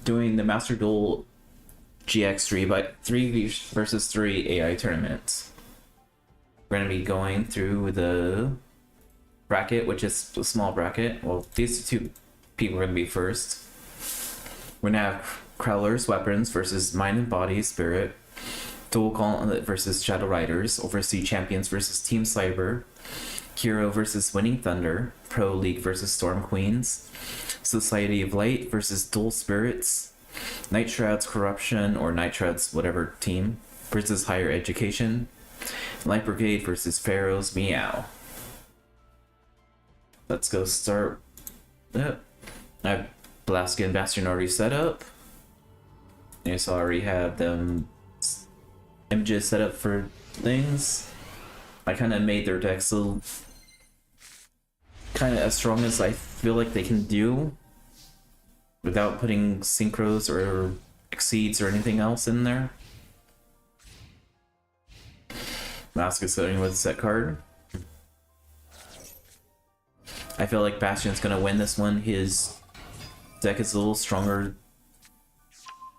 doing the Master Duel GX3 by 3 versus 3 AI tournament. We're gonna be going through the bracket, which is a small bracket. Well, these two people are gonna be first. We're gonna have Crowler's Weapons versus Mind and Body Spirit, Dual Gauntlet versus Shadow Riders, Overseas Champions versus Team Cyber, Hero versus Winning Thunder, Pro League versus Storm Queens, Society of Light versus Dual Spirits, Night Shroud's Corruption or Night Shroud's whatever team versus Higher Education, Light Brigade versus Pharaoh's Meow. Let's go start. I have Blaski and Bastion already set up. I so I already have them images set up for things. I kind of made their decks so kind of as strong as I feel like they can do without putting synchros or exceeds or anything else in there. Mask is starting with a set card. I feel like Bastion's gonna win this one. His deck is a little stronger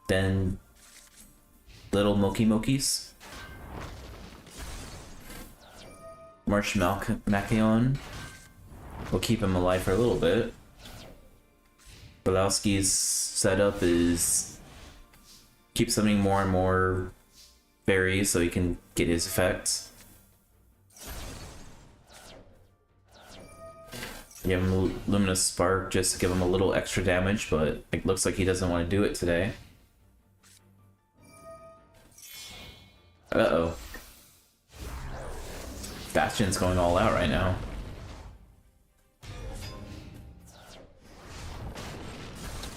than Little Moki Mokis. March Machion will keep him alive for a little bit. Belowski's setup is keep summoning more and more berries so he can get his effects. Give him Luminous Spark just to give him a little extra damage, but it looks like he doesn't want to do it today. Uh-oh. Bastion's going all out right now.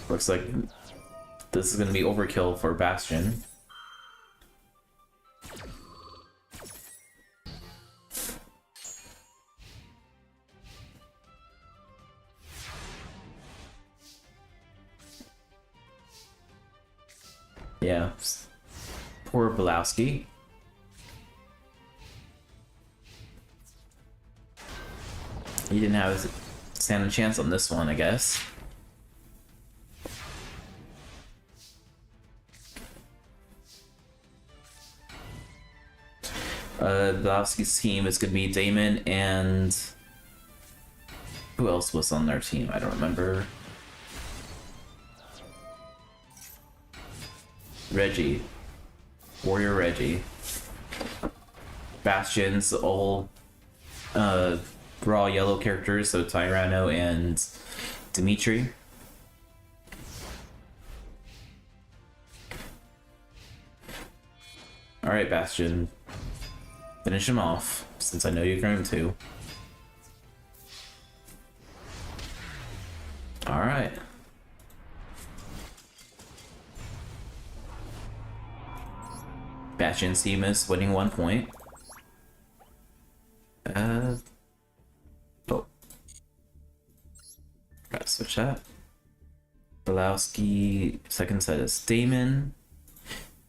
Looks like this is going to be overkill for Bastion. Yeah, poor Belowski. He didn't have a stand a chance on this one, I guess. Belowski's team is going to be Damon and... who else was on their team? I don't remember. Reggie. Warrior Reggie. Bastion's all raw yellow characters, so Tyranno and Dimitri. Alright, Bastion. Finish him off, since I know you're going to. Alright. Bastion's team is winning 1 point. Oh. Gotta switch that. Belowski, second set is Damon.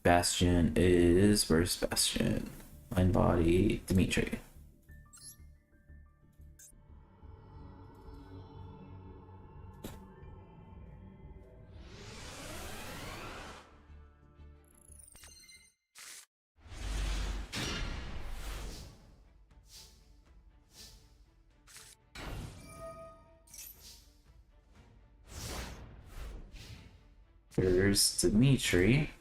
Bastion is... where's Bastion? Mind Body, Dimitri. Here's Dimitri.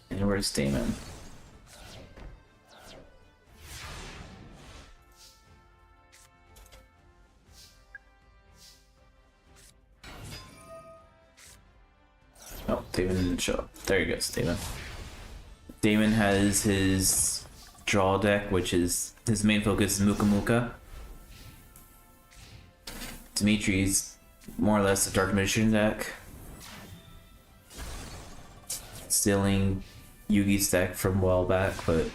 And where's Damon? Oh, Damon didn't show up. There he goes, Damon. Damon has his draw deck, which is his main focus is Muka Muka. Dimitri's more or less a Dark Magician deck. Stealing Yugi's deck from a while back, but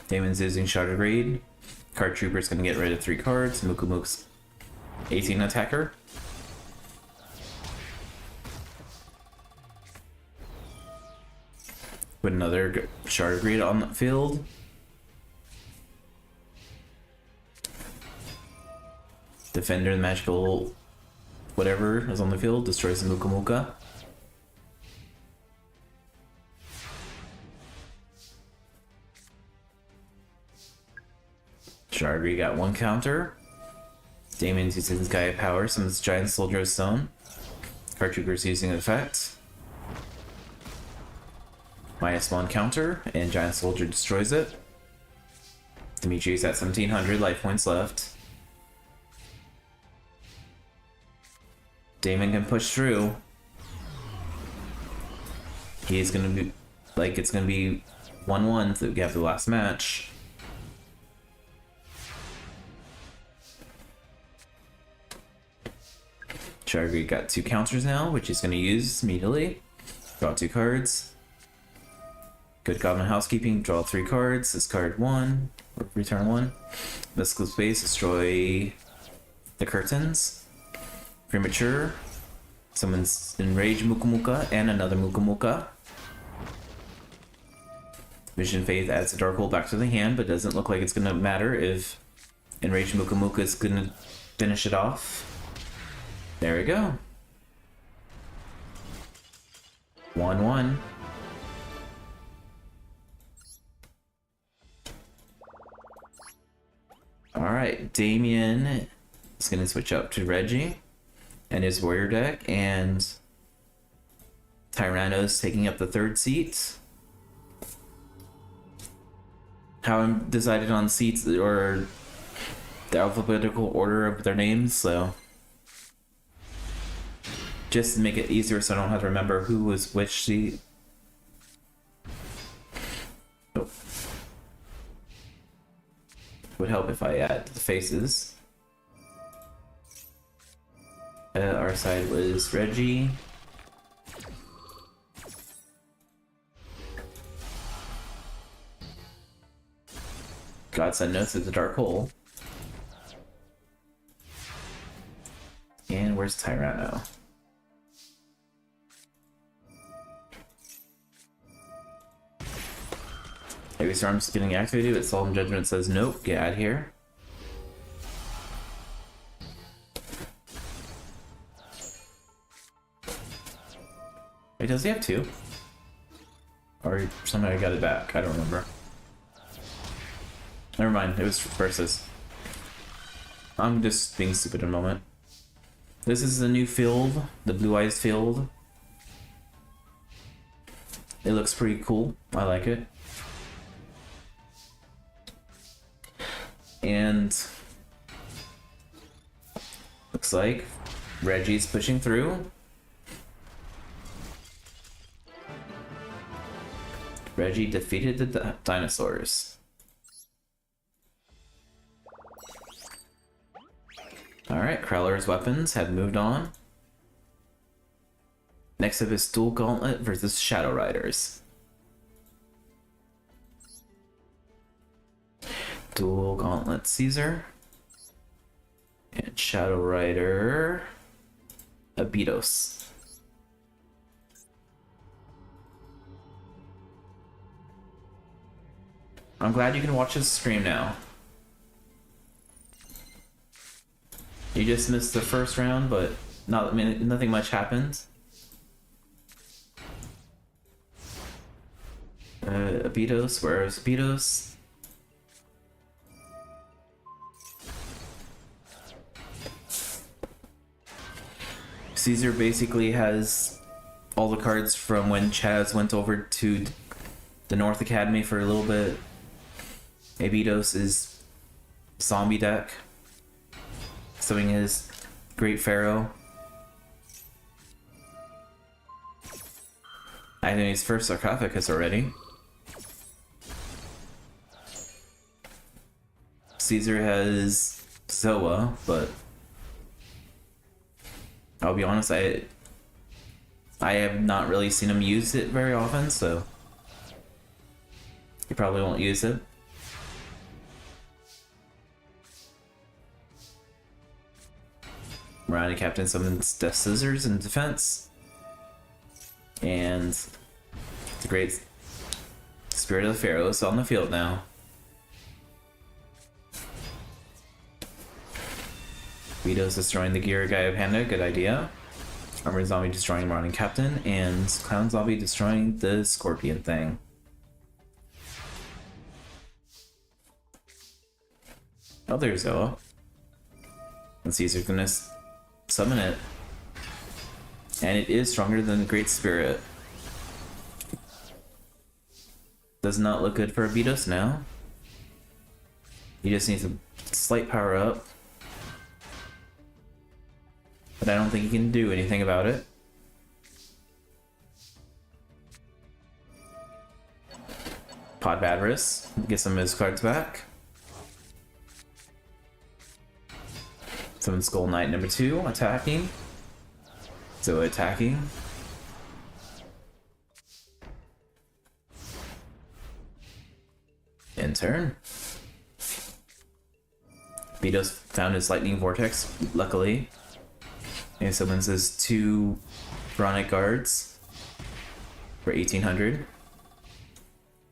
Damon's using Shadow Raid. Card Trooper's gonna get rid of 3 cards. Muku Mook's 18 attacker. Put another shard grid on the field. Defender, the magical whatever is on the field, destroys the Muka Muka. Shardry got one counter. Damon uses his Gaia power, summons Giant Soldier of Stone. Cartridger's using an effect. -1 counter, and Giant Soldier destroys it. Dimitri's at 1700 life points left. Damon can push through. He's gonna be like, it's gonna be 1-1 to get the last match. Shardry got 2 counters now, which he's gonna use immediately. Draw 2 cards. Good Goblin Housekeeping, draw 3 cards, discard 1, or return 1. Mystical Space, destroy the curtains. Premature, summons Enrage Muka Muka and another Muka Muka. Vision Faith adds a Dark Hole back to the hand, but doesn't look like it's gonna matter if Enrage Muka Muka is gonna finish it off. There we go. 1-1. Alright, Damien is going to switch up to Reggie and his warrior deck, and Tyranno's taking up the 3rd seat. Haven't decided on seats or the alphabetical order of their names, so just to make it easier so I don't have to remember who was which seat. Oh. Would help if I add the faces. Our side was Reggie. Godsend Notes at the Dark Hole. And where's Tyranno? Heavy Storm's getting activated, but Solemn Judgment says nope, get out of here. Wait, does he have 2? Or somebody got it back, I don't remember. Never mind, it was versus. I'm just being stupid in a moment. This is the new field, the Blue Eyes field. It looks pretty cool, I like it. And looks like Reggie's pushing through. Reggie defeated the dinosaurs. Alright, Crowler's weapons have moved on. Next up is Dual Gauntlet versus Shadow Riders. Dual Gauntlet Caesar. And Shadow Rider Abydos. I'm glad you can watch this stream now. You just missed the first round, but nothing much happened. Abydos, where is Abydos? Caesar basically has all the cards from when Chaz went over to the North Academy for a little bit. Abydos is zombie deck. Summoning his Great Pharaoh. I think his first sarcophagus already. Caesar has Zoa, but I'll be honest, I have not really seen him use it very often, so he probably won't use it. Miranda Captain summons Death Scissors in defense. And the great Spirit of the Pharaoh is on the field now. Vito's destroying the Gear Guy of Panda, good idea. Armored Zombie destroying Marauding Captain, and Clown Zombie destroying the Scorpion thing. Oh, there's Zoa. And Caesar's gonna summon it. And it is stronger than the Great Spirit. Does not look good for Abidos now. He just needs a slight power up. But I don't think he can do anything about it. Pod Badris, get some of his cards back. Summon Skull Knight number 2, attacking. So attacking. End turn. Betos found his Lightning Vortex, luckily. And summons his 2 Chronic Guards for 1800.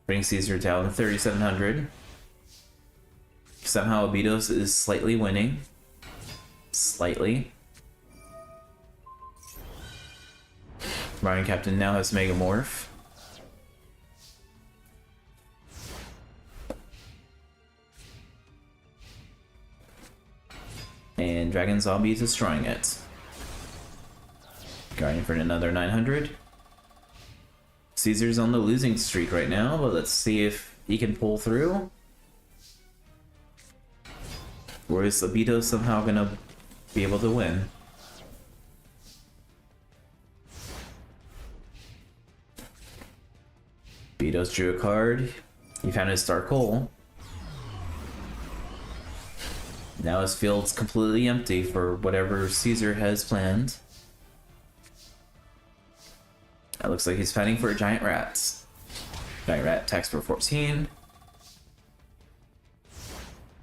Bring Caesar down to 3700. Somehow Abidos is slightly winning. Slightly. Ryan Captain now has Megamorph. And Dragon Zombie is destroying it. Guardian for another 900. Caesar's on the losing streak right now, but let's see if he can pull through. Or is Abito somehow gonna be able to win? Betos drew a card. He found his Dark Hole. Now his field's completely empty for whatever Caesar has planned. It looks like he's fighting for Giant Rats. Giant Rat attacks for 14.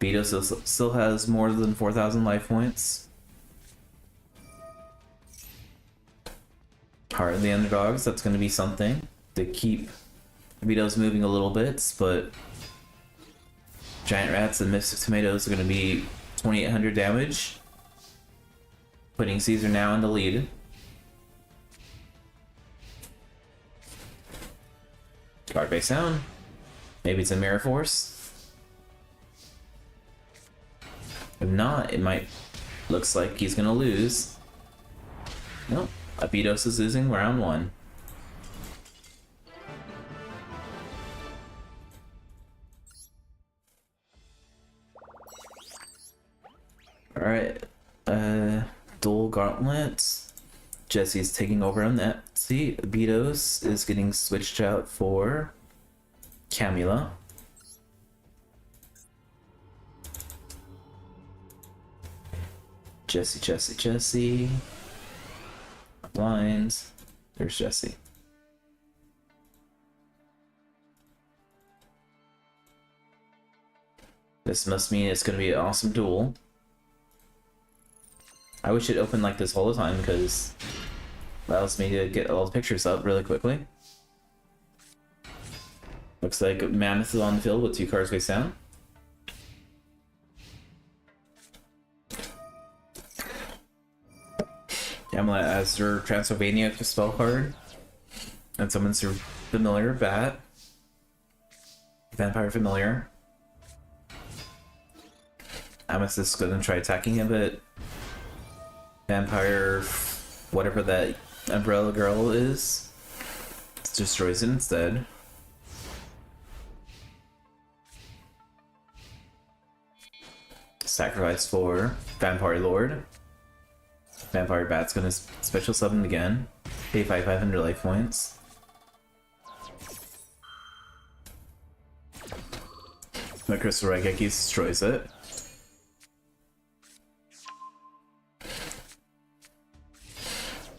Betos still has more than 4,000 life points. Heart of the Underdogs, that's going to be something to keep Betos moving a little bit, but Giant Rats and Mystic Tomatoes are going to be 2,800 damage, putting Caesar now in the lead. Card face down. Maybe it's a Mirror Force. If not, it might. Looks like he's gonna lose. Nope. Abidos is losing round 1. Alright. Dual Gauntlet. Jesse's taking over on that. See, Abidos is getting switched out for Camula. Jesse. Blinds. There's Jesse. This must mean it's going to be an awesome duel. I wish it opened like this all the time because it allows me to get all the pictures up really quickly. Looks like Mammoth is on the field with 2 cards face down. Camilla has her Transylvania spell card. And summons her Familiar Bat. Vampire Familiar. Amos is gonna try attacking him, but Vampire, whatever that Umbrella Girl is, destroys it instead. Sacrifice for Vampire Lord. Vampire Bat's gonna special summon again. Pay 500 life points. My Crystal Raigeki destroys it.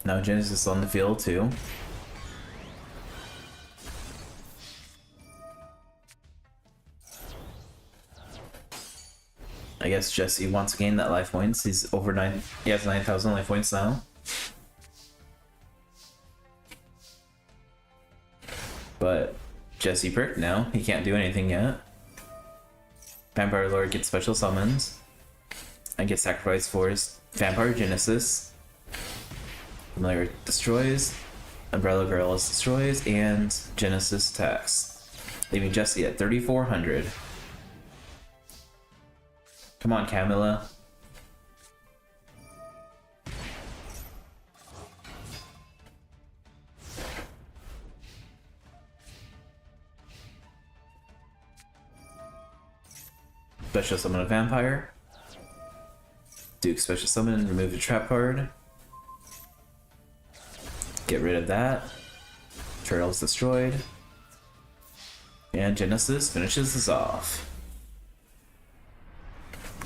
Now Genesis on the field too. I guess Jesse wants to gain that life points. He's over 9. He has 9,000 life points now. But Jesse Prick? No, he can't do anything yet. Vampire Lord gets special summons and gets sacrificed for his Vampire Genesis. Familiar destroys, Umbrella Girl destroys, and Genesis attacks, leaving Jesse at 3,400. Come on, Camilla. Special summon a vampire. Duke special summon, remove the trap card. Get rid of that. Turtle's destroyed. And Genesis finishes this off.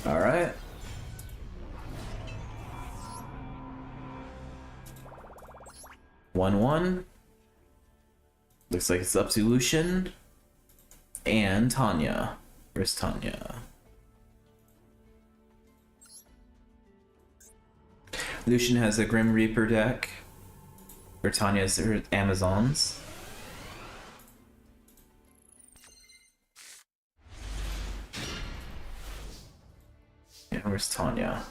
Alright. One. Looks like it's up to Lucian and Tanya. Where's Tanya? Lucian has a Grim Reaper deck, where Tanya's her Amazons. And where's Tanya?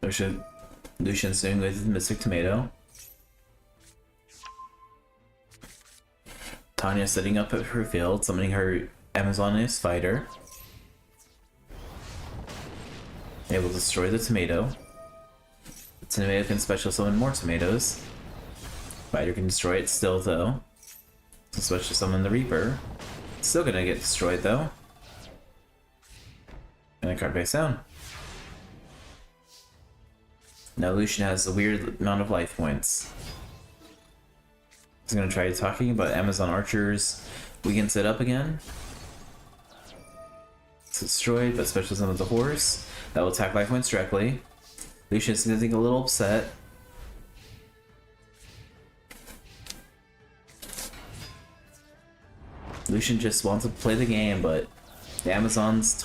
Lucian's doing with Mystic Tomato. Tanya setting up her field, summoning her Amazoness fighter. Able to destroy the tomato. The tomato can special summon more tomatoes. Fighter can destroy it still though. So special summon the Reaper. Still gonna get destroyed though. And a card face down. Now Lucian has a weird amount of life points. He's gonna try talking about Amazon Archers. We can set up again. It's destroyed, but special summons the horse. That will attack life points directly. Lucian's getting a little upset. Lucian just wants to play the game, but the Amazon's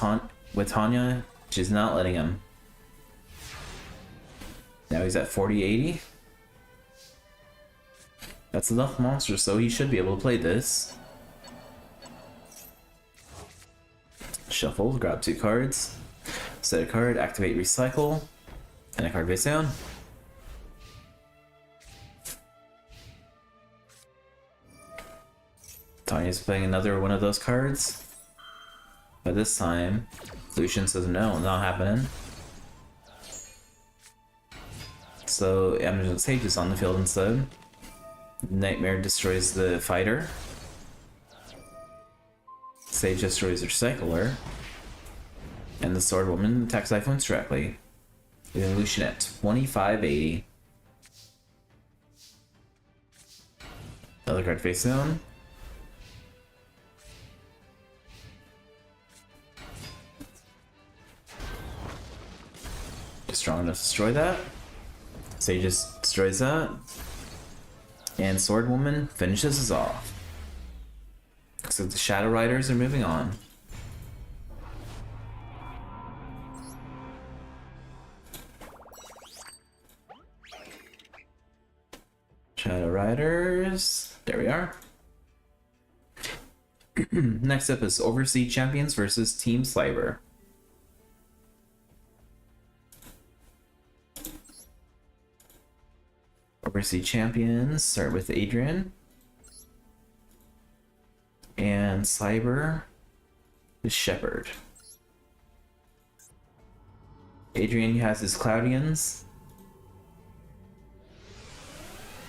with Tanya, she's not letting him. Now he's at 40-80. That's enough monsters, so he should be able to play this. Shuffle, grab 2 cards. Set a card, activate recycle, and a card face down. Tanya's playing another one of those cards. But this time, Lucian says no, not happening. So Amazon Sage is on the field instead. Nightmare destroys the fighter. Sage destroys the recycler. And the Sword Woman attacks iPhones directly. Leaving Lucian at 25-80. Another card face down. Strong enough to destroy that. Sage just destroys that. And Sword Woman finishes us off. So the Shadow Riders are moving on. Shadow Riders. There we are. Next up is Overseas Champions versus Team Cyber. Overseas Champions start with Adrien. And Cyber is Shepherd. Adrien has his Cloudians.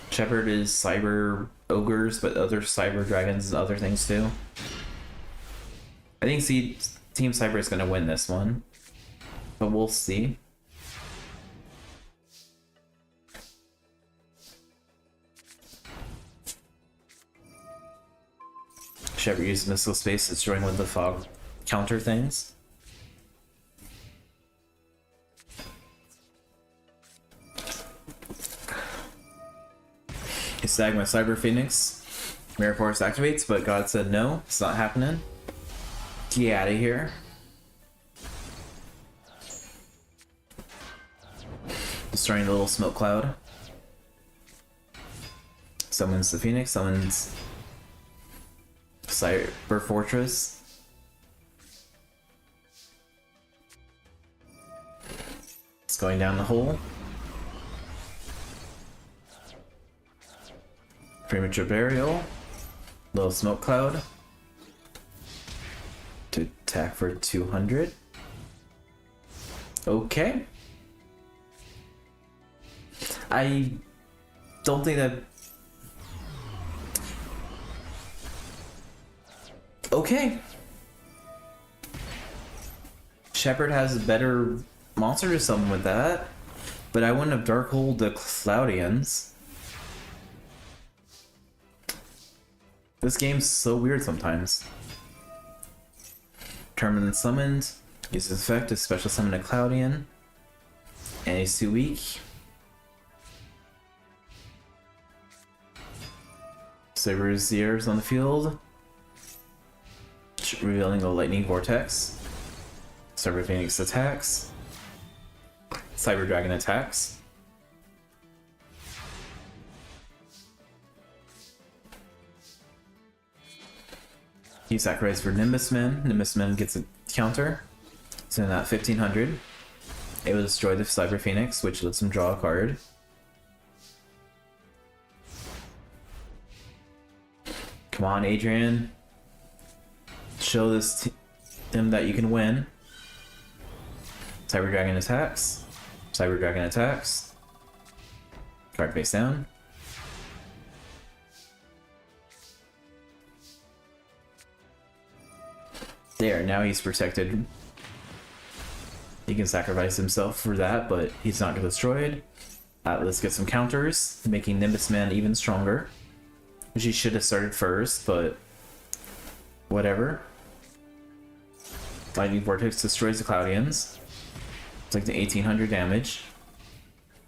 Shepherd is Cyber Ogres, but other Cyber Dragons and other things too. I think Team Cyber is going to win this one, but we'll see. Shepherd uses Missile Space, destroying one of the fog counter things. He snagged my Cyber Phoenix. Mirror Force activates, but God said no, it's not happening. Get out of here. Destroying the little smoke cloud. Summons the Phoenix, summons Cyber Fortress. It's going down the hole. Premature Burial. Little smoke cloud. To attack for 200. Okay. I don't think that... Okay. Shepard has a better monster to summon with that, but I wouldn't have Darkhold the Cloudians. This game's so weird sometimes. Tournament summoned. Uses effect to special summon a Cloudian. And he's too weak. Saber's ears on the field. Revealing a lightning vortex. Cyber Phoenix attacks. Cyber Dragon attacks. He sacrificed for Nimbus Man. Nimbus Man gets a counter. So in that 1500. It will destroy the Cyber Phoenix, which lets him draw a card. Come on, Adrien. Show this him that you can win. Cyber Dragon attacks. Cyber Dragon attacks. Card face down. There, now he's protected. He can sacrifice himself for that, but he's not destroyed. Let's get some counters, making Nimbus Man even stronger. Which he should have started first, but whatever. Lightning Vortex destroys the Cloudians. It's like the 1800 damage.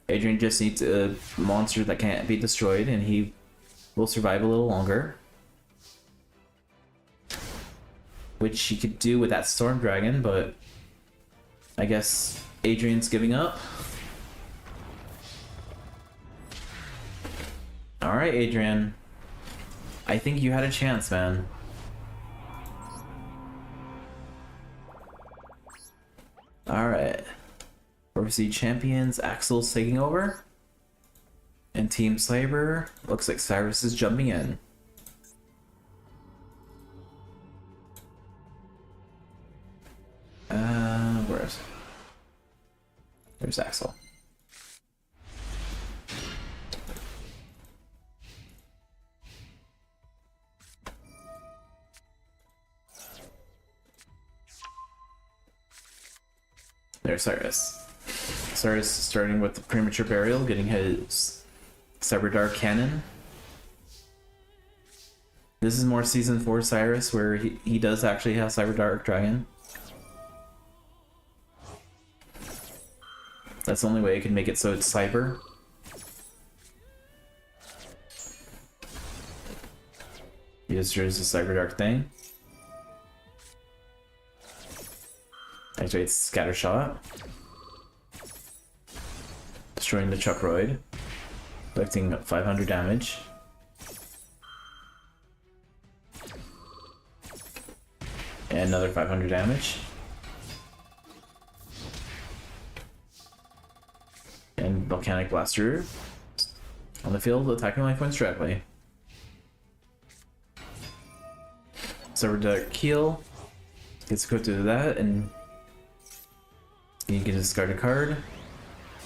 Adrien just needs a monster that can't be destroyed, and he will survive a little longer. Which he could do with that Storm Dragon, but I guess Adrien's giving up. Alright, Adrien. I think you had a chance, man. Alright. Overseas Champions, Axel's taking over. And Team Cyber, looks like Cyrus is jumping in. There's Axel. There's Cyrus. Cyrus starting with the Premature Burial, getting his Cyber Dark Cannon. This is more Season 4 Cyrus, where he does actually have Cyber Dark Dragon. That's the only way I can make it so it's cyber. He destroys the Cyber Dark thing. Activates Scatter Shot. Destroying the Chuckroid. Inflicting 500 damage. And another 500 damage. And Volcanic Blaster on the field, attacking life points directly. Cyber Dark Keel gets equipped to that, and you can discard a card,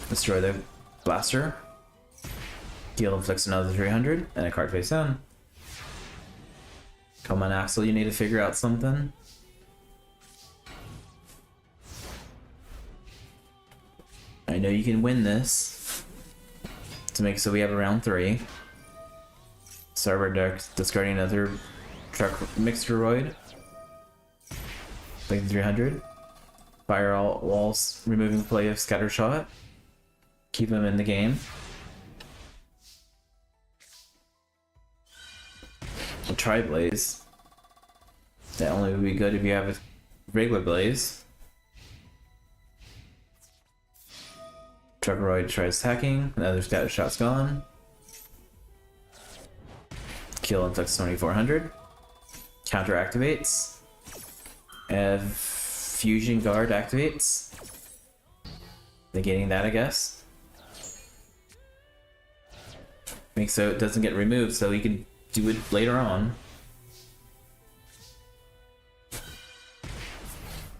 destroy the blaster. Keel inflicts another 300, and a card face down. Come on, Axel, you need to figure out something. I know you can win this. To make it so we have a round 3. Cyber Dark discarding another truck Mixeroid. Like 300. Fire all walls, removing play of Scatter Shot. Keep him in the game. A Tri-Blaze. That only would be good if you have a regular Blaze. Juggeroid tries attacking. Another scatter shot's gone. Kill inflicts 2400. Counter activates. Fusion guard activates. Negating that, I guess. Makes so it doesn't get removed, so he can do it later on.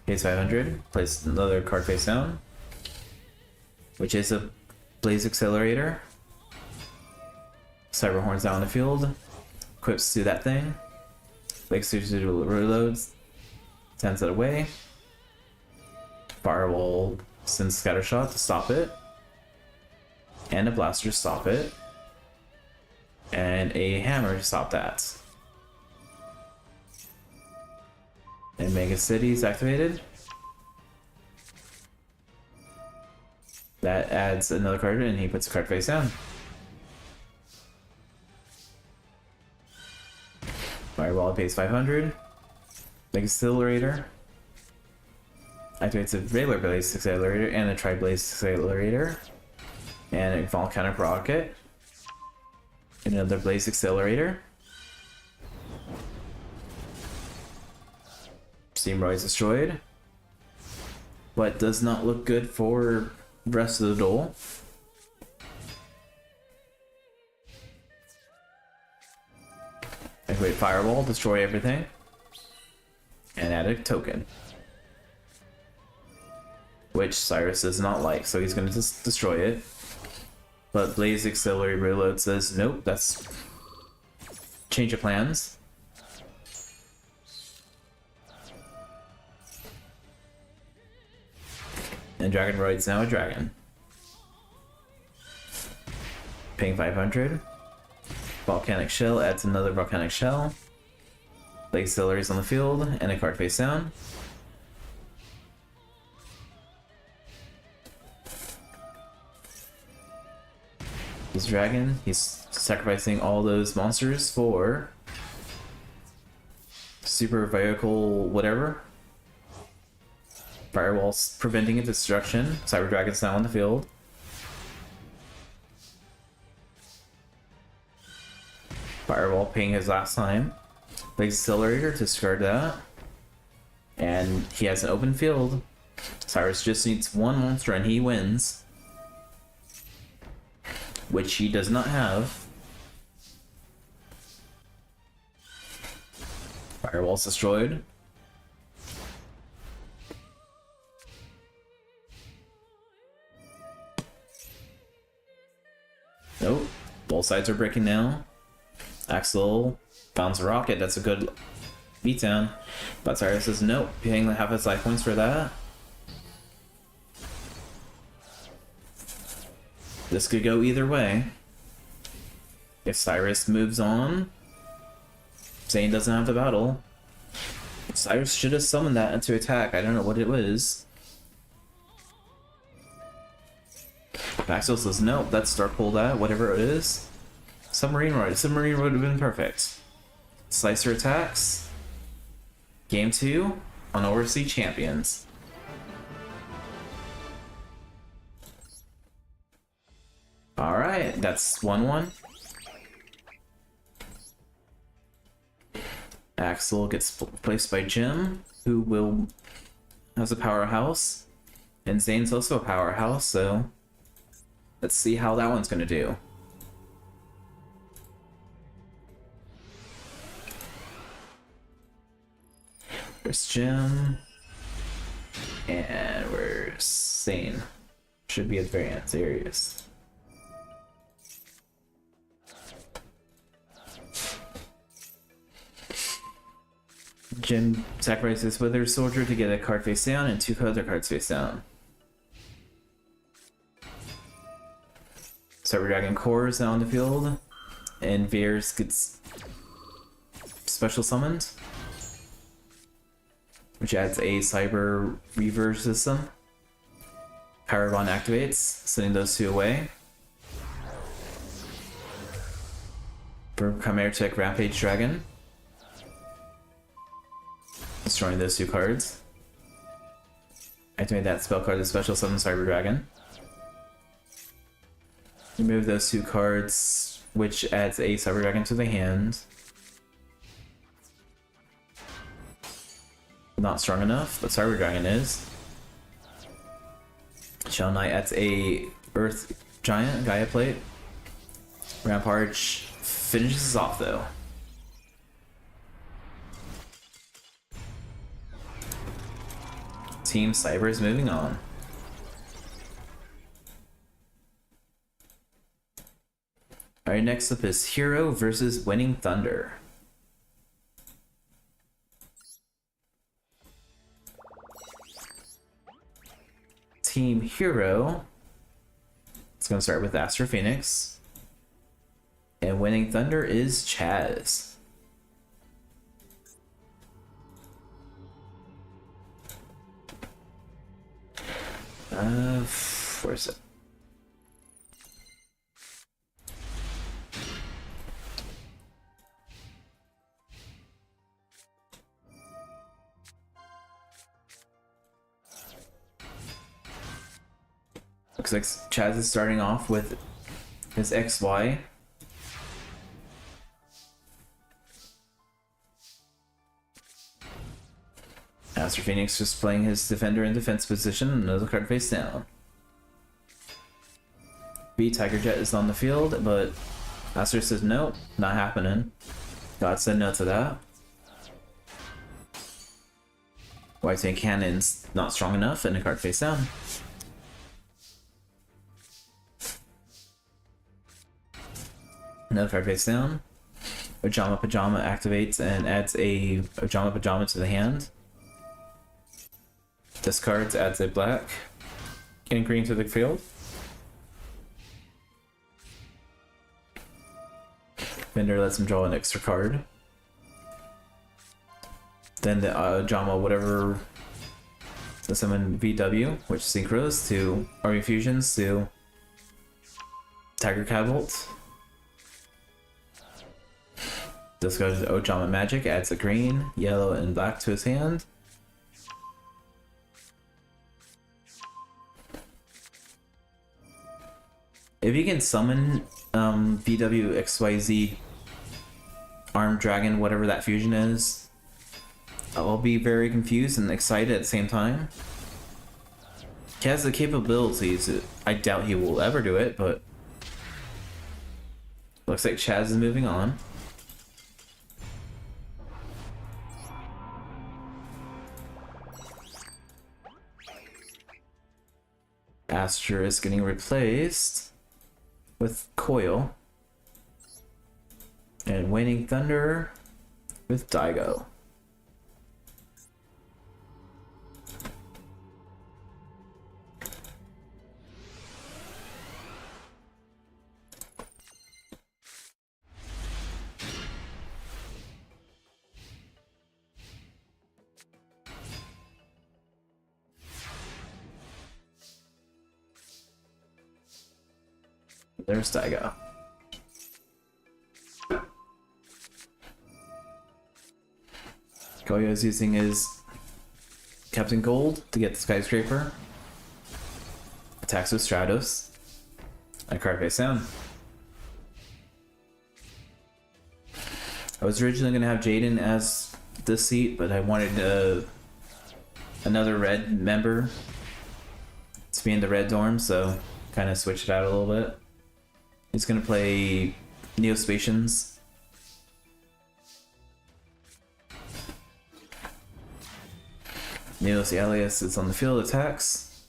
Pays 500. Place another card face down, which is a Blaze Accelerator. Cyber Horns down on the field. Equips to that thing. Makes it reloads. Sends it away. Firewall sends Scatter Shot to stop it. And a Blaster to stop it. And a Hammer to stop that. And Mega City is activated. That adds another card and he puts a card face down. Fireball pays 500. Mega Accelerator. Activates a regular Blaze Accelerator and a Tri-Blaze Accelerator. And a Fall Counter Rocket. And another Blaze Accelerator. Steamroid is destroyed. But does not look good for the rest of the duel. Activate Fireball, destroy everything. And add a token. Which Cyrus does not like, so he's going to just destroy it. But Blaze Accelerator Reload says, nope, that's change of plans. And Dragonroid's now a dragon. Paying 500. Volcanic Shell adds another Volcanic Shell. Blaze Accelerator's on the field, and a card face down. This dragon, he's sacrificing all those monsters for super vehicle whatever. Firewall's preventing its destruction. Cyber Dragon's now on the field. Firewall paying his last time. Blaze Accelerator to discard that. And he has an open field. Cyrus just needs one monster and he wins. Which he does not have. Firewall's destroyed. Nope. Both sides are breaking now. Axel founds a rocket. That's a good beatdown. But Cyrus says nope. Paying half his life points for that. This could go either way. If Cyrus moves on, Zane doesn't have the battle. Cyrus should have summoned that into attack. I don't know what it was. Axel says nope, that's Stark-Pull that, whatever it is. Submarine would have been perfect. Slicer attacks. Game 2 on Overseas Champions. Alright, that's 1-1. Axel gets replaced by Jim, who has a powerhouse. And Zane's also a powerhouse, so let's see how that one's gonna do. There's Jim. And where's Zane? Should be at the very end. There he is. Jim sacrifices Wither Soldier to get a card face down and 2 other cards face down. Cyber Dragon Core is now on the field, and Veers gets special summoned, which adds a Cyber Reaver system. Paragon activates, sending those 2 away. For Chimera Tech Rampage Dragon. Destroying those 2 cards. Activate that spell card to special summon Cyber Dragon. Remove those 2 cards, which adds a Cyber Dragon to the hand. Not strong enough, but Cyber Dragon is. Shell Knight adds a Earth Giant, Gaia Plate. Ramparge finishes off though. Team Cyber is moving on. Alright, next up is Hero versus Winning Thunder. Team Hero. It's going to start with Astro Phoenix. And Winning Thunder is Chaz. Where's it? Looks like Chaz is starting off with his XY. Astro Phoenix just playing his defender in defense position, another card face down. B Tiger Jet is on the field, but Astro says nope, not happening. God said no to that. White Tank Cannon's not strong enough, and a card face down. Another card face down. Pajama activates and adds a Pajama to the hand. Discards, adds a black. Getting green to the field. Vendor lets him draw an extra card. Then the Pajama, whatever. So summon VW, which synchros to Army Fusions to Tiger Catbolt. Discards Ojama Magic, adds a green, yellow, and black to his hand. If you can summon VW XYZ Armed Dragon, whatever that fusion is, I'll be very confused and excited at the same time. He has the capabilities. I doubt he will ever do it, but looks like Chaz is moving on. Astro is getting replaced with Coil. And Winning Thunder with Daigo. There's Daigo. Koyo is using his Captain Gold to get the Skyscraper. Attacks with Stratos. And card face down. I was originally going to have Jaden as this seat, but I wanted another red member to be in the red dorm, so kind of switched it out a little bit. He's going to play Neospatians. Neos Alias is on the field, attacks.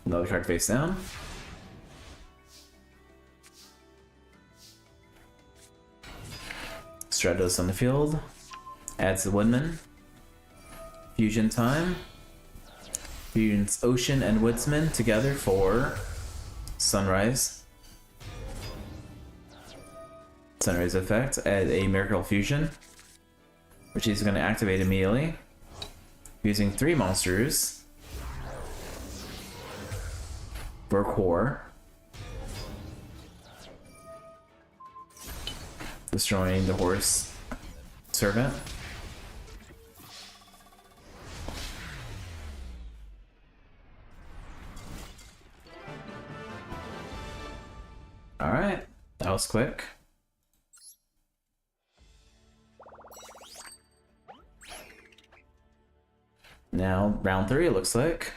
Another card face down. Stratos on the field. Adds the Woodman. Fusion time. Fusions Ocean and Woodsman together for Sunrise. Sunrise effect, add a Miracle Fusion, which he's going to activate immediately. Using 3 monsters for core. Destroying the Horse Servant. Alright, that was quick. Now, round 3, it looks like.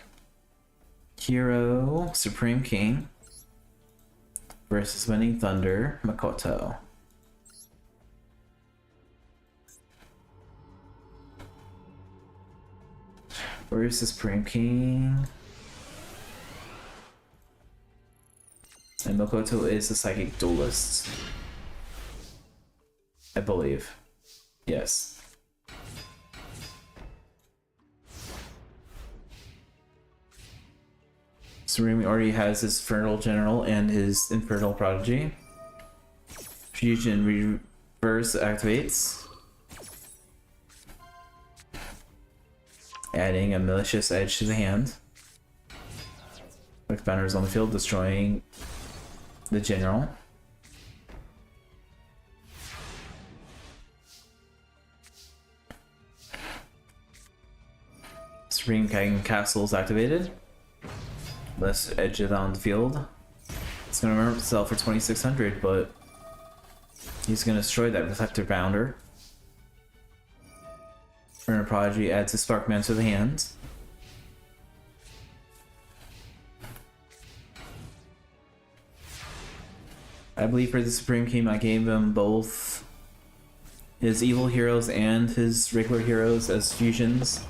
Hero, Supreme King versus Winning Thunder, Makoto. Where's the Supreme King? And Makoto is the psychic duelist. I believe. Yes. Supreme already has his Infernal General and his Infernal Prodigy. Fusion reverse activates, adding a malicious edge to the hand. With banners on the field, destroying the general. Supreme King Castle is activated. Let's edge it on the field. It's gonna remember itself for 2600, but he's gonna destroy that Reflector Bounder. Infernal Prodigy adds a Sparkman to the hand. I believe for the Supreme King, I gave him both his evil heroes and his regular heroes as fusions,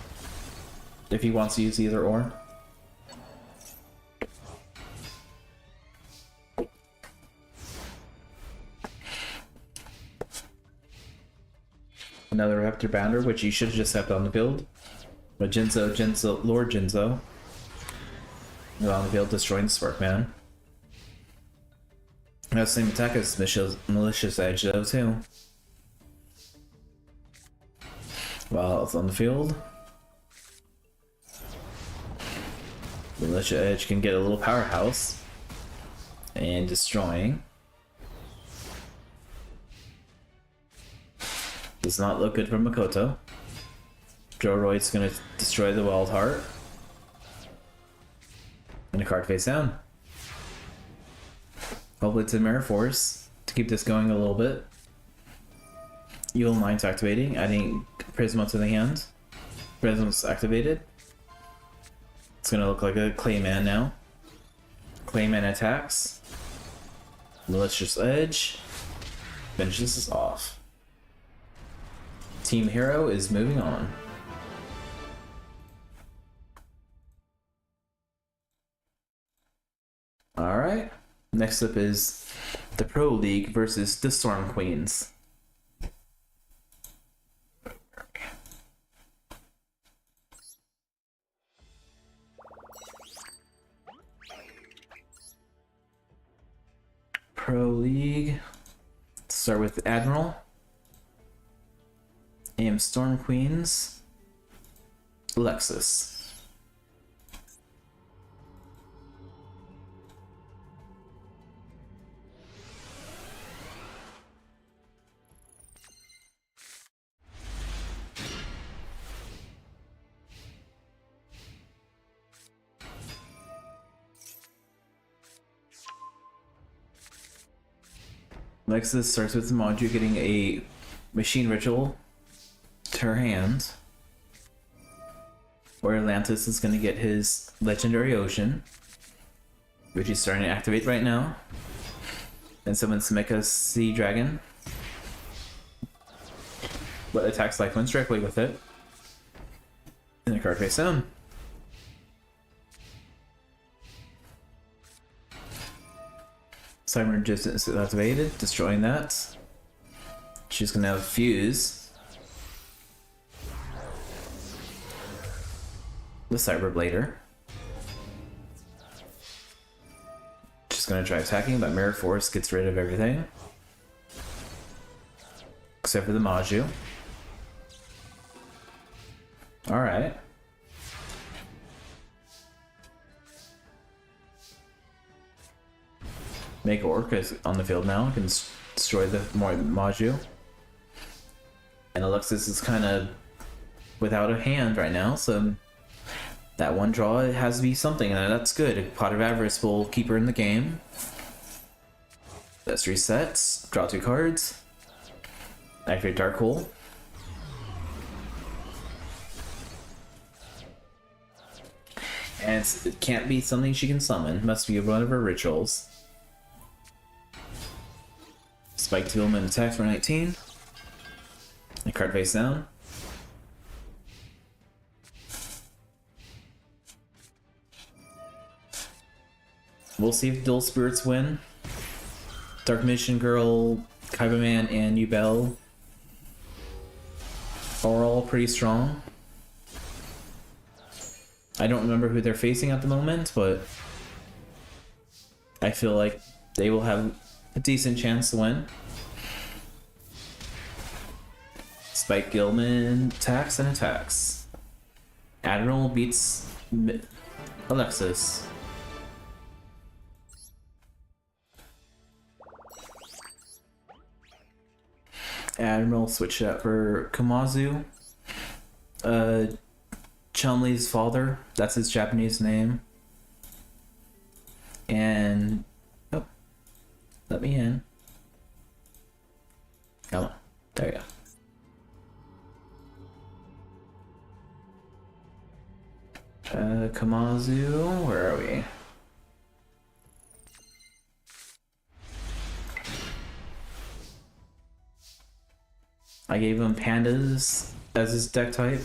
if he wants to use either or. Another Raptor Bounder, which you should have just kept on the field. But Lord Jinzo on the field, destroying the Sparkman. That same attack as Malicious Edge though too. While it's on the field, Malicious Edge can get a little powerhouse and destroying. Does not look good for Makoto. Joroid's gonna destroy the Wild Heart. And a card face down. Hopefully it's a Mirror Force to keep this going a little bit. Evil Mind's activating, adding Prisma to the hand. Prisma's activated. It's gonna look like a Clayman now. Clayman attacks. Malicious Edge. Finishes this off. Team Hero is moving on. Alright, next up is the Pro League versus the Storm Queens. Pro League. Let's start with Admiral. AM Storm Queens. Lexus. Lexus starts with the Maju getting a Machine Ritual to her hand, where Atlantis is going to get his Legendary Ocean, which he's starting to activate right now, and summons Mecha Sea Dragon, but attacks Life Ones directly with it, and a card face down. Cyber Resistance is activated, destroying that. She's gonna have Fuse. The Cyber Blader. She's gonna try attacking, but Mirror Force gets rid of everything. Except for the Maju. Alright. Mega Orc is on the field now, can destroy the Maju. And Alexis is kind of without a hand right now, so that one draw has to be something, and that's good. A Pot of Avarice will keep her in the game. Let's reset. Draw 2 cards. Activate Dark Hole. And it can't be something she can summon. Must be one of her rituals. Spike Tillman attack for 19. A card face down. We'll see if Dual Spirits win. Dark Mission Girl, Kaiba Man, and Yubel are all pretty strong. I don't remember who they're facing at the moment, but I feel like they will have a decent chance to win. Spike Gilman attacks and attacks. Admiral beats Alexis. Admiral switched out for Kamazu. Chun-Li's father, that's his Japanese name. And oh, let me in. Come on, there you go. Kamazu, where are we? I gave him pandas as his deck type.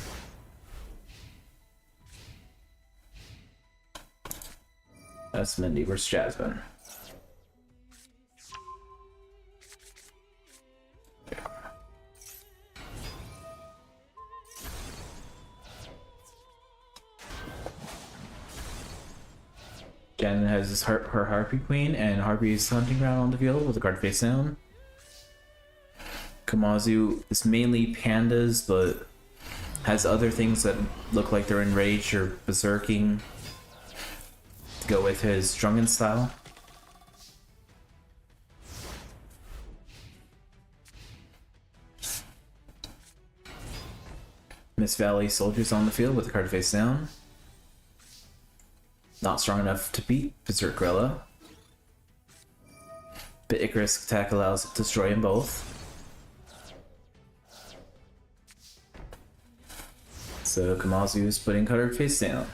That's Mindy. Where's Jasmine? Jasmine has his her Harpy Queen and Harpy's hunting ground on the field with a card face down. Kamazu is mainly pandas, but has other things that look like they're enraged or berserking to go with his drunken style. Miss Valley soldiers on the field with the card face down. Not strong enough to beat Berserk Gorilla. But Icarus attack allows it to destroy them both. So Kamazu is putting card face down.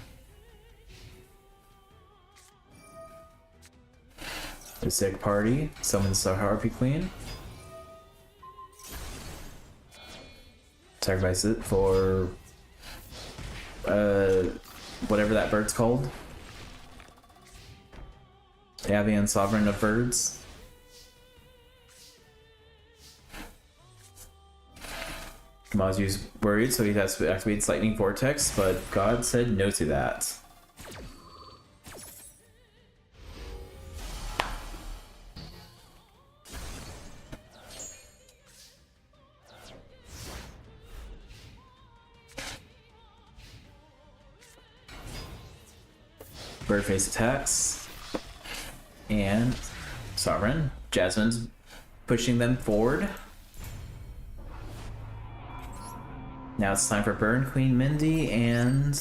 The Sick Party summons the Harpy Queen. Sacrifice it for whatever that bird's called. The Avian Sovereign of Birds. Kamazu's worried, so he has to activate Lightning Vortex, but God said no to that. Birdface attacks. And Sovereign. Jasmine's pushing them forward. Now it's time for Burn Queen Mindy and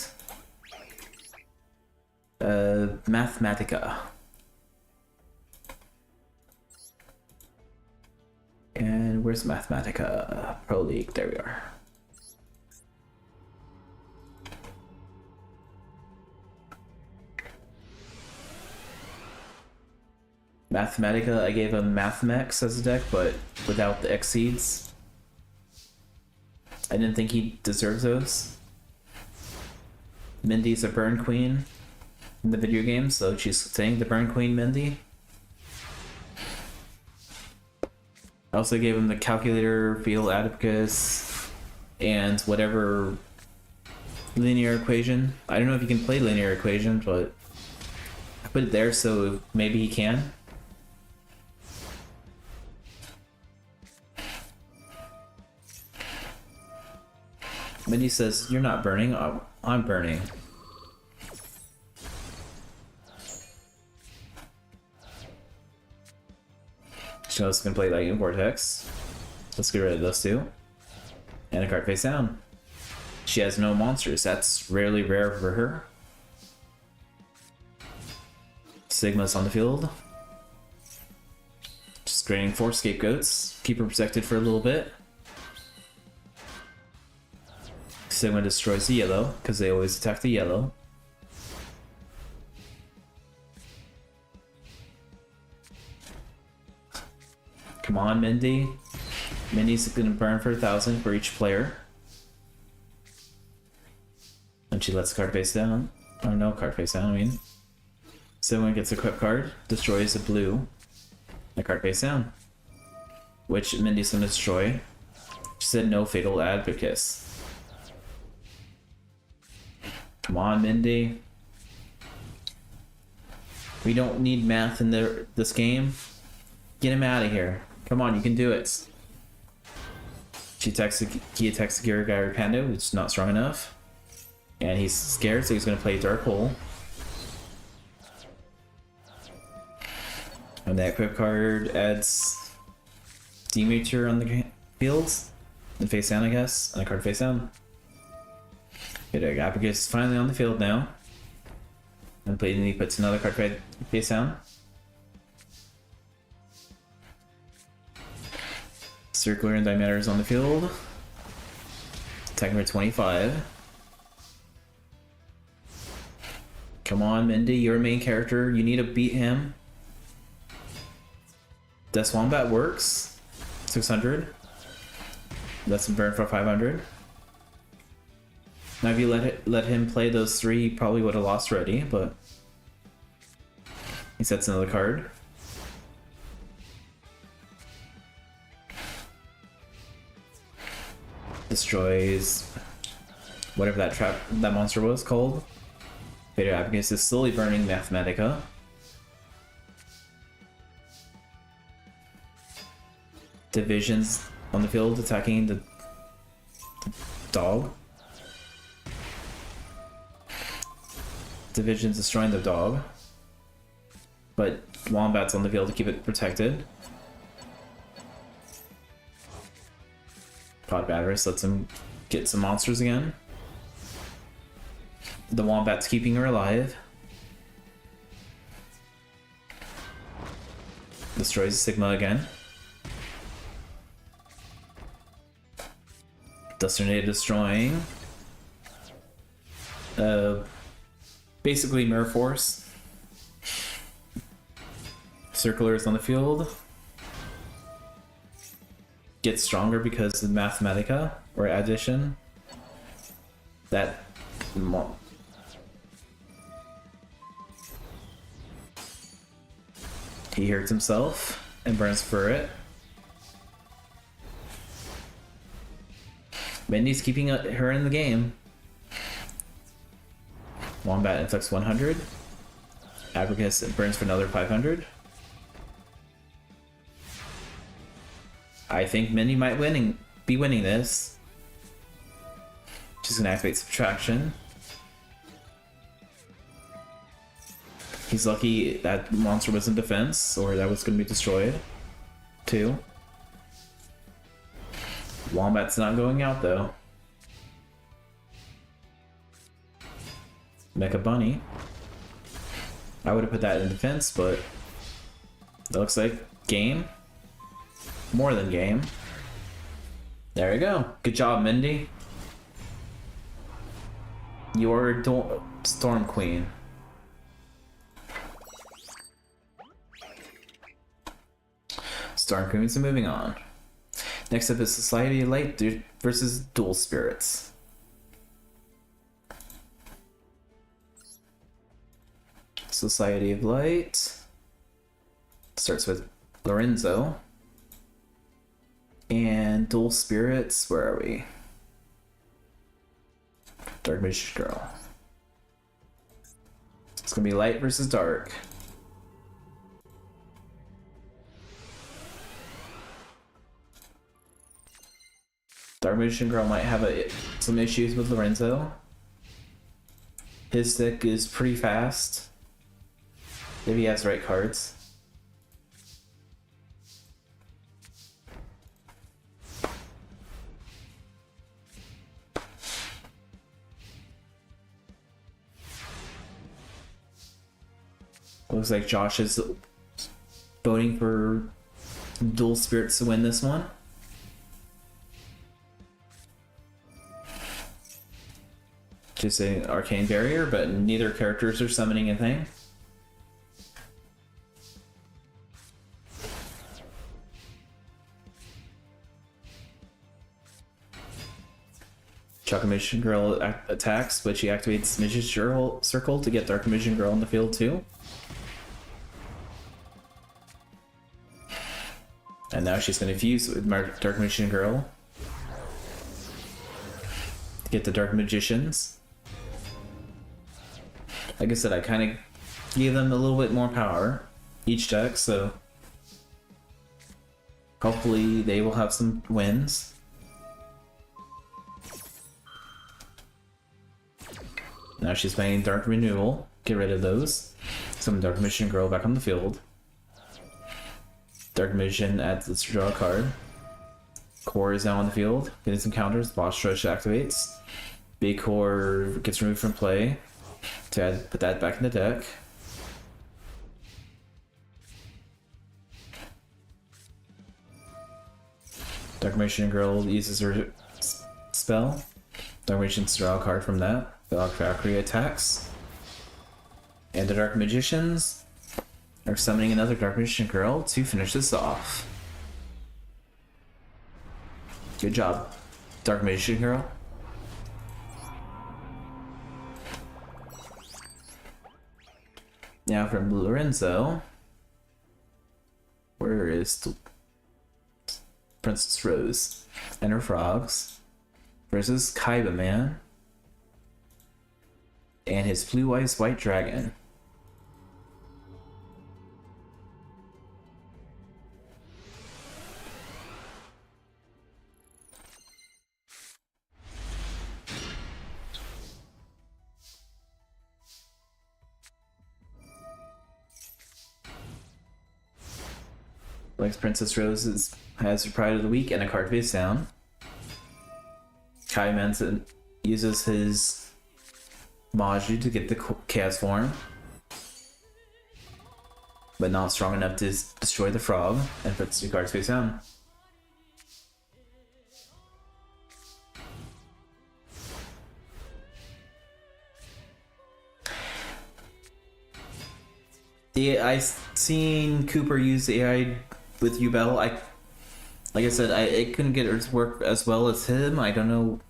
Mathematica. And where's Mathematica? Pro League, there we are. Mathematica, I gave him Mathmex as a deck, but without the Exceeds. I didn't think he deserves those. Mindy's a Burn Queen in the video game, so she's saying the Burn Queen Mindy. I also gave him the Calculator, Field Adipocus, and whatever linear equation. I don't know if you can play linear equation, but I put it there so maybe he can. Mindy says, "You're not burning, I'm burning." She knows can play Lightning Vortex. Let's get rid of those two. And a card face down. She has no monsters. That's rarely rare for her. Sigma's on the field. Just creating 4 scapegoats. Keep her protected for a little bit. Sigma destroys the yellow, because they always attack the yellow. Come on, Mindy. Mindy's gonna burn for 1,000 for each player. And she lets the card face down. Oh, no card face down, I mean. Someone gets a equip card, destroys the blue. The card face down. Which Mindy's gonna destroy. She said no fatal advocates. Come on, Mindy. We don't need math in this game. Get him out of here. Come on, you can do it. He attacks the Girigai Panda, which is not strong enough. And he's scared, so he's going to play Dark Hole. And that equip card adds D-Meter on the field. And face down, I guess. And a card face down. Okay, Abacus is finally on the field now. And he puts another card face down. Circular and Diameter is on the field. Attack number 25. Come on, Mindy, you're a main character. You need to beat him. Death Wombat works. 600. That's him burn for 500. Now if you let him play those 3, he probably would have lost already, but he sets another card. Destroys whatever that monster was called. Vader Abacus is slowly burning Mathematica. Divisions on the field attacking the dog. Divisions destroying the dog. But Wombat's on the field to keep it protected. Pod Batteries lets him get some monsters again. The Wombat's keeping her alive. Destroys Sigma again. Dust Tornado destroying. Basically Mirror Force. Circular is on the field. Gets stronger because of Mathematica or addition. That he hurts himself and burns for it. Mindy's keeping her in the game. Wombat inflicts 100. Abacus burns for another 500. I think Mindy might be winning this. She's gonna activate Subtraction. He's lucky that monster was in defense, or that was gonna be destroyed. 2. Wombat's not going out though. Mecha Bunny. I would have put that in defense, but that looks like game. More than game. There you go. Good job, Mindy. You're Storm Queen. Storm Queen, so moving on. Next up is Society of Light versus Dual Spirits. Society of Light starts with Lorenzo. And Dual Spirits, where are we? Dark Magician Girl. It's gonna be Light versus Dark. Dark Magician Girl might have some issues with Lorenzo. His deck is pretty fast. If he has the right cards. Looks like Josh is voting for dual spirits to win this one. Just an arcane barrier, but neither characters are summoning anything. Dark Magician Girl attacks, but she activates Magician Circle to get Dark Magician Girl on the field too. And now she's going to fuse with Dark Magician Girl to get the Dark Magicians. Like I said, I kind of gave them a little bit more power each deck, so hopefully they will have some wins. Now she's playing Dark Renewal. Get rid of those. Summon Dark Magician Girl back on the field. Dark Magician adds its draw a card. Core is now on the field. Getting some counters. Boss Rush activates. Big Core gets removed from play. To put that back in the deck. Dark Magician Girl uses her spell. Dark Magician's draw a card from that. The Valkyrie attacks. And the Dark Magicians are summoning another Dark Magician Girl to finish this off. Good job, Dark Magician Girl. Now from Lorenzo. Where is Princess Rose and her frogs versus Kaiba Man and his Blue Eyes White Dragon. Like Princess Rose has her Pride of the Week and a card face down. Kai Manson uses his Maju to get the Chaos form, but not strong enough to destroy the frog, and puts 2 cards face down. Yeah, I seen Cooper use AI with Yubel. Like I said, it couldn't get it to work as well as him. I don't know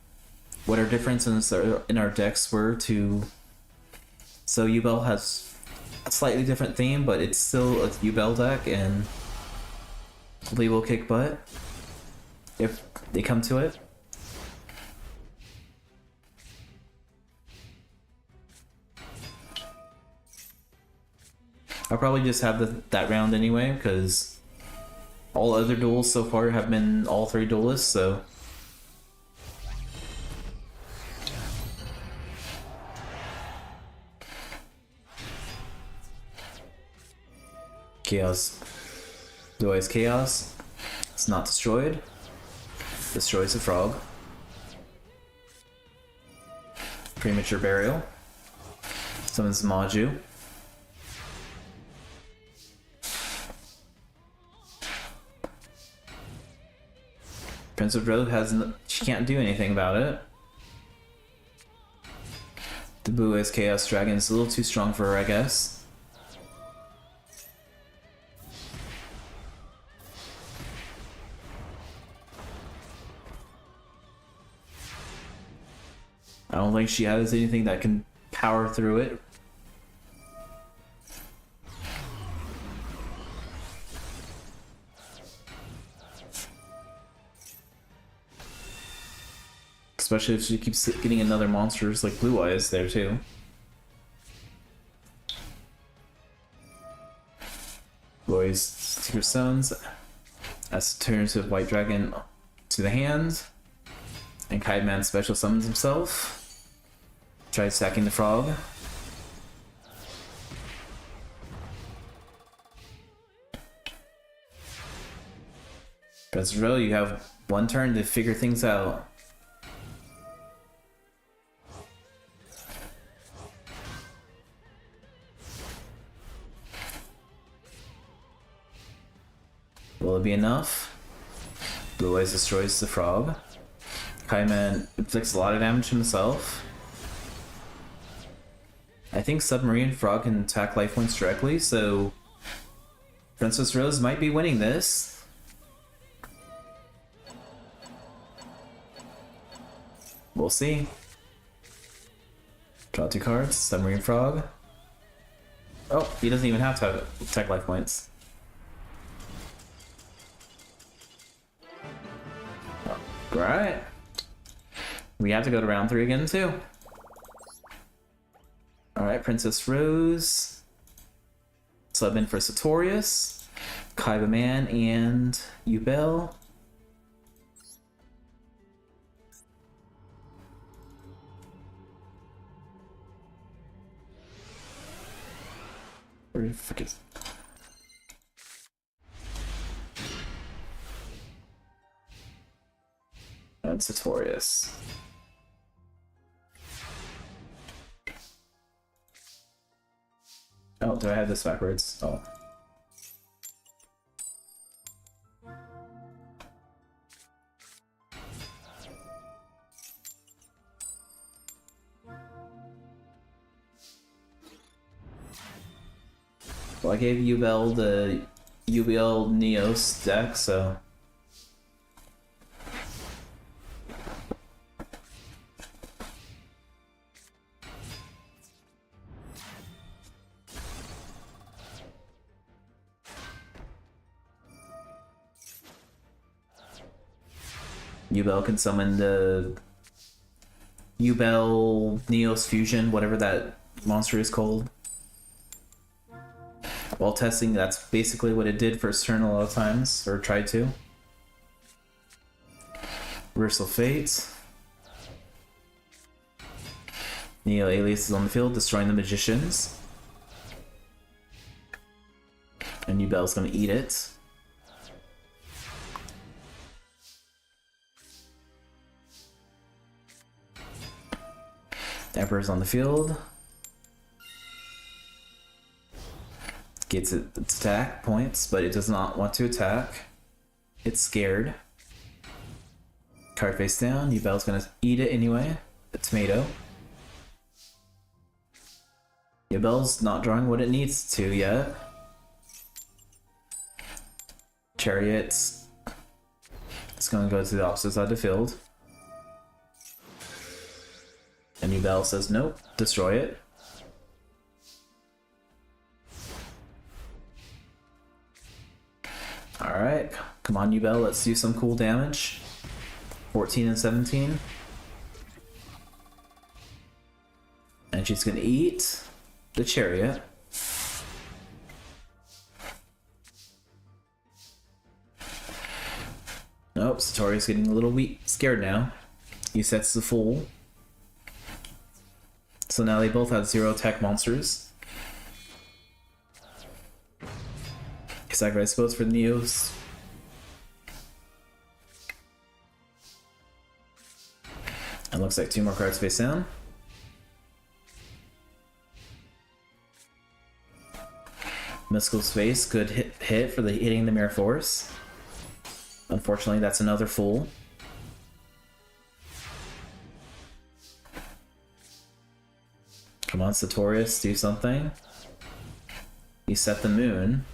what our differences in our decks were to. So Yubel has a slightly different theme, but it's still a Yubel deck, and hopefully will kick butt if they come to it. I'll probably just have that round anyway, because all other duels so far have been all 3 duelists, so. Chaos. Blue Eyes Chaos. It's not destroyed. Destroys the frog. Premature Burial. Summons Maju. Princess Rose she can't do anything about it. The Blue Eyes Chaos Dragon is a little too strong for her, I guess. I don't think she has anything that can power through it. Especially if she keeps getting another monsters like Blue Eyes there too. Blue Eyes Secret Stones. As turns with White Dragon to the hand. And Kaiman special summons himself. Tries stacking the frog. Princess Rose, you have 1 turn to figure things out. Will it be enough? Blue Eyes destroys the frog. Kaiman inflicts a lot of damage himself. I think Submarine Frog can attack life points directly, so Princess Rose might be winning this. We'll see. Draw 2 cards. Submarine Frog. Oh, he doesn't even have to attack life points. Alright. We have to go to round 3 again, too. Alright, Princess Rose. Sub in for Sartorius, Kaiba Man, and Yubel. Where the frick is... And Sartorius. Oh, do I have this backwards? Oh. Well, I gave Yubel the Yubel Neos deck, so... Yubel can summon the Yubel Neos Fusion, whatever that monster is called. While testing, that's basically what it did first turn a lot of times, or tried to. Reversal Fate. Neo Alias is on the field, destroying the magicians. And Yubel's gonna eat it. Emperor's on the field. Gets its attack points, but it does not want to attack. It's scared. Card face down. Yubel's gonna eat it anyway. The tomato. Yubel's not drawing what it needs to yet. Chariots. It's gonna go to the opposite side of the field. And Yubel says, nope, destroy it. Alright, come on Yubel, let's do some cool damage. 14 and 17. And she's gonna eat the chariot. Nope, Sartorius getting a little scared now. He sets the Fool. So now they both have 0 attack monsters. Sacrifice votes for the Neos. And looks like 2 more cards face down. Mystical Space, good hit for the hitting the Mirror Force. Unfortunately, that's another Fool. Come on, Sartorius, do something. You set the Moon.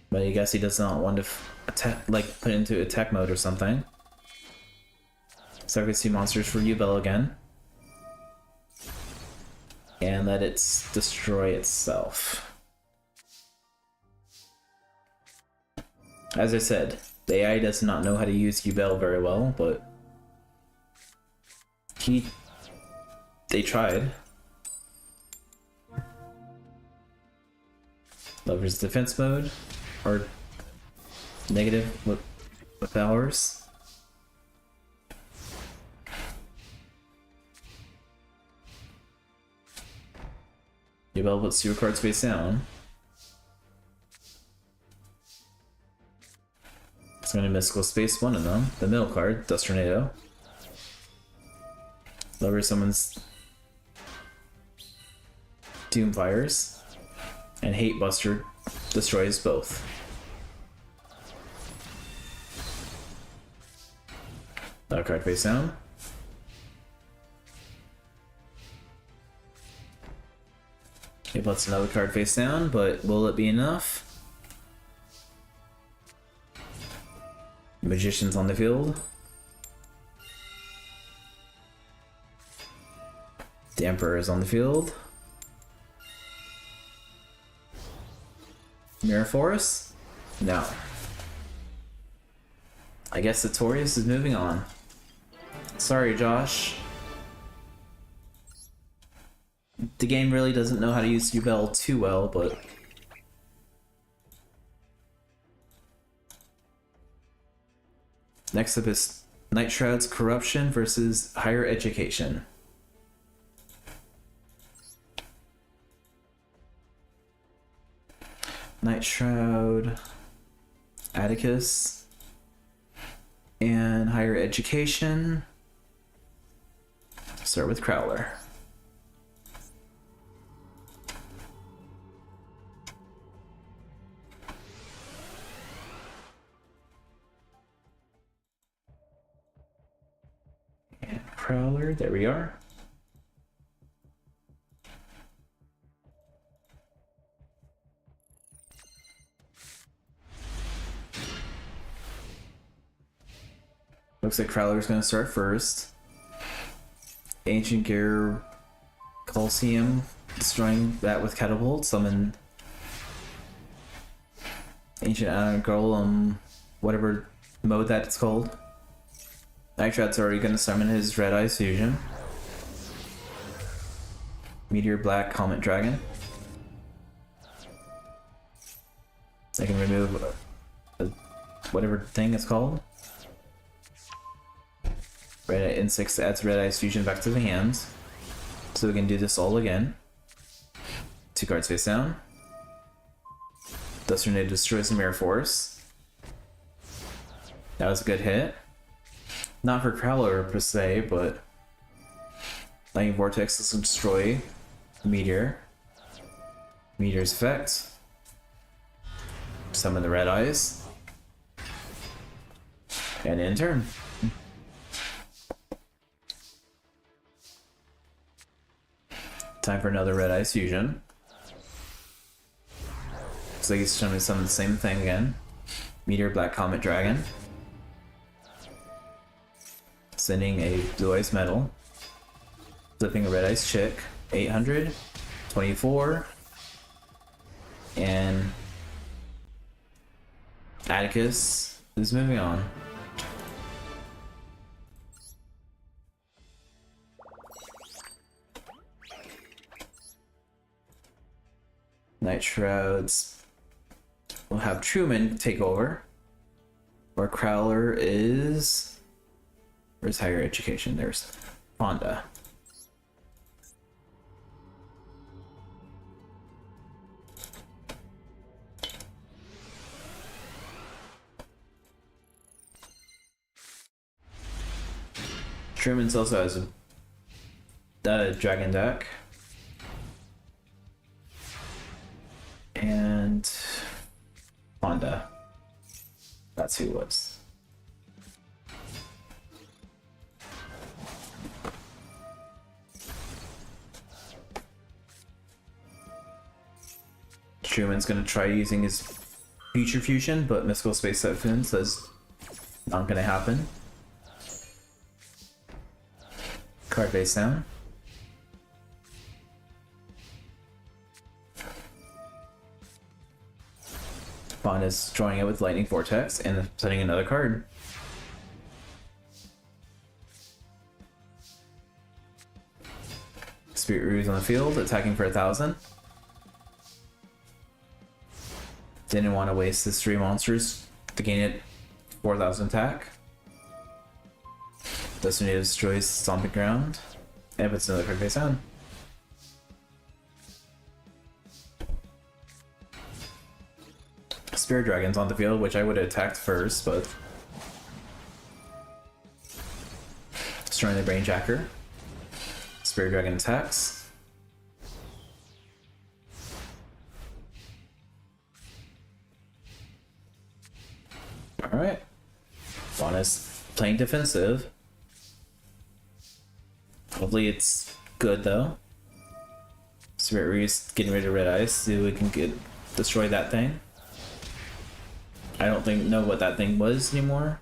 But I guess he does not want to attack, like put into attack mode or something. Sacrifice 2 monsters for Yubel again. And let it destroy itself. As I said, the AI does not know how to use Yubel very well, but they tried. Lover's defense mode, or negative with powers. Yubel puts 2 cards face down. It's going to Mystical Space one of them, the middle card, Dust Tornado. Lover summons Doomfires. And Hate Buster destroys both. Another card face down. It puts another card face down, but will it be enough? Magician's on the field. The Emperor is on the field. Mirror Force? No. I guess the Torius is moving on. Sorry, Josh. The game really doesn't know how to use Yubel too well, but... Next up is Night Shroud's Corruption versus Higher Education. Night Shroud, Atticus, and Higher Education. Start with Crowler. And Crowler, there we are. Looks like Crowler's gonna start first. Ancient Gear Coliseum, destroying that with Catapult. Summon Ancient Golem, whatever mode that it's called. Night Shroud's already gonna summon his Red Eyes Fusion. Meteor Black Comet Dragon. I can remove whatever thing it's called. Red Eye Insects adds Red Eyes Fusion back to the hand. So we can do this all again. 2 cards face down. Dust Tornado destroys the Mirror Force. That was a good hit. Not for Crowler per se, but Lightning Vortex will destroy Meteor. Meteor's effect. Summon the Red Eyes. And end turn. Time for another Red Eyes Fusion. Looks like he's showing me some of the same thing again. Meteor Black Comet Dragon. Sending a Blue Eyes Metal. Flipping a Red Eyes Chick. 800. 24. And Atticus is moving on. Night Shrouds will have Truman take over. Where Crowler is... Where's Higher Education? There's Fonda. Truman's also has a dragon deck. And Honda. That's who it was. Truman's gonna try using his Future Fusion, but Mystical Space Typhoon says not gonna happen. Card face down. Bond is drawing it with Lightning Vortex and setting another card. Spirit Ruse on the field, attacking for 1,000. Didn't want to waste his 3 monsters to gain it 4,000 attack. Destiny destroys Stomping Ground and puts another card face down. Spirit Dragon's on the field, which I would have attacked first, but destroying the Brainjacker. Spirit Dragon attacks. honest. Playing defensive. Hopefully it's good though. Spirit Reese getting rid of Red Ice, see if we can destroy that thing. I don't know what that thing was anymore.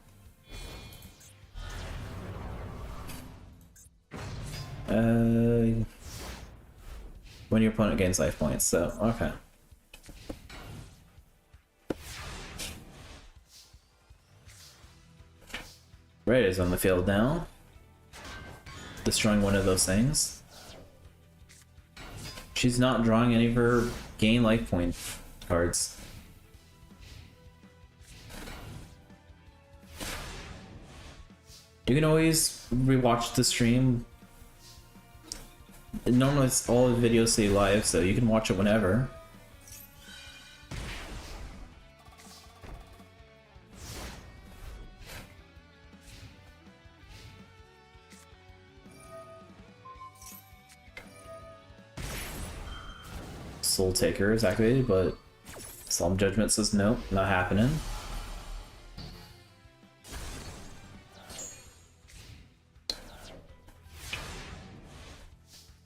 When your opponent gains life points, so okay. Red is on the field now, destroying one of those things. She's not drawing any of her gain life point cards. You can always rewatch the stream. Normally all the videos stay live, so you can watch it whenever. Soul Taker is activated, but Solemn Judgment says nope, not happening.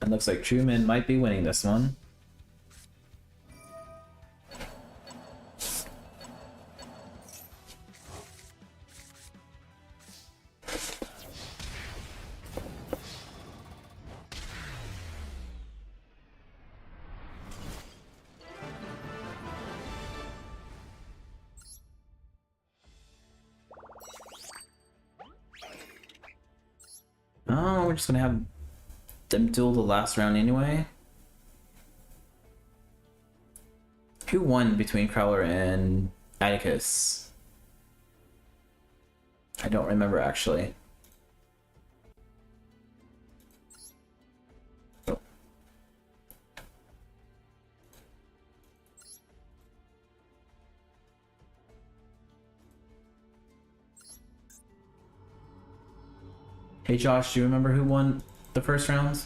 It looks like Truman might be winning this one. Oh, we're just gonna have them duel the last round anyway. Who won between Crowler and Atticus? I don't remember actually. Oh. Hey Josh, do you remember who won the first round?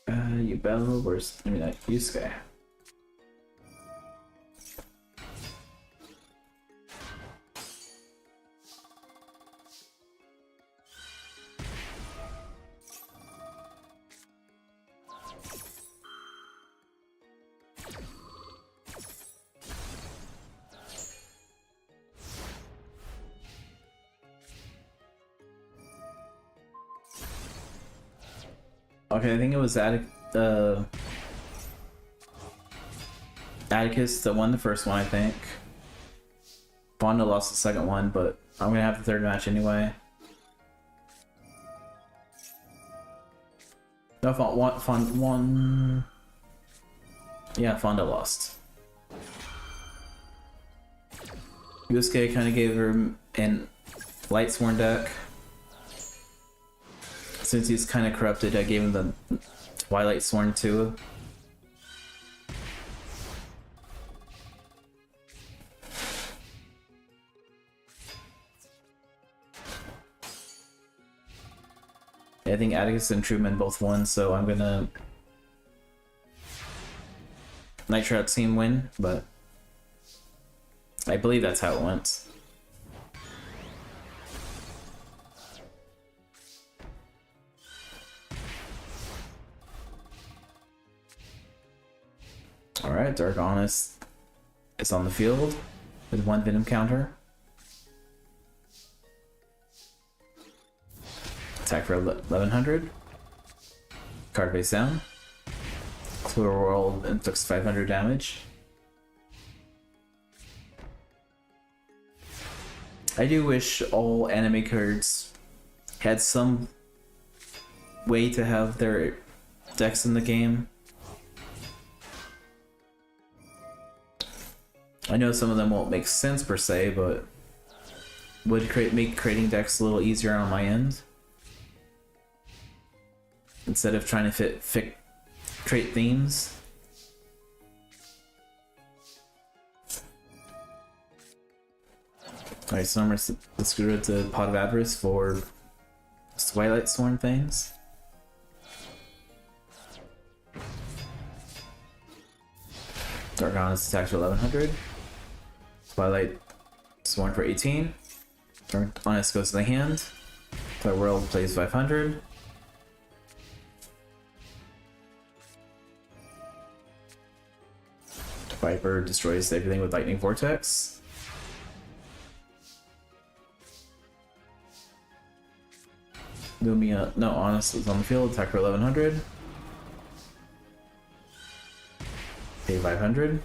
Yubel, where's, I mean, not Yusuke. Okay, I think it was Atticus that won the first one, I think. Fonda lost the second one, but I'm gonna have the third match anyway. No, Fonda yeah, Fonda lost. Yusuke kind of gave her an Lightsworn deck. Since he's kind of corrupted, I gave him the Twilight Sworn too. I think Atticus and Truman both won, so I'm gonna Nitro Team win, but I believe that's how it went. Alright, Dark Honest is on the field with one Venom counter. Attack for 1100. Card face down. Clear World inflicts 500 damage. I do wish all anime cards had some way to have their decks in the game. I know some of them won't make sense per se, but would make creating decks a little easier on my end. Instead of trying to create themes. Alright, so I'm gonna screw it to Pot of Avarice for Twilight Sworn things. Dark Honest attacks for 1100. Twilight Sworn for 18. Dark Honest goes to the hand. Twilight World plays 500. Viper destroys everything with Lightning Vortex. Lumia, no, Honest is on the field, attack for 1100. Pay 500.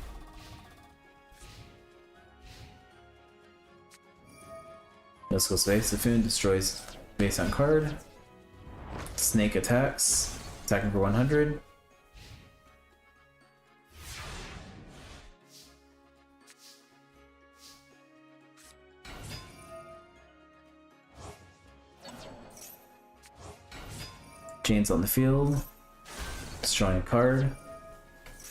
Mystical Space Typhoon destroys base on card. Snake attacks, attacking for 100. Chains on the field, destroying a card.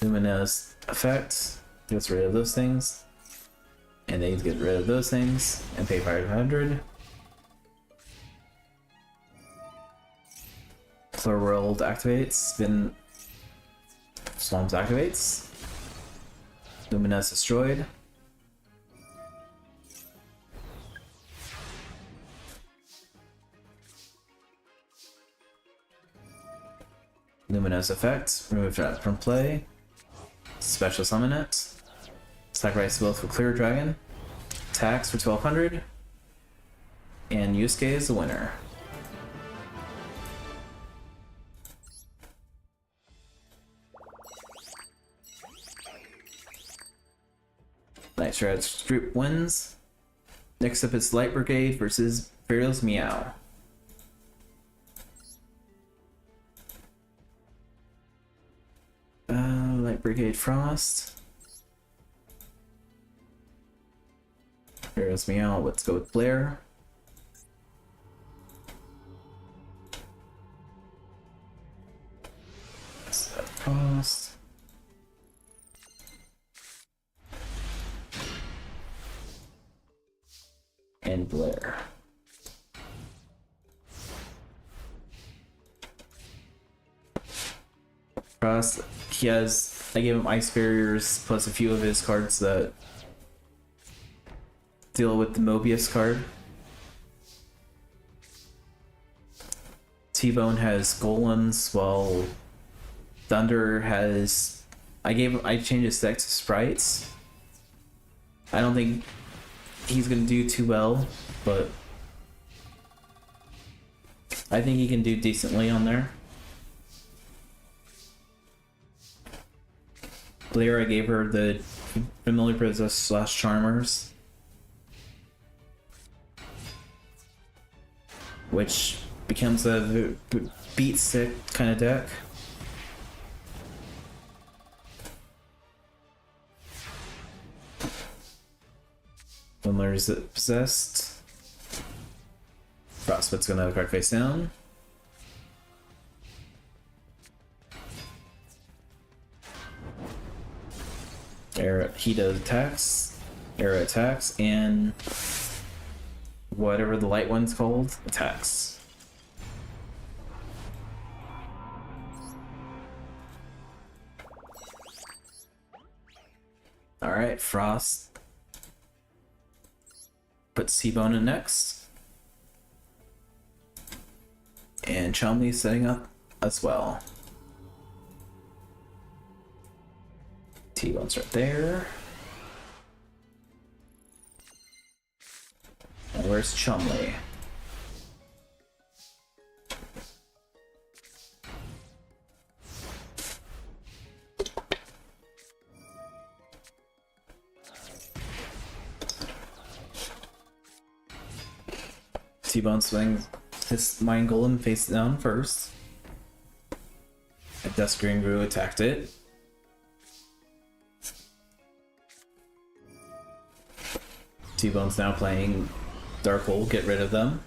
Luminous effect gets rid of those things, and they get rid of those things and pay 500. Floor World activates, Spin Swamps activates. Luminous destroyed. Luminous effect, remove that from play. Special summon it. Sacrifice both for Clear Dragon. Attacks for 1200. And Yusuke is the winner. Night Shroud's group wins. Next up is Light Brigade versus Furious Meow. Light Brigade Frost. Furious Meow, let's go with Blair. Set Frost. And Blair. Frost, he has, I gave him Ice Barriers plus a few of his cards that deal with the Mobius card. T-Bone has Golems, while Thunder has, I changed his deck to Sprites. I don't think he's gonna do too well, but I think he can do decently on there. Blair, I gave her the Familiar Possess / Charmers, which becomes a beat stick kind of deck. Familiar Possessed. Frostbite's gonna have a card face down. He does attacks, Era attacks, and whatever the light one's called, attacks. Alright, Frost puts T-Bone in next. And Chumley's setting up as well. T-Bone's right there. And where's Chumley? T-Bone swings his Mind Golem face down first. And Dusk Green Brew attacked it. T-Bone's now playing Dark Hole, get rid of them.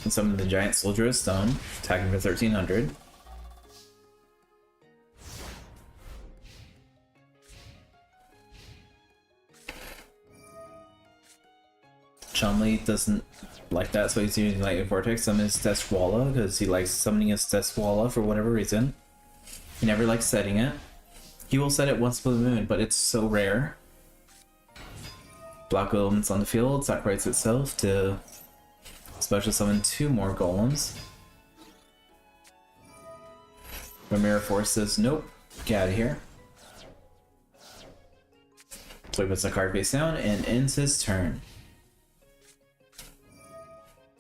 And summon the Giant Soldier of Stone, attacking for 1300. Chumley doesn't like that, so he's using Lightning Vortex. Summon his Deskwalla because he likes summoning his Deskwalla for whatever reason. He never likes setting it. He will set it once per moon, but it's so rare. Black Golem's on the field, sacrifices itself to special summon 2 more golems. But Mirror Force says, nope, get out of here. So he puts the card face down and ends his turn.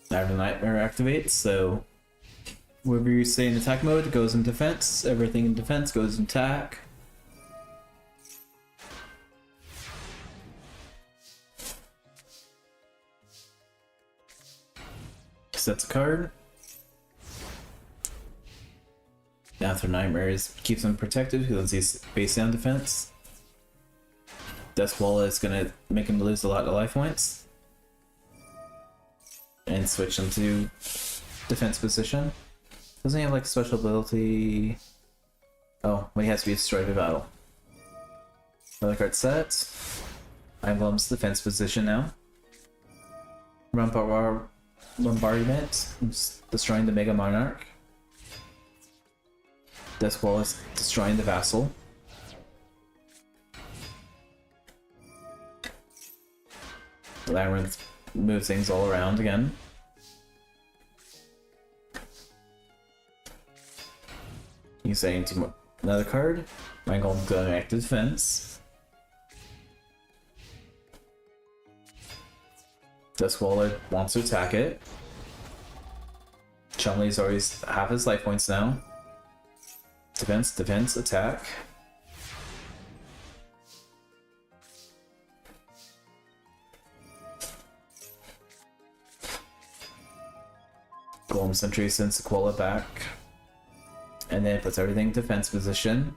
After the Nightmare activates, so wherever you stay in attack mode goes in defense, everything in defense goes in attack. Sets a card. After Nightmares keeps him protected because he's face down defense. Deskwalla is gonna make him lose a lot of life points. And switch him to defense position. Doesn't he have like a special ability? Oh, well, he has to be destroyed by battle. Another card set. Emblem's defense position now. Bombardment, destroying the Mega Monarch. Deskwalla is destroying the Vassal. Labyrinth moves things all around again. He's saying to another card. Mind Golem's going back to defense. Deskwalla wants to attack it. Chumley's always half his life points now. Defense, defense, attack. Golem Sentry sends Deskwalla back. And then puts everything in defense position.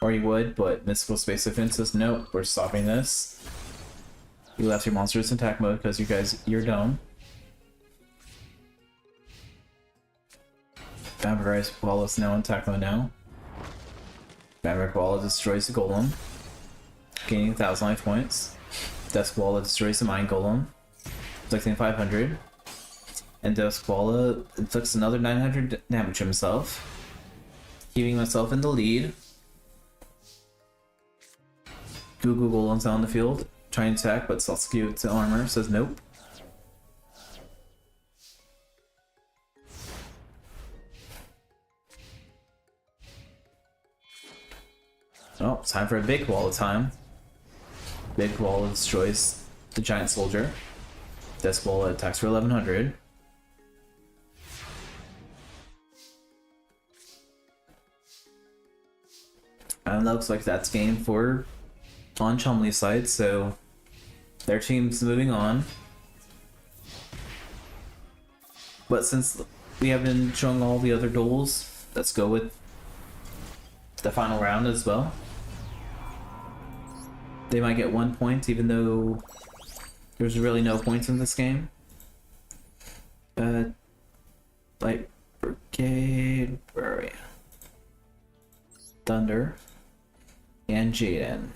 Or he would, but Mystical Space Defense says, nope, we're stopping this. You left your monsters in attack mode because you're dumb. Vampirize Koala is now in attack mode now. Vampire Koala destroys the Golem, gaining 1,000 life points. Deskwalla destroys the Mind Golem, inflicting 500. And Deskwalla inflicts another 900 damage himself, keeping himself in the lead. Goo Golem's on the field, trying to attack, but Sasuke to armor says nope. Oh, it's time for a big Koala time. Big Koala destroys the giant soldier. Deskwalla attacks for 1100. And that looks like that's game for on Chumley's side, so their team's moving on. But since we have been showing all the other duels, let's go with the final round as well. They might get 1 point even though there's really no points in this game. Light Brigade, where are we? Thunder and Jaden.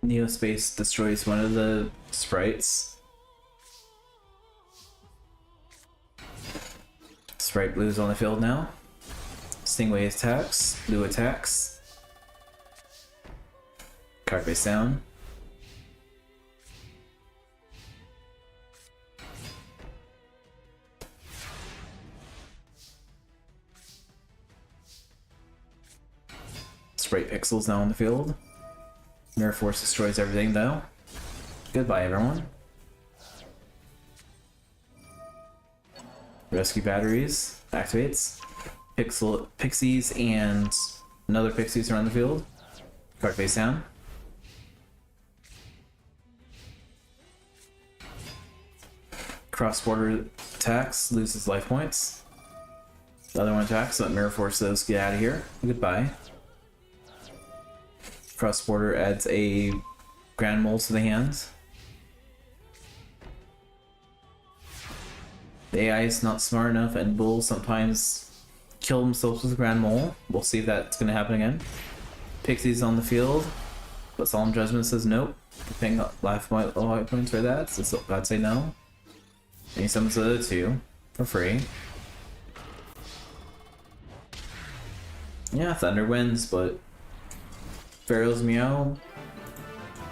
Neospace destroys one of the sprites. Sprite Blue's on the field now. Stingray attacks. Blue attacks. Card face down. Sprite Pixel's now on the field. Mirror Force destroys everything though. Goodbye everyone. Rescue Batteries activates. Pixies and another Pixies are on the field. Card face down. Cross-border attacks, loses life points. The other one attacks, let Mirror Force those, get out of here. Goodbye. Cross-border adds a Grand Mole to the hands. The AI is not smart enough and will sometimes kill themselves with Grand Mole. We'll see if that's going to happen again. Pixie's on the field, but Solemn Judgment says nope. Paying life points for that, so I'd say no. And he summons the other two for free. Yeah, Thunder wins, but Pharaoh's Meow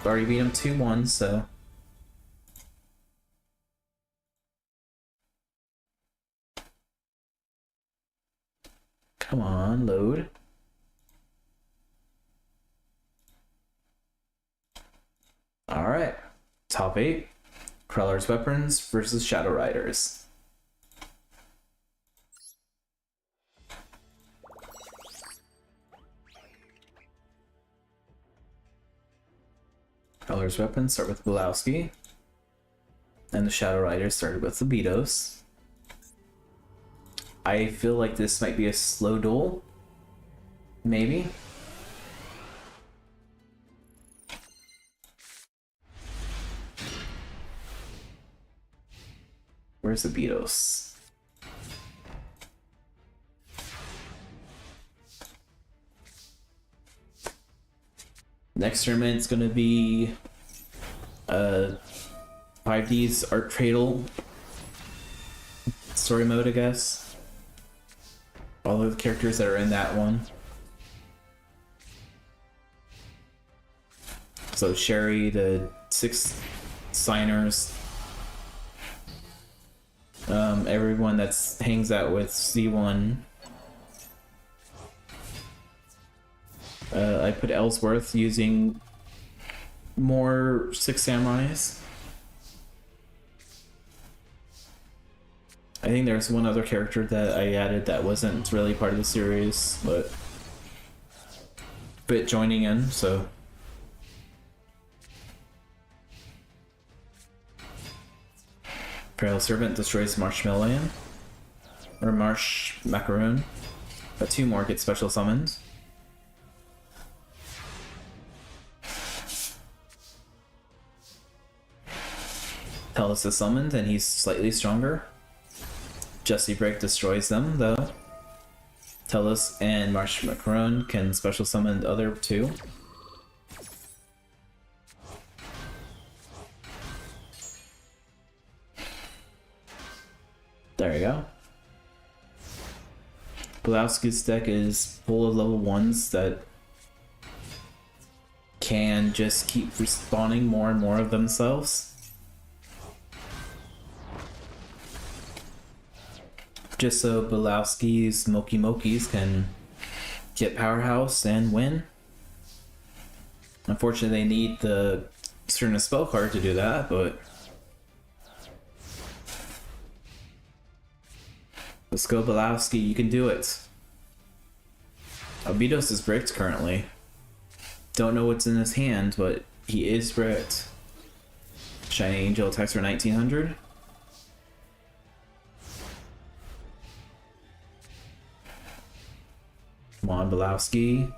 already beat him 2-1, so. Come on, load. Alright, top 8. Crawler's Weapons versus Shadow Riders. Crawler's Weapons start with Bulowski, and the Shadow Riders started with the Beatos. I feel like this might be a slow duel. Maybe. Where's the Beatos? Next tournament's gonna be 5D's Art Cradle story mode, I guess. All of the characters that are in that one. So Sherry, the 6 signers, everyone that hangs out with C1. I put Ellsworth using more 6 samurais. I think there's one other character that I added that wasn't really part of the series, but joining in, so. Imperial Servant destroys Marshmallow, or Marsh Macaroon, but 2 more get special summons. Tellus is summoned and he's slightly stronger. Jesse Break destroys them though. Tellus and Marsh Macaroon can special summon the other 2. There you go. Bulowski's deck is full of level 1s that can just keep respawning more and more of themselves. Just so Bulowski's Moki Mokis can get Powerhouse and win. Unfortunately, they need the certain spell card to do that, but let's go, Bulowski, you can do it. Albedos is bricked currently. Don't know what's in his hand, but he is bricked. Shiny Angel attacks for 1900. Come on, Bulowski.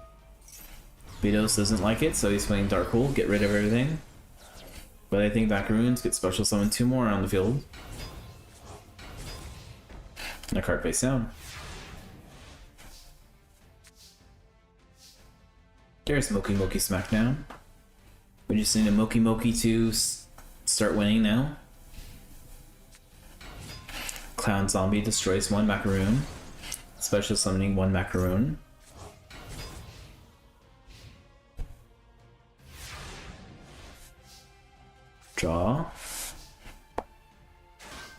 Beatos doesn't like it, so he's playing Dark Hole, get rid of everything. But I think Macaroons get special summon 2 more on the field. And a card face down. There's Moki Moki Smackdown. We just need a Moki Moki to start winning now. Clown Zombie destroys 1 Macaroon. Special summoning 1 Macaroon. Draw.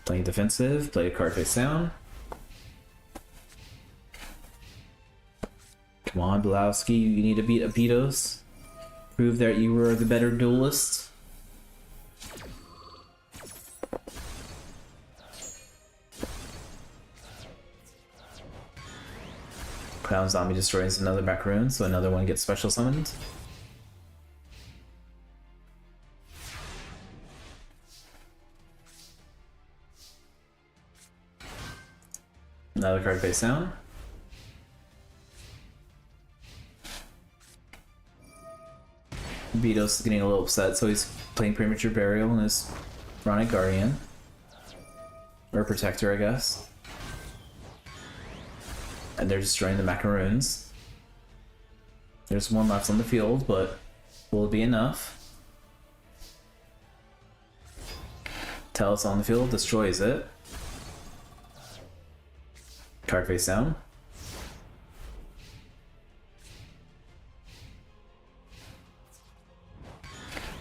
Playing defensive, play a card face down. Come on, Bulowski, you need to beat Abitos. Prove that you were the better duelist. Clown Zombie destroys another Macaroon, so another one gets special summoned. Another card face down. Vito's getting a little upset, so he's playing Premature Burial in his Chronic Guardian. Or Protector, I guess. And they're destroying the macaroons. There's one left on the field, but will it be enough? Talus on the field, destroys it. Card face down.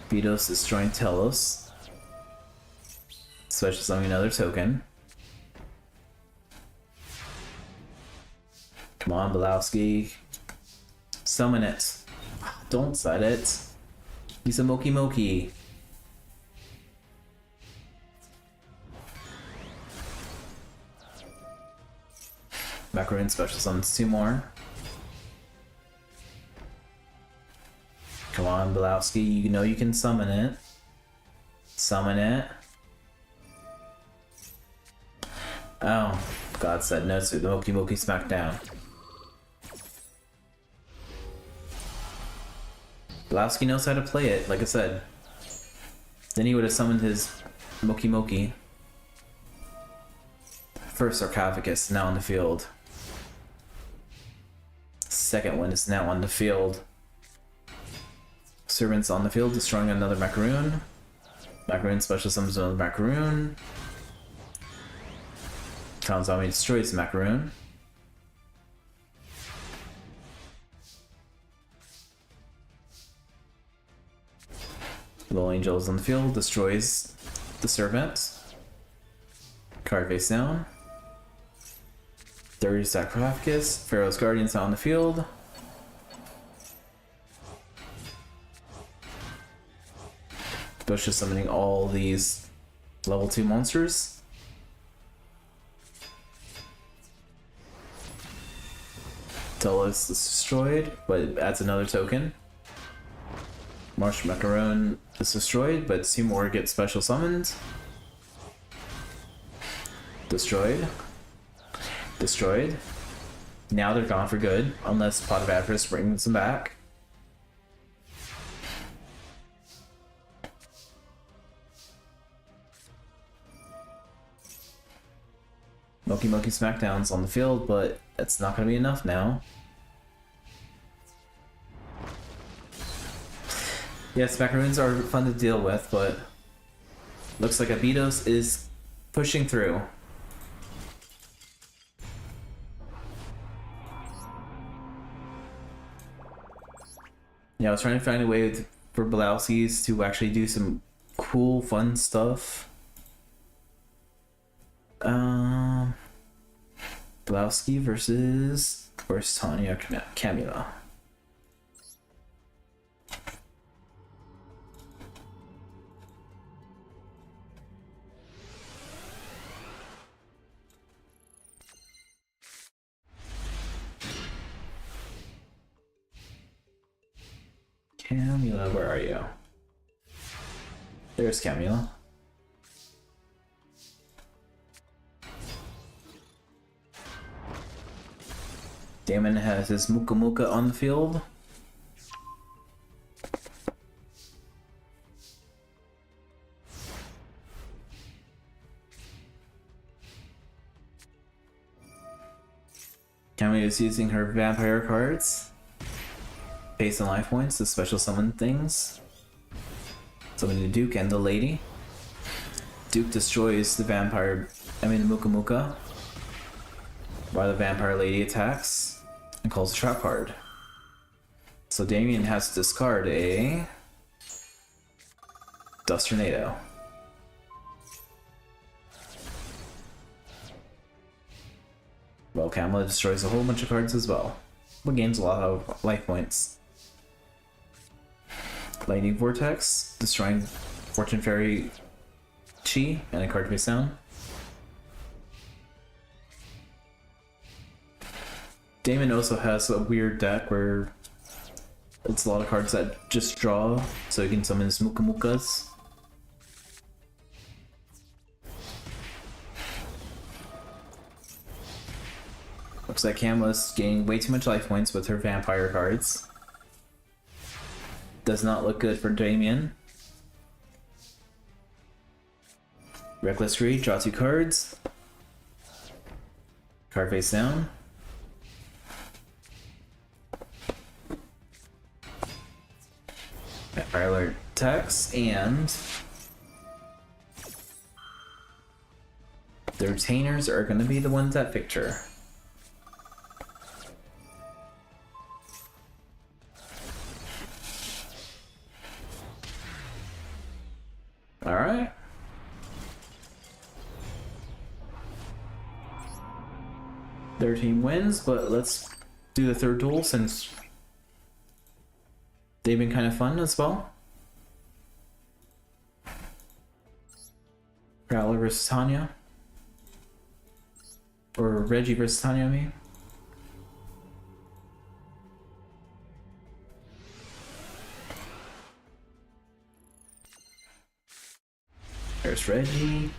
Vito's destroying Telos. Special summoning another token. Come on, Belowski. Summon it. Don't set it. He's a Moki Moki. Macaroon special summons 2 more. Come on, Belowski, you know you can summon it. Summon it. Oh, God said no to the Moki Moki Smackdown. Belowski knows how to play it, like I said. Then he would have summoned his Moki Moki. First Sarcophagus, now on the field. Second one is now on the field. Servants on the field, destroying another Macaroon. Macaroon special summons another Macaroon. Town Zombie destroys Macaroon. Little Angels on the field, destroys the Servant. Card face down. 30 Sarcophagus. Pharaoh's Guardian's on the field. Bush is summoning all these level 2 monsters. Telos is destroyed, but it adds another token. Marsh Macaron is destroyed, but 2 more get special summoned. Destroyed. Destroyed. Now they're gone for good, unless Pot of Avarice brings them back. Moki Moki Smackdown's on the field, but it's not going to be enough now. Yes, macaroons are fun to deal with, but looks like Abidos is pushing through. Yeah, I was trying to find a way for Belowski's to actually do some cool, fun stuff. Belowski versus Tanya Camula. Camula, where are you? There's Camula. Damon has his Muka Muka on the field. Camilla is using her vampire cards. Base and life points to special summon things. Summoning the Duke and the Lady. Duke destroys the the Muka Muka. While the Vampire Lady attacks and calls a trap card. So Damien has to discard a Dust Tornado. Well, Kamala destroys a whole bunch of cards as well, but gains a lot of life points. Lightning Vortex, destroying Fortune Fairy Chi and a card face down. Damon also has a weird deck where it's a lot of cards that just draw, so he can summon his Muka Mukas. Looks like Cam was getting way too much life points with her vampire cards. Does not look good for Damon. Reckless Greed, draw 2 cards. Card face down. Fire Alert attacks, and the retainers are going to be the ones that victor. Alright. Their team wins, but let's do the third duel since they've been kind of fun as well. Prowler versus Tanya. Or Reggie versus Tanya, I mean. There's Reggie.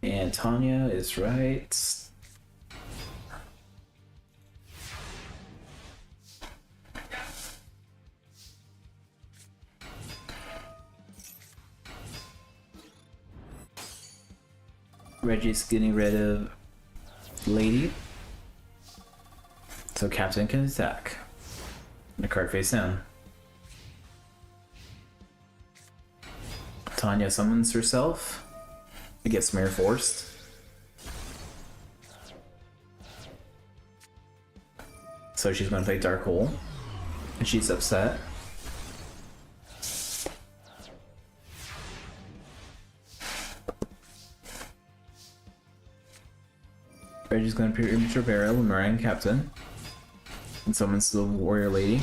And Tanya is right. Reggie's getting rid of Lady. So Captain can attack. And the card face down. Tanya summons herself. It gets mirror forced. So she's going to play Dark Hole. And she's upset. Reggie's going to premature burial with Meringue Captain. And summons the Warrior Lady.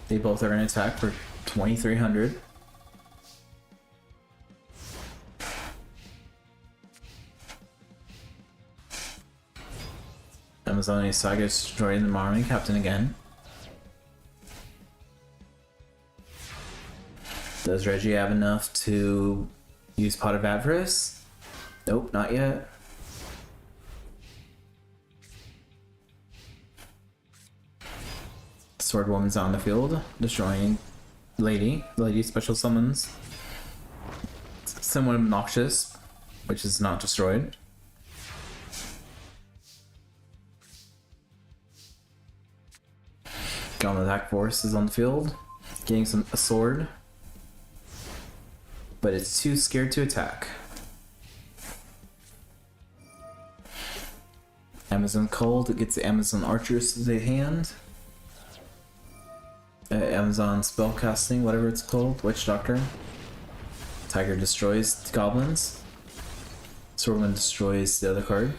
They both are going to attack for 2,300. Amazonian Saga is destroying the Meringue Captain again. Does Reggie have enough to use Pot of Avarice? Nope, not yet. Sword Woman's on the field, destroying Lady. Lady special summons. Somewhat obnoxious, which is not destroyed. Gauntlet Attack Force is on the field, getting a sword, but it's too scared to attack. Amazon Cold gets the Amazon Archers to the hand. Amazon Spellcasting, whatever it's called, Witch Doctor. Tiger destroys the goblins. Swordman destroys the other card.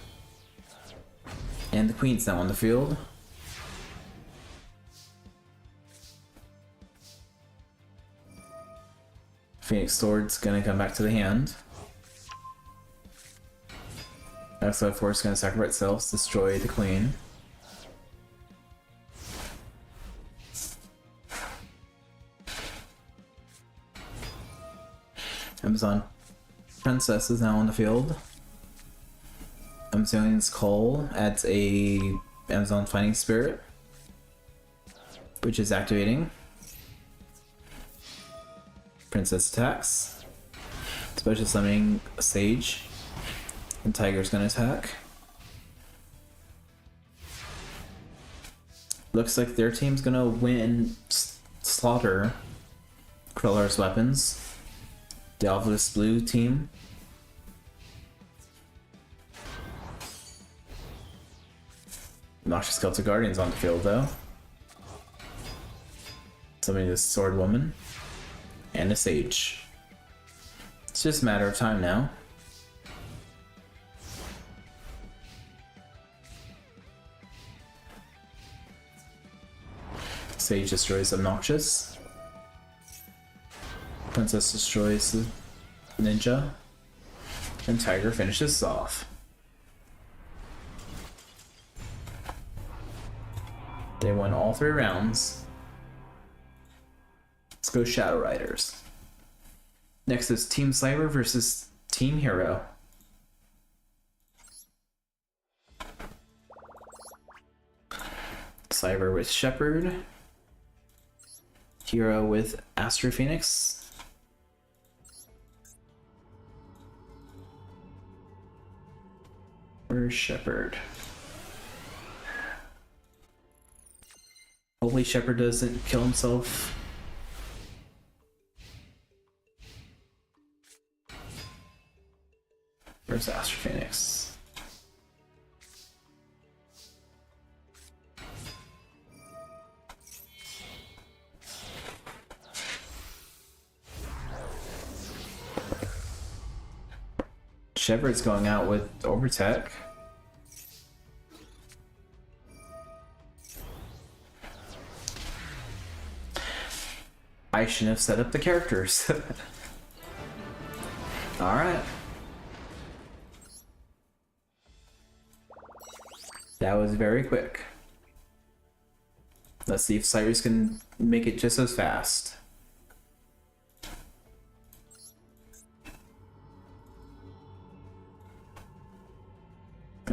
And the Queen's now on the field. Phoenix Sword's gonna come back to the hand. Exile Force is gonna sacrifice itself, destroy the Queen. Amazon Princess is now on the field. Amazonian's Call adds a Amazon Fighting Spirit, which is activating. Princess attacks. Special summoning a Sage. And Tiger's gonna attack. Looks like their team's gonna win, slaughter Krellar's weapons. The Obelisk Blue team. Noxious Celtic Guardian's on the field though. Summoning the Sword Woman. And a Sage. It's just a matter of time now. Sage destroys Obnoxious. Princess destroys the Ninja. And Tiger finishes off. They won all 3 rounds. Let's go Shadow Riders. Next is Team Cyber versus Team Hero. Cyber with Shepherd. Hero with Astro Phoenix. Where's Shepherd? Hopefully Shepherd doesn't kill himself. Where's Astro Phoenix? Shepherd's going out with Overtech. I shouldn't have set up the characters. Alright. That was very quick. Let's see if Cyrus can make it just as fast.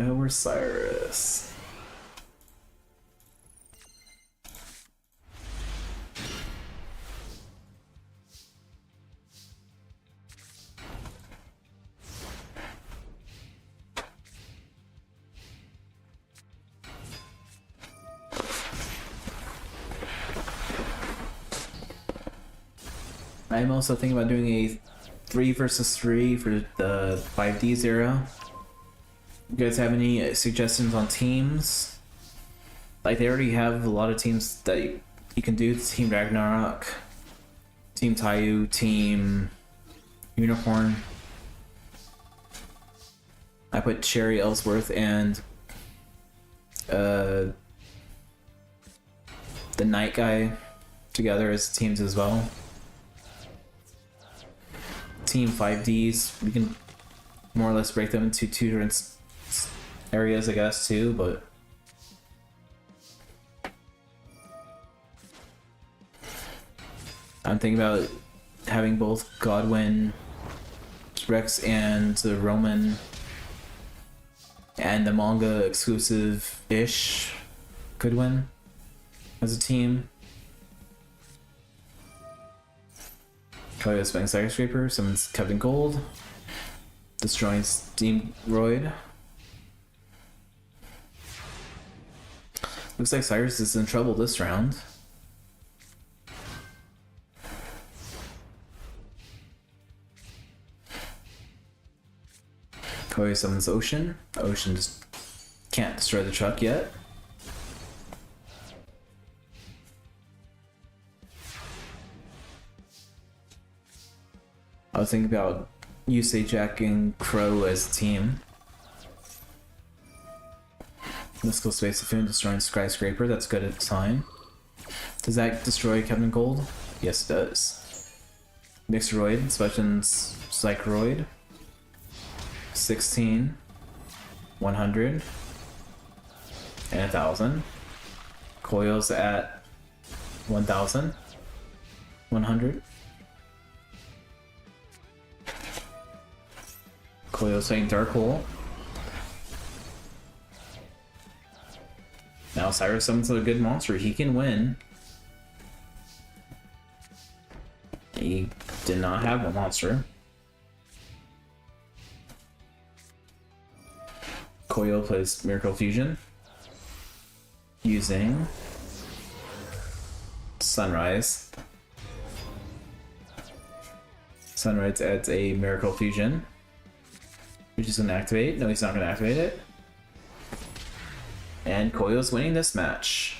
Oh, where's Cyrus? I'm also thinking about doing a 3 versus 3 for the 5Ds era. You guys have any suggestions on teams? Like, they already have a lot of teams that you can do. Team Ragnarok, Team Taiyu, Team Unicorn. I put Sherry Ellsworth and the Knight guy together as teams as well. Team 5Ds, we can more or less break them into 2 different areas, I guess, too, but I'm thinking about having both Godwin, Rex, and the Roman and the manga exclusive-ish Goodwin as a team. Probably spending Skyscraper, summons Captain Gold, destroying Steamroid. Looks like Cyrus is in trouble this round. Koei summons Ocean. Ocean just can't destroy the truck yet. I was thinking about Yusei, Jack, and Crow as a team. Mystical Space Affinity destroying Skyscraper, that's good at the time. Does that destroy Captain Gold? Yes, it does. Mixeroid, Specials Psychroid. 16, 100, and 1,000. Coils at 1,000, 100. Coil saying Dark Hole. Now Cyrus summons a good monster. He can win. He did not have a monster. Coil plays Miracle Fusion using Sunrise. Sunrise adds a Miracle Fusion, which is going to activate. No, he's not going to activate it. And Coil's winning this match.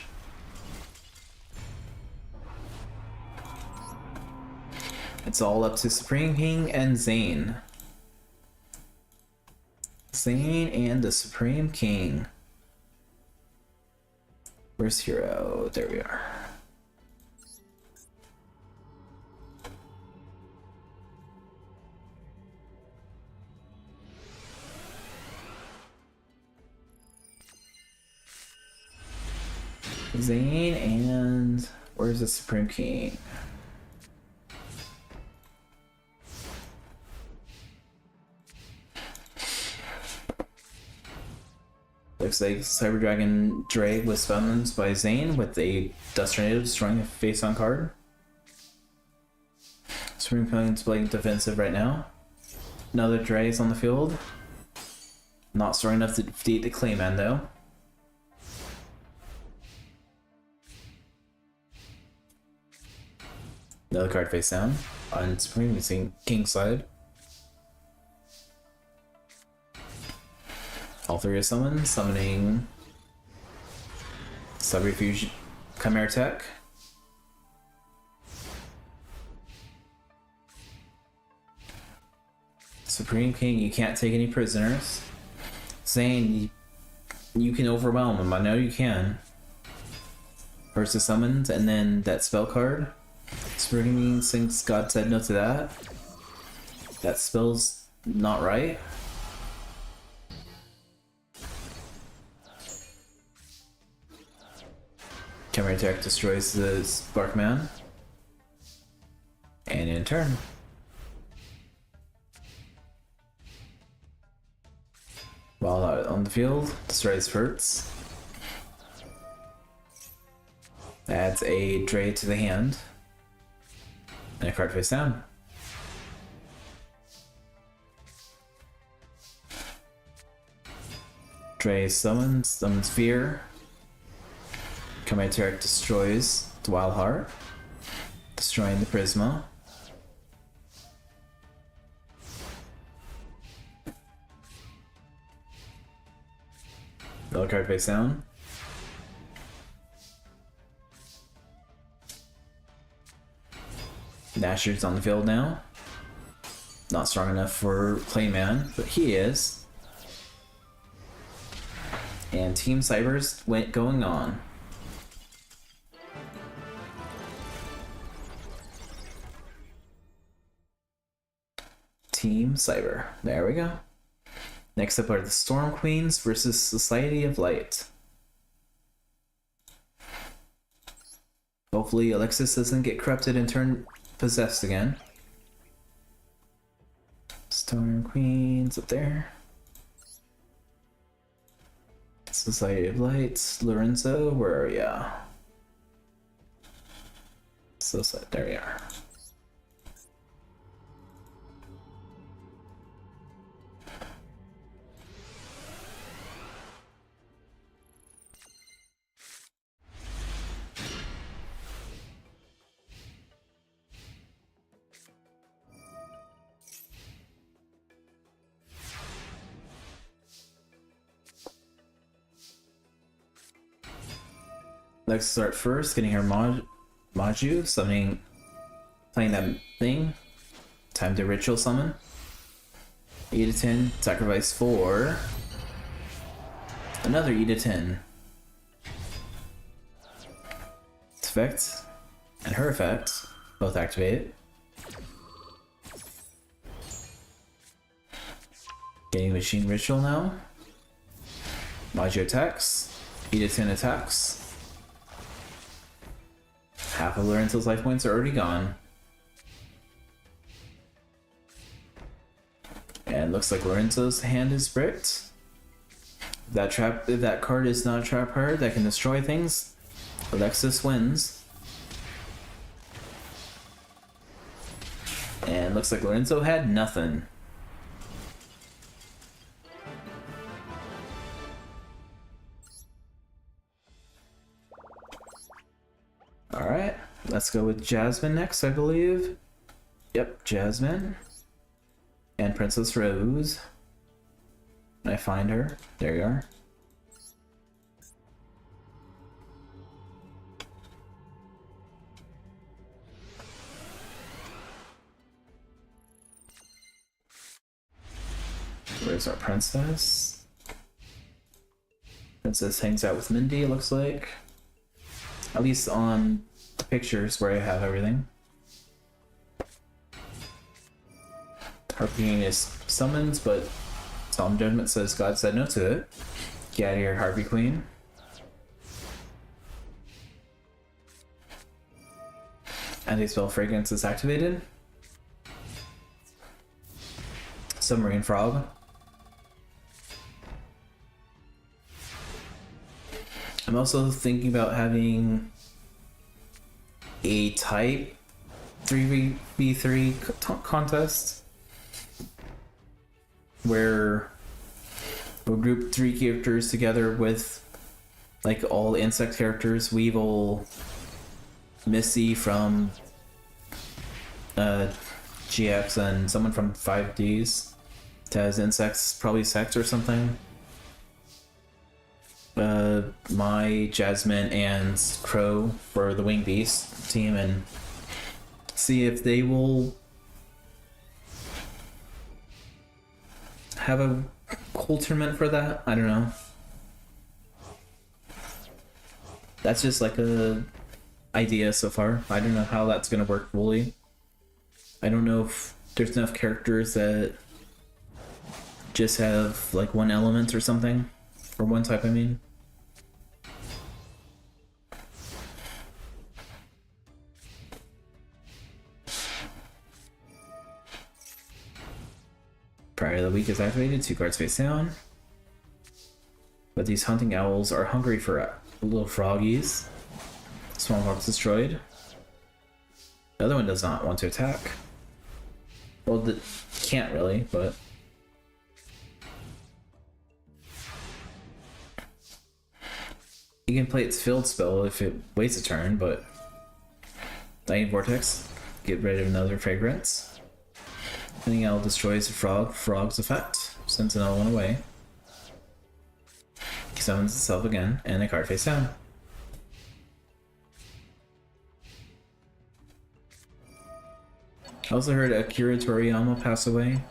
It's all up to Supreme King and Zane. Zane and the Supreme King. Where's Hero? There we are. Zane and where's the Supreme King? Looks like Cyber Dragon Dre was summoned by Zane with a Dust Tornado destroying a face-on card. Supreme Opponent's playing defensive right now. Another Dre is on the field. Not strong enough to defeat the Clayman though. Another card face down on Supreme King's side. All three are summoned, summoning Subrefuge Chimera Tech. Supreme King, you can't take any prisoners. Zane, you can overwhelm him, I know you can. First the summons, and then that spell card. Supreme King, since God said no to that. That spell's not right. Chimera Tech destroys the Sparkman. And in turn. While out on the field, destroys Hurts. Adds a Dre to the hand. And a card face down. Dre summons Fear. Chimera Tech destroys the Wild Heart, destroying the Prisma. Another card face down. Nasher's on the field now. Not strong enough for Clayman, but he is. And Team Cyber's going on. Team Cyber. There we go. Next up are the Storm Queens versus Society of Light. Hopefully Alexis doesn't get corrupted and turn possessed again. Storm Queens up there. Society of Light. Lorenzo, where are ya? There you are. Let's start first, getting her Maju, summoning, playing that thing. Time to ritual summon. 8 to 10, sacrifice 4. Another E to 10. Its effect and her effect both activated. Getting machine ritual now. Maju attacks. E to 10 attacks. Half of Lorenzo's life points are already gone. And looks like Lorenzo's hand is bricked. If that card is not a trap card that can destroy things, Alexis wins. And looks like Lorenzo had nothing. Alright, let's go with Jasmine next, I believe. Yep, Jasmine. And Princess Rose. Can I find her? There you are. Where's our princess? Princess hangs out with Mindy, it looks like. At least on the pictures where I have everything. Harpy is summoned, but Solemn Judgment says God said no to it. Get out of here, Harpy Queen. Anti-spell fragrance is activated. Submarine Frog. I'm also thinking about having a type 3v3 contest where we'll group 3 characters together with like all insect characters. Weevil, Missy from GX, and someone from 5Ds that has insects, probably Sex or something. My Jasmine and Crow for the Wing Beast team, and see if they will have a cool tournament for that. I don't know. That's just like a idea so far. I don't know how that's gonna work fully. I don't know if there's enough characters that just have like one element or something, or one type, I mean. Prior to the week is activated, 2 cards face down. But these hunting owls are hungry for little froggies. Smallpox destroyed. The other one does not want to attack. Well, can't really, but... You can play its field spell if it waits a turn, but... Dying Vortex, get rid of another fragrance. Hunting owl destroys the frog's effect, sends another one away. Summons itself again, and a card face down. I also heard Akira Toriyama pass away.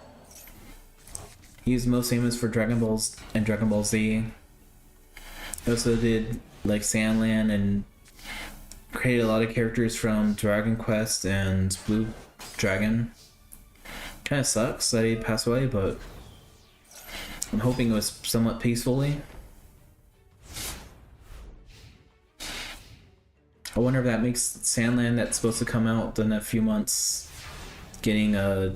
He's most famous for Dragon Balls and Dragon Ball Z. He also did like Sandland and created a lot of characters from Dragon Quest and Blue Dragon. Kind of sucks that he passed away, but I'm hoping it was somewhat peacefully. I wonder if that makes Sandland, that's supposed to come out in a few months, getting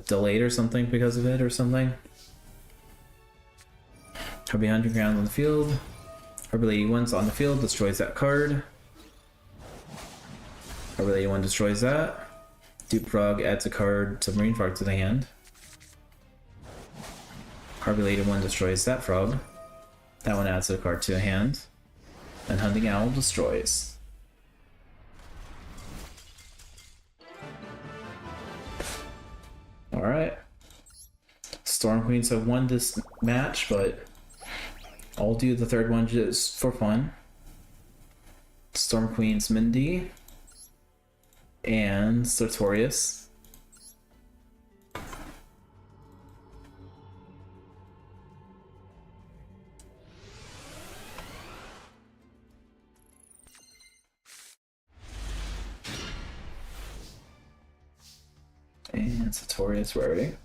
delayed or something because of it or something. Herbie Hunting Ground on the field. Herbie Lady 1's on the field, destroys that card. Herbie Lady 1 destroys that. Dupe Frog adds a card, Submarine Frog, to the hand. Herbie Lady 1 destroys that frog. That one adds a card to the hand. And Hunting Owl destroys. Alright. Storm Queens have won this match, but I'll do the third one just for fun. Storm Queens Mindy and Sartorius. And Sartorius rarity.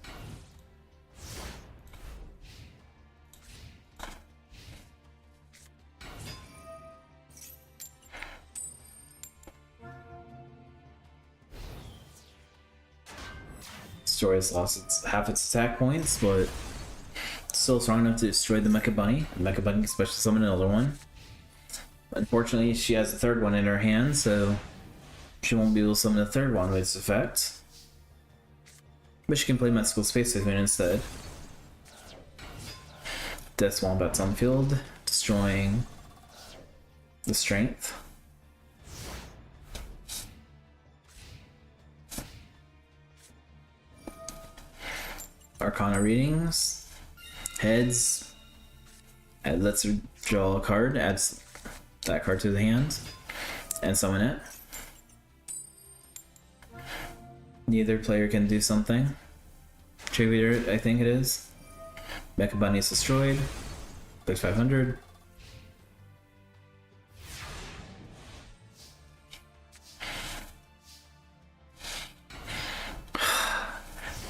Sartorius lost half its attack points, but still strong enough to destroy the Mecha Bunny. The Mecha Bunny can special summon another one. Unfortunately, she has the third one in her hand, so she won't be able to summon the third one with its effect. But she can play Mystical Space Movement instead. Death Wombats on the field, destroying the Strength. Arcana readings. Heads. It lets her draw a card, adds that card to the hand, and summon it. Neither player can do something. Tributor, I think it is. Mecha Bunny is destroyed. Plays 500.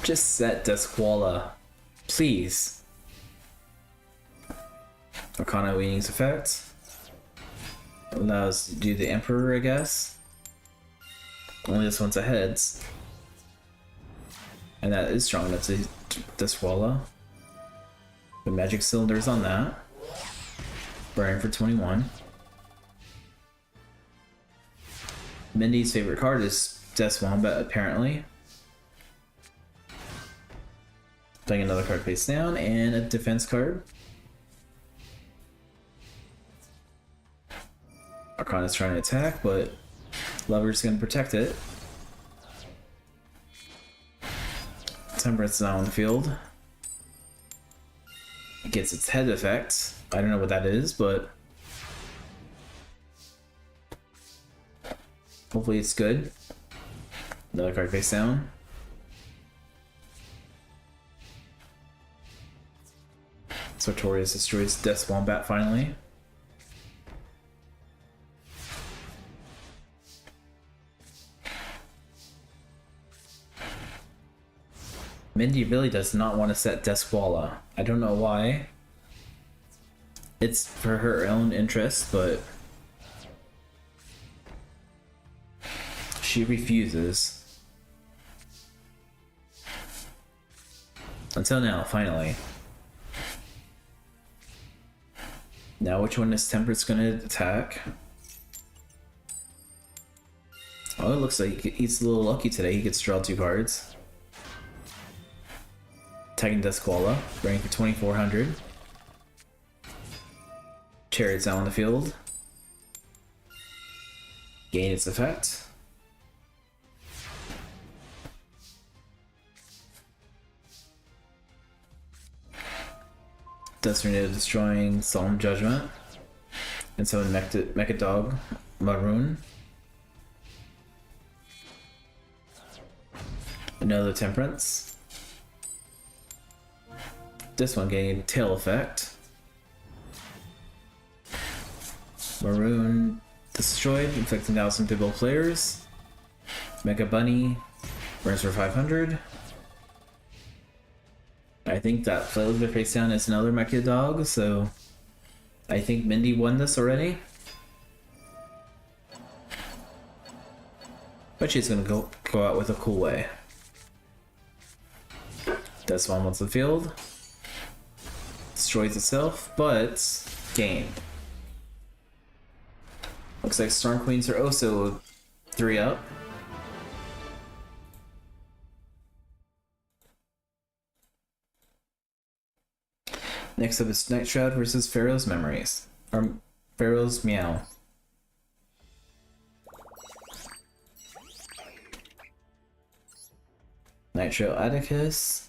Just set Desquala, please. Arcana Weaning's effect. Allows to do the Emperor, I guess. Only this one's a heads. And that is strong enough to Desquala. The magic cylinders on that. Burn for 21. Mindy's favorite card is Death Wombat, apparently. Playing another card face down, and a defense card. Arcana's trying to attack, but Lover's gonna protect it. Temperance is now on the field. It gets its head effect. I don't know what that is, but hopefully it's good. Another card face down. Sartorius destroys Death Wombat finally. Mindy really does not want to set Desquala. I don't know why. It's for her own interest, but she refuses. Until now, finally. Now which one is Temperance gonna attack? Oh, it looks like he's a little lucky today. He gets to draw 2 cards. Attacking Desquala, bringing for 2400. Chariot's now on the field. Gain its effect. Death Tornado destroying Solemn Judgment. And summon Mecha Dog Maroon. Another Temperance. This one getting tail effect. Maroon destroyed, inflicting down some Bibble players. Mega Bunny burns for 500. I think that Flails their face down is another Mecha Dog, so I think Mindy won this already. But she's gonna go out with a cool way. This one wants the field. Destroys itself, but gain. Looks like Storm Queens are also 3 up. Next up is Night Shroud versus Pharaoh's Memories. Or Pharaoh's Meow. Nitro Atticus.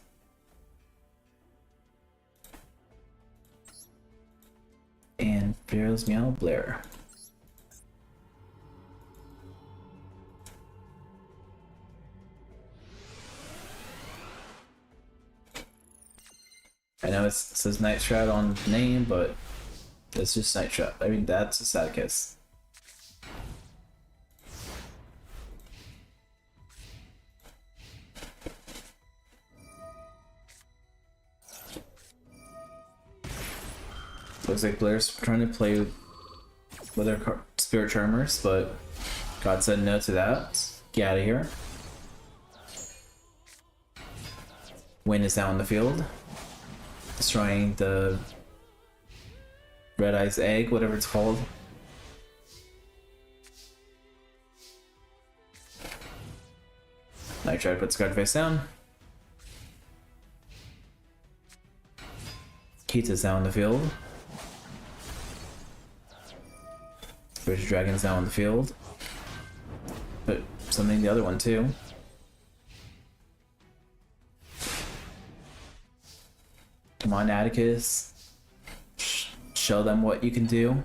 And Pharaoh's Meow Blair. I know it says Night Shroud on the name, but it's just Night Shroud. I mean, that's a Atticus. Looks like Blair's trying to play with her Spirit Charmers, but God said no to that. Get out of here. Wind is now on the field. Destroying the Red Eye's egg, whatever it's called. Night Shroud puts card face down. Kita's now on the field. British Dragon's now on the field. But something the other one too. Come on, Atticus. Show them what you can do.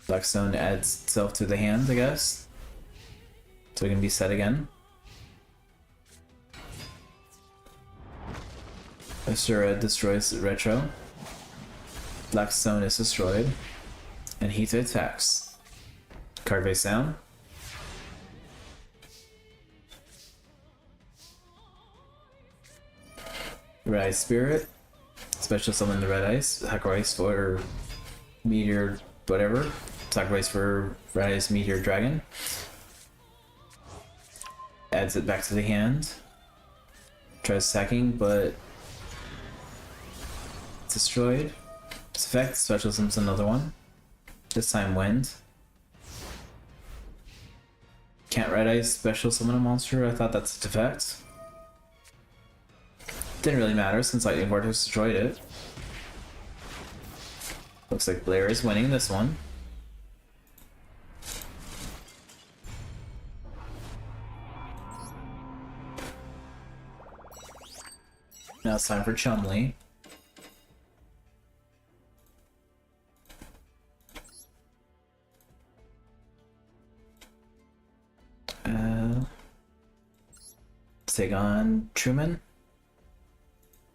Blackstone adds itself to the hand, I guess. So it can be set again. Asura destroys Retro. Blackstone is destroyed. And Hita attacks. Card face down. Red Ice Spirit. Special summon the Red Ice. Sacrifice for Meteor whatever. Sacrifice for Red Ice Meteor Dragon. Adds it back to the hand. Tries attacking, but it's destroyed. Its effect, special summons another one. This time Wind. Can't red ice special summon a monster. I thought that's a defect. Didn't really matter since Lightning Vortex destroyed it. Looks like Blair is winning this one. Now it's time for Chumley. Let's take on Truman.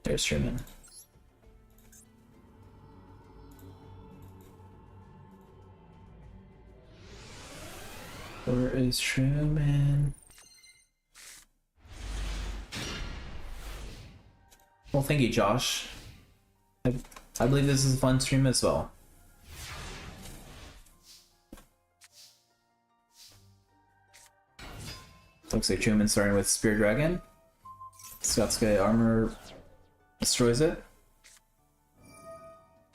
There's Truman. Where is Truman? Well, thank you, Josh. I believe this is a fun stream as well. Looks like Truman's starting with Spear Dragon. Scott's Sky Armor destroys it.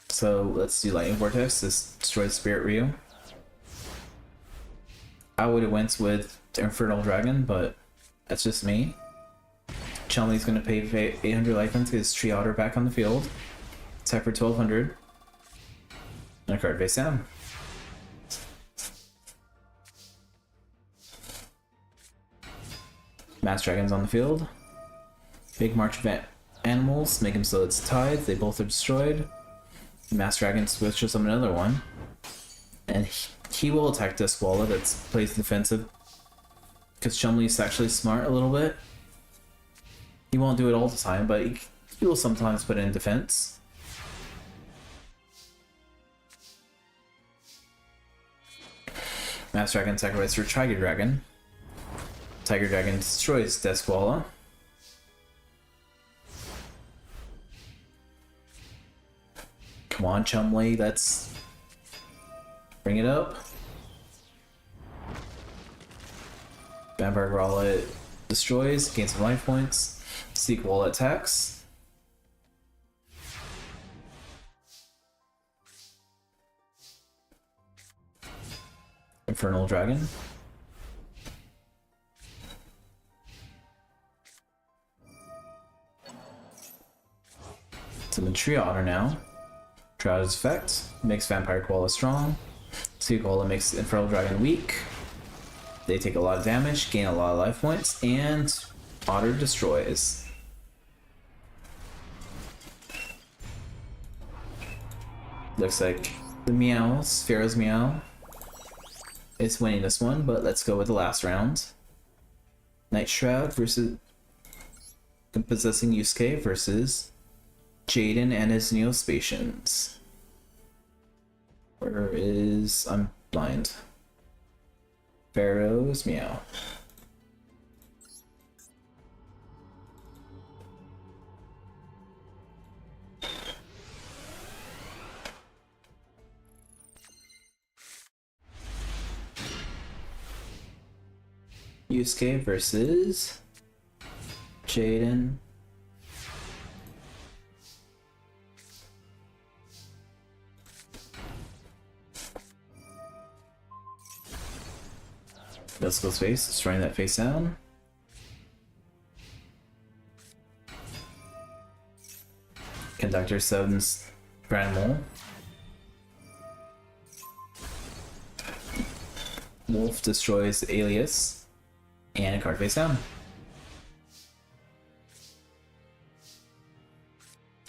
So let's do Lightning Vortex. This destroys Spirit Ryu. I would have went with Infernal Dragon, but that's just me. Chumley's gonna pay 800 life points to get his Tree Otter back on the field. Attack for 1200. And a card face down. Mass Dragon's on the field. Big March of Animals, make them so it's tied. They both are destroyed. Mass Dragon switches on another one. And he will attack this Walla that plays defensive. Because Chumley's actually smart a little bit. He won't do it all the time, but he will sometimes put in defense. Mass Dragon sacrifices for Tiger Dragon. Tiger Dragon destroys Desquala. Come on, Chumley, let's bring it up. Vampire Growler destroys, gains some life points. Seek Wall attacks. Infernal Dragon. Summon Tree Otter now. Tree Otter's effect makes Vampire Koala strong. Sea Koala makes Infernal Dragon weak. They take a lot of damage, gain a lot of life points, and Otter destroys. Looks like the Meows, Pharaoh's Meow, is winning this one, but let's go with the last round. Night Shroud versus Possessing Yusuke versus Jaden and his Neospatians. Where is... I'm blind. Pharaoh's Meow. Yusuke versus Jaden. Let's go face, destroying that face down. Conductor summons Grandmole. Wolf destroys Alias. And a card face down.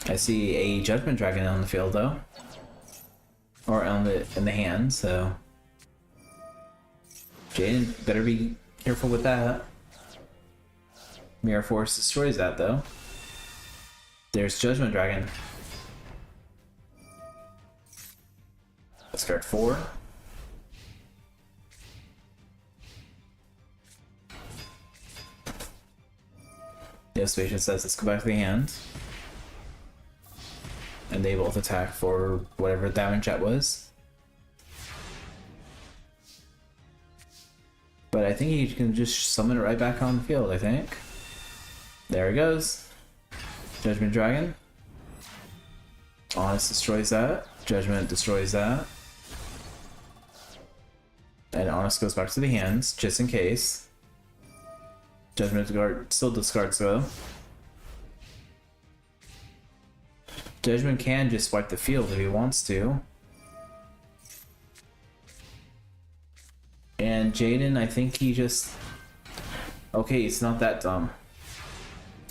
I see a Judgment Dragon on the field though. Or in the hand, so Jaden better be careful with that. Mirror Force destroys that though. There's Judgment Dragon. Discard 4. Neospatian says let's go back to the hand. And they both attack for whatever damage that was. But I think he can just summon it right back on the field, I think. There he goes. Judgment Dragon. Honest destroys that. Judgment destroys that. And Honest goes back to the hands, just in case. Judgment guard still discards though. Judgment can just wipe the field if he wants to. And Jaden, I think he just... Okay, it's not that dumb.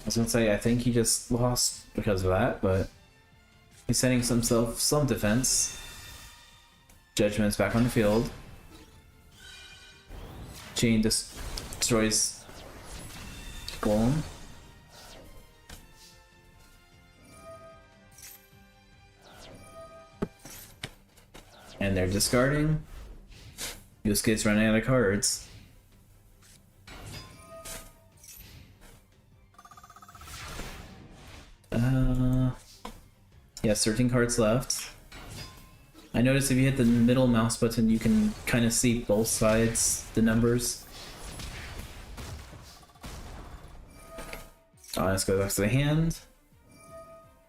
I was gonna say, I think he just lost because of that, but... He's setting himself some defense. Judgment's back on the field. Chain destroys Golem. And they're discarding. Yusuke's running out of cards. Yes, 13 cards left. I noticed if you hit the middle mouse button, you can kind of see both sides, the numbers. Let's go back to the hand.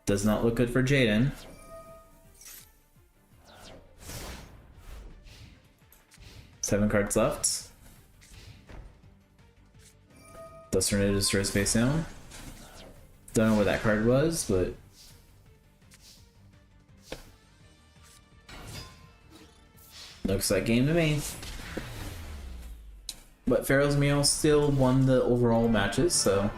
Does not look good for Jaden. Seven cards left. Dust Tornado destroys face down. Don't know where that card was, but looks like game to me. But Pharaoh's Meal still won the overall matches, so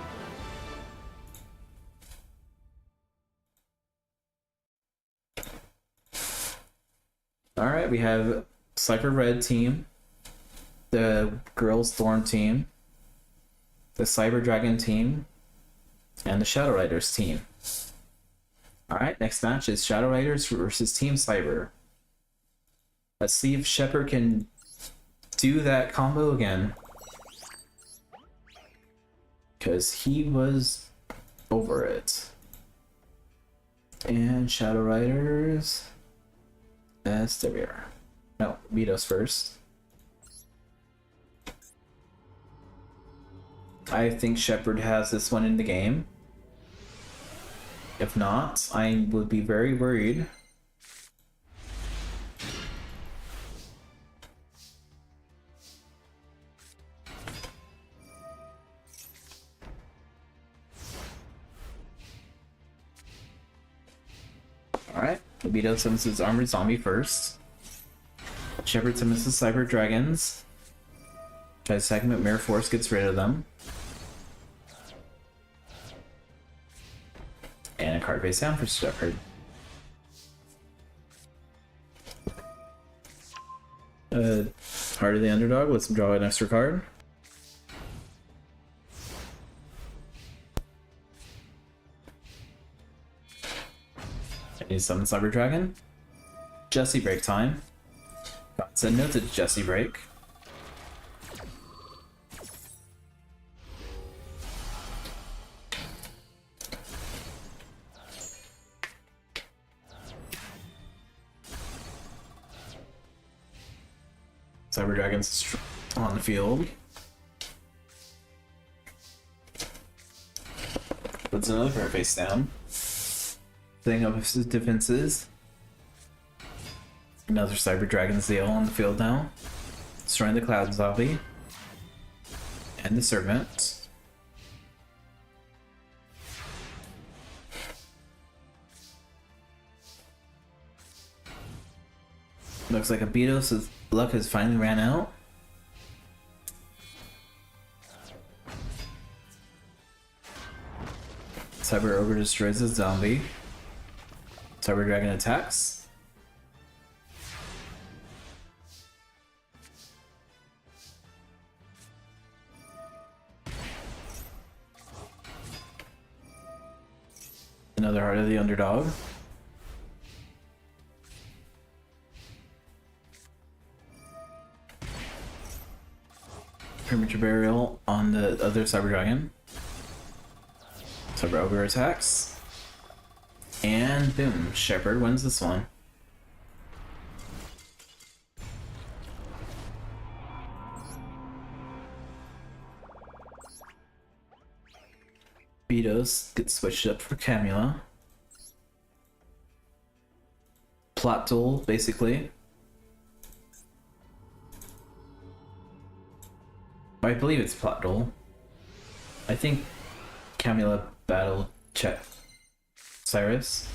alright, we have Cypher Red team, the Girls Thorn team, the Cyber Dragon team, and the Shadow Riders team. Alright, next match is Shadow Riders versus Team Cyber. Let's see if Shepard can do that combo again. Because he was over it. And Shadow Riders... There we are. No, Vito's first. I think Shepard has this one in the game. If not, I would be very worried. Alright, Vito summons his Armored Zombie first. Shepard summons his Cyber Dragons. Tries to attack him, but Mirror Force gets rid of them. And a card face down for Shepard. Heart of the Underdog, let's draw an extra card. I need to summon Cyber Dragon. Jesse Break time. Send note to Jesse Break. Cyber Dragon's on the field. Puts another card face down. Setting up his defenses. Another Cyber Dragon Zeal on the field now. Destroying the Cloud Zombie. And the Servant. Looks like Abidos' luck has finally ran out. Cyber Ogre destroys the zombie. Cyber Dragon attacks. Another Heart of the Underdog. Premature Burial on the other Cyber Dragon. Cyber Ogre attacks. And boom, Shepard wins this one. Beatos gets switched up for Camula. Plot duel, basically. I believe it's plot duel. I think Camilla battle check Cyrus.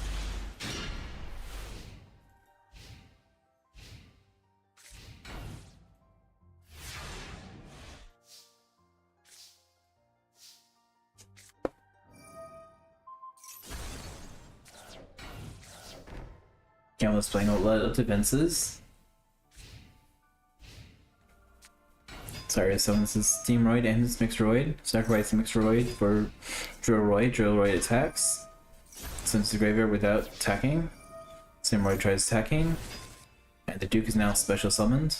Camilla's playing a lot of defenses. Cyrus summons his Steamroid and his Mixroid. Sacrifice Mixroid for Drillroid. Drillroid attacks. Sends the graveyard without attacking. Steamroid tries attacking. And the Duke is now special summoned.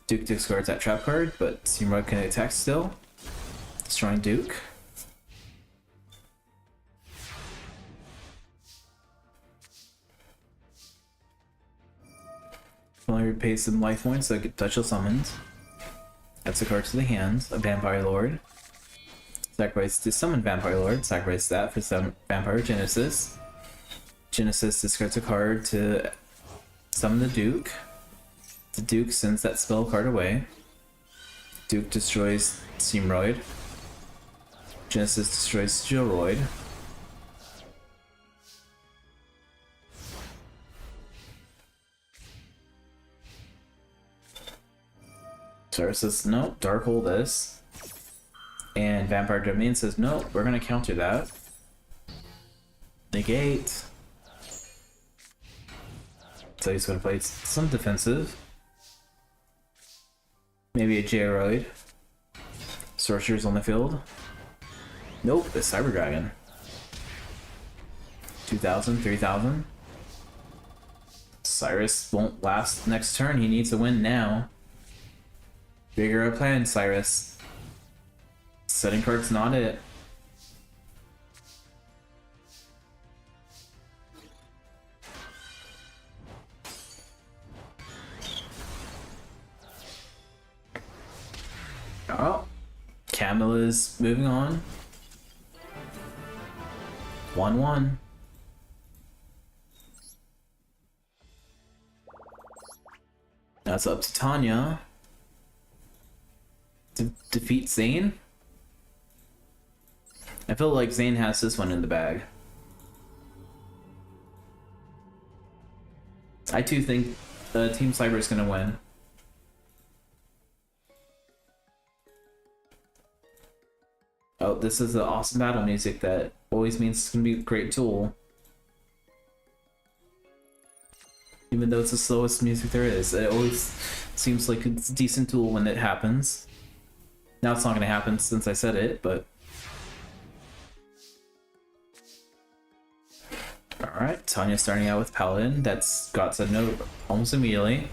Duke discards that trap card, but Steamroid can attack still. Destroying Duke. Only repays some life points, so get special summoned. Adds a card to the hand, a Vampire Lord. Sacrifice to summon Vampire Lord, sacrifice that for some Vampire Genesis. Genesis discards a card to summon the Duke. The Duke sends that spell card away. Duke destroys Steamroid. Genesis destroys Steelroid. Cyrus says, no, Dark Hole this. And Vampire Domain says, no, we're gonna counter that. Negate. So he's gonna play some defensive. Maybe a J-Roid. Sorcerer's on the field. Nope, the Cyber Dragon. 2,000, 3,000. Cyrus won't last next turn, he needs to win now. Figure out a plan, Cyrus. Setting card's not it. Oh, Camilla's moving on. 1-1. That's up to Tanya. To defeat Zane? I feel like Zane has this one in the bag. I too think Team Cyber is gonna win. Oh, this is the awesome battle music that always means it's gonna be a great tool. Even though it's the slowest music there is, it always seems like it's a decent tool when it happens. Now it's not gonna happen since I said it, but... Alright, Tanya's starting out with Paladin. That's got said no almost immediately.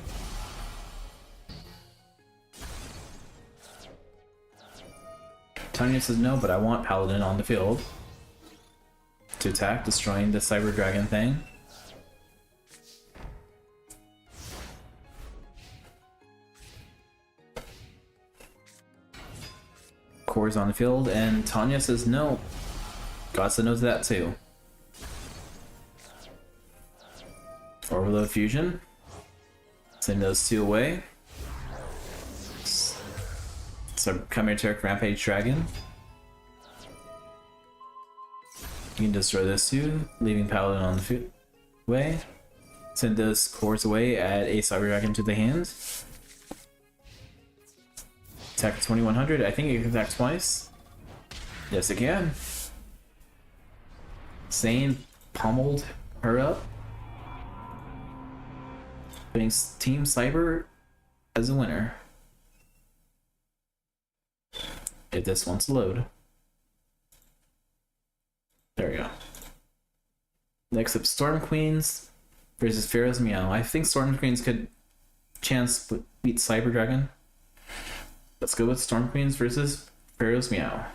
Tanya says no, but I want Paladin on the field. To attack, destroying the Cyber Dragon thing. Core's on the field, and Tanya says no. God said no to that too. Overload Fusion. Send those two away. So come here, Turk Rampage Dragon. You can destroy this two, leaving Paladin on the way. Send those cores away, add a Cyber Dragon to the hand. Attack 2100. I think it can attack twice. Yes, it can. Zane pummeled her up. Putting Team Cyber as a winner. If this wants to load. There we go. Next up, Storm Queens versus Pharaoh's Meow. I think Storm Queens could chance beat Cyber Dragon. Let's go with Storm Queens versus Pharaoh's Meow.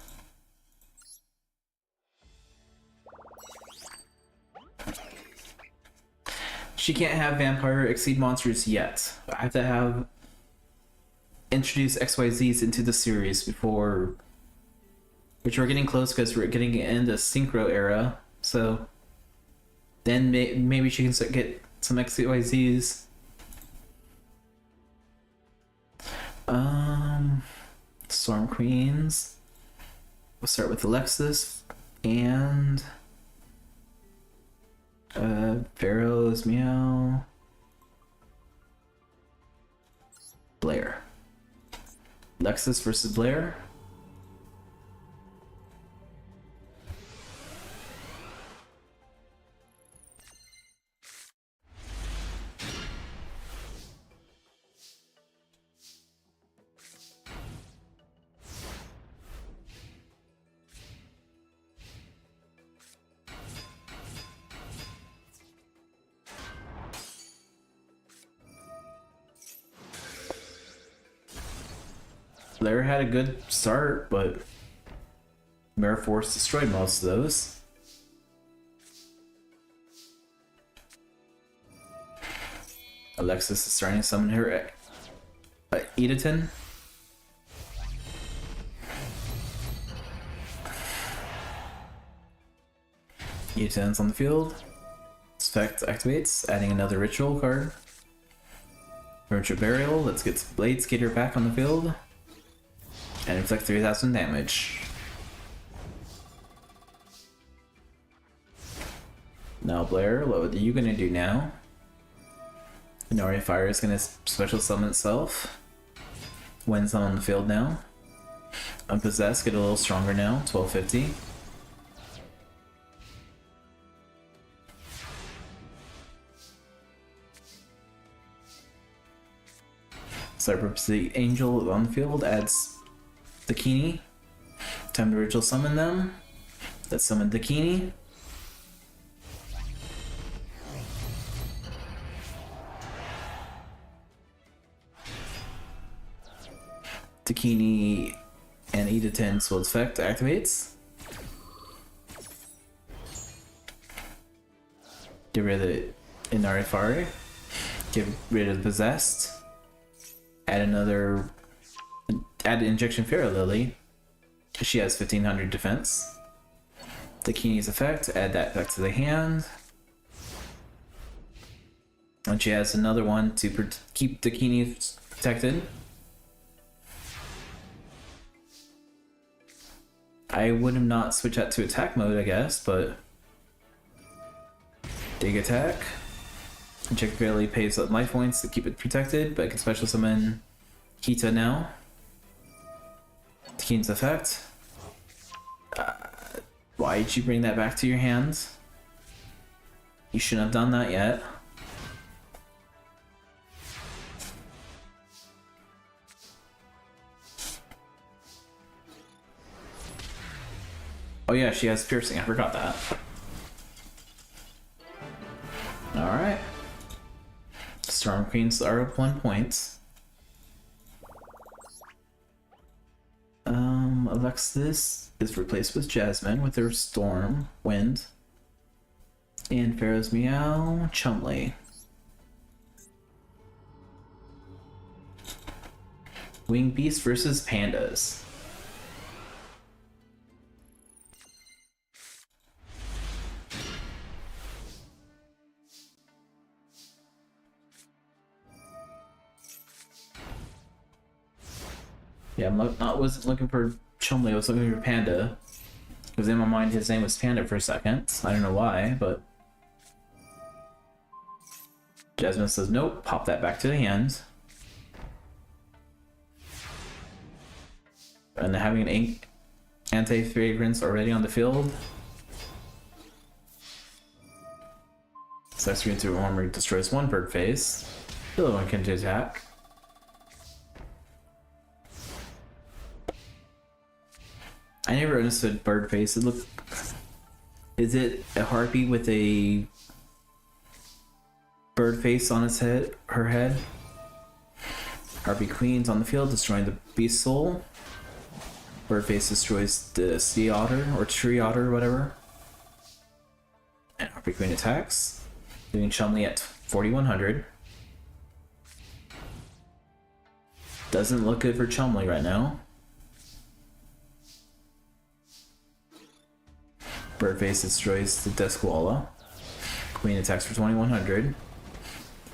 She can't have Vampire Exceed monsters yet. I have to have introduce XYZs into the series before, which we're getting close because we're getting in the Synchro era. So then maybe she can get some XYZs. Storm Queens. We'll start with Alexis and Pharaoh's Meow. Blair. Alexis versus Blair. Blair had a good start, but Mirror Force destroyed most of those. Alexis is starting to summon her Edaton. Edaton's on the field. Effect activates, adding another ritual card. Furniture Burial, let's get Blade Skater back on the field. And inflict 3,000 damage. Now Blair, what are you gonna do now? Inari Fire is gonna special summon itself. When it's on the field now. Unpossessed, get a little stronger now, 1250. Cyber Angel on the field adds Dakini. Time to ritual summon them. Let's summon Dakini. Dakini and Edaton Sword Effect activates. Get rid of the Inari Fire. Get rid of the Possessed. Add another. Add Injection Pharaoh Lily. She has 1500 defense. Dakini's effect, add that back to the hand. And she has another one to keep Dakini protected. I would have not switched that to attack mode, I guess, but Dig Attack. Inject barely pays up life points to keep it protected, but I can special summon Kita now. Dakini's effect. Why did you bring that back to your hands? You shouldn't have done that yet. Oh yeah, she has piercing, I forgot that. Alright. Storm Queens are up 1 point. Alexis is replaced with Jasmine with her Storm, Wind. And Pharaoh's Meow, Chumley. Winged Beast versus Pandas. Yeah, wasn't looking for Chumley, I was looking for Panda. Because in my mind his name was Panda for a second. I don't know why, but Jasmine says nope, pop that back to the hand. And having an anti-fragrance already on the field. Accessory into armor destroys one bird face. The other one can attack. I never understood bird face. It looked. Is it a harpy with a bird face on its head? Her head. Harpy Queen's on the field, destroying the beast soul. Bird face destroys the sea otter or tree otter or whatever. And Harpy Queen attacks, doing Chumley at 4100. Doesn't look good for Chumley right now. Birdface destroys the Desquala. Queen attacks for 2100,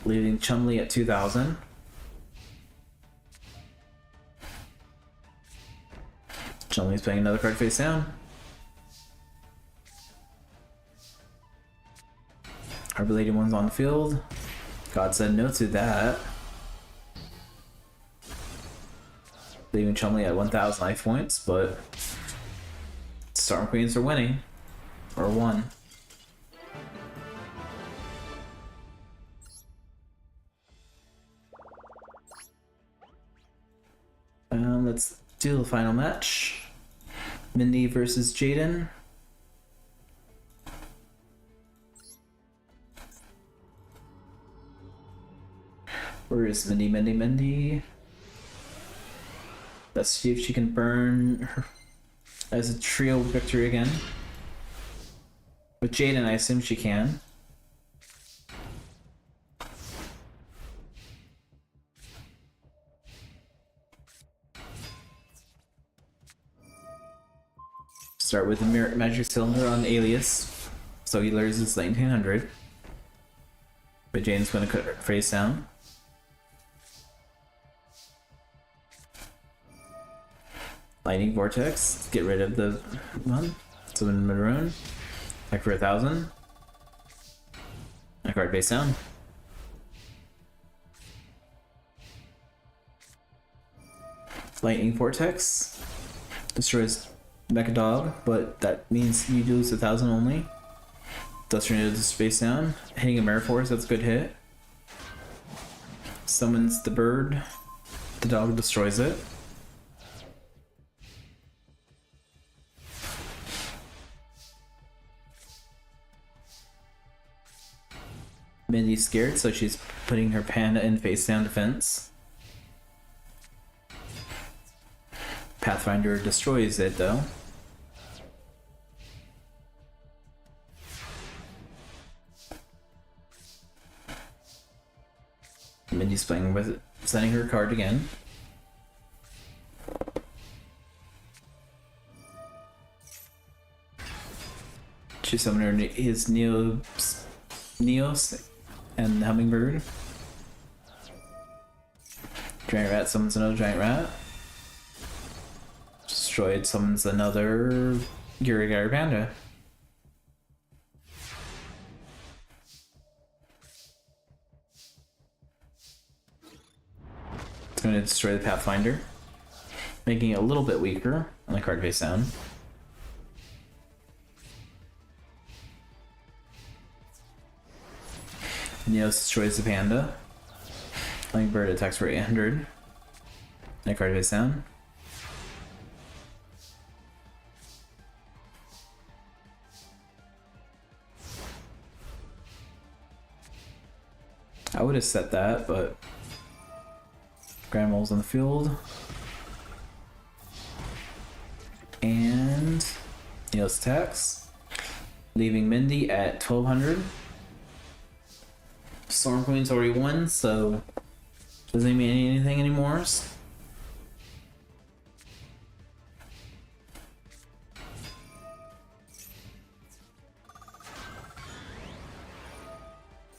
leaving Chumley at 2000. Chumley's playing another card face down. Our belated one's on the field. God said no to that. Leaving Chumley at 1,000 life points, but Storm Queens are winning. Or won. Let's do the final match. Mindy versus Jaden. Where is Mindy? Mindy. Let's see if she can burn her as a trio victory again. With Jaden, I assume she can. Start with the magic cylinder on Alias, so he loses 1900. But Jaden's gonna cut her face down. Lightning Vortex, get rid of the one. So in maroon. Back for 1,000. I card face down. Lightning Vortex destroys Mecha Dog, but that means you lose 1,000 only. Dust Tornado to space down. Hitting a Mirror Force, that's a good hit. Summons the bird. The dog destroys it. Mindy's scared, so she's putting her panda in face down defense. Pathfinder destroys it though. Mindy's playing with it, sending her card again. She summoned his Neos and Hummingbird. Giant Rat summons another Giant Rat. Destroyed summons another Gary Panda. It's going to destroy the Pathfinder, making it a little bit weaker on the card face down. Neos destroys the Panda. Hummingbird attacks for 800. And card face down. I would have set that, but Grand Mole's on the field. And Neos attacks, leaving Mindy at 1,200. Storm Queen's already won, so doesn't mean anything anymore.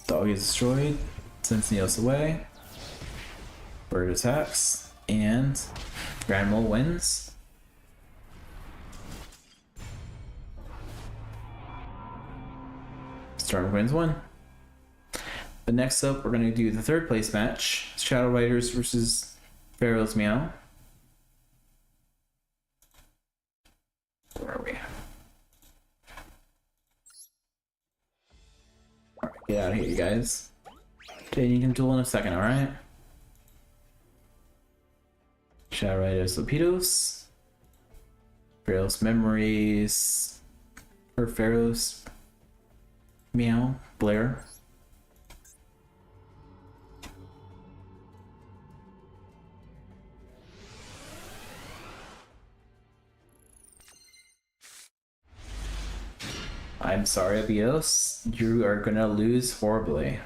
Dog is destroyed, sends Neos away. Bird attacks, and Grand Mole wins. Storm Queen's won. But next up, we're going to do the third place match. Shadow Riders versus Pharaoh's Meow. Where are we? Alright, get out of here, you guys. Okay, you can duel in a second, alright? Shadow Riders Lapidos. Pharaoh's Memories. Or Pharaoh's Meow. Blair. I'm sorry, Abios. You are gonna lose horribly.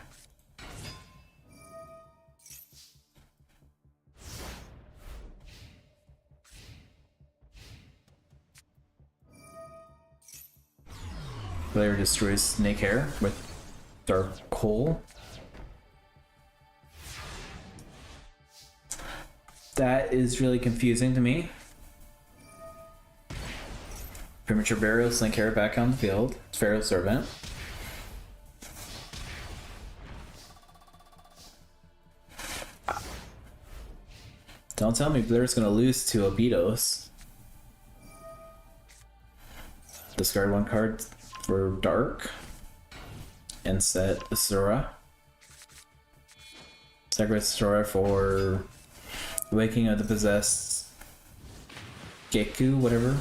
Player destroys Snake Hair with Dark Coal. That is really confusing to me. Premature Burial, Slink Hair back on the field. Pharaoh Servant. Don't tell me Blair's gonna lose to Abidos. Discard one card for Dark. And set Asura. Sacrifice Asura for Waking of the Possessed Geku, whatever.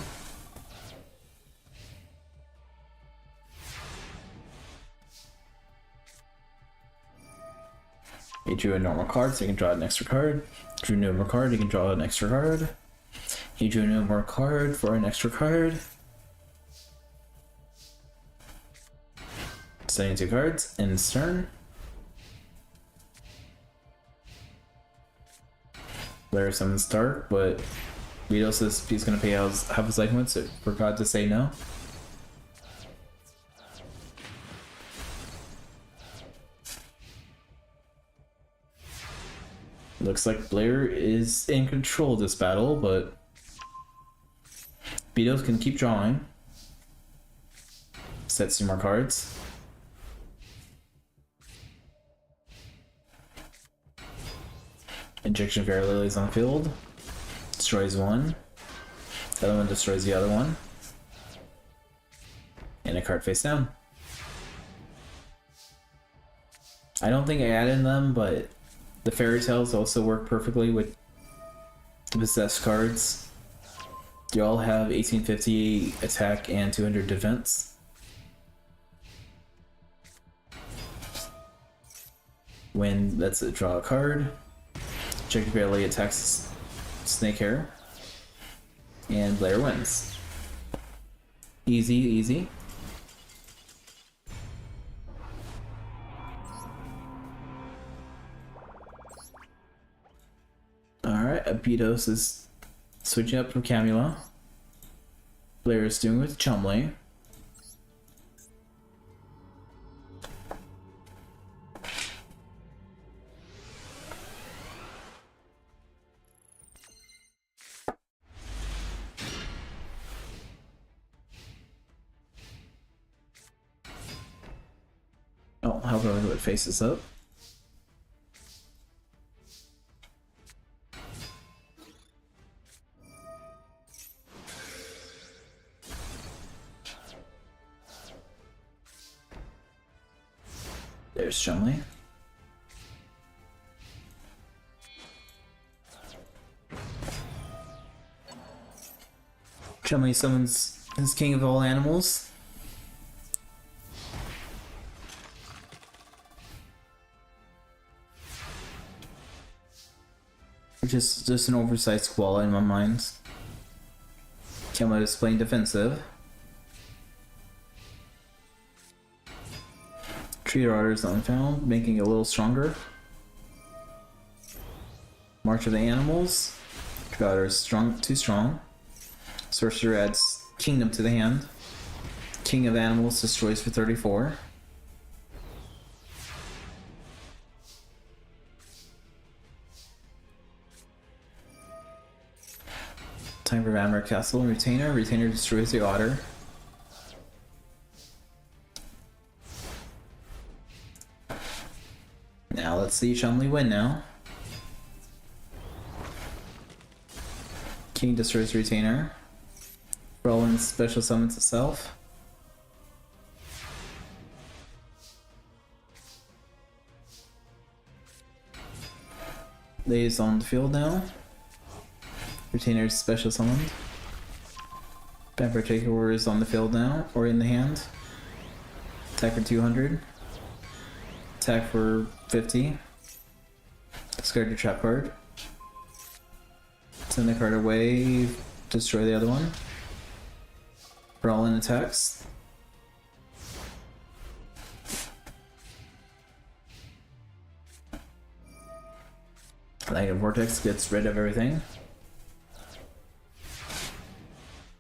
He drew a normal card, so you can draw an extra card. Drew a normal card, you can draw an extra card. He drew a normal card for an extra card. Setting 2 cards in his turn. Blair summons Dark, but Vito says he's gonna pay half his life points, so forgot to say no. Looks like Blair is in control of this battle, but Beatles can keep drawing. Set some more cards. Injection of Air Lilies on the field. Destroys one. The other one destroys the other one. And a card face down. I don't think I added them, but the Fairy Tales also work perfectly with the possessed cards. You all have 1850 attack and 200 defense. When that's a draw a card. Jacob barely attacks Snake Hair. And Blair wins. Easy, easy. Alright, Abidos is switching up from Camula. Blair is doing with Chumley. Oh, however, it faces up. There's Chumley. Chumley summons his king of all animals. Which is just an oversized squall in my mind. Chumley is playing defensive. Tree Rotters unfound, making it a little stronger. March of the Animals. Tree Rotters strong, too strong. Sorcerer adds Kingdom to the hand. King of Animals destroys for 34. Time for Vanmer Castle and Retainer. Retainer destroys the Otter. Now let's see Chumley win now. King destroys Retainer. Roland special summons itself. Lays on the field now. Retainer's special summoned. Vampire Takeover is on the field now, or in the hand. Attack for 200. Attack for 50. Discard your trap card. Send the card away, destroy the other one. Brawl in attacks. Light of Vortex gets rid of everything.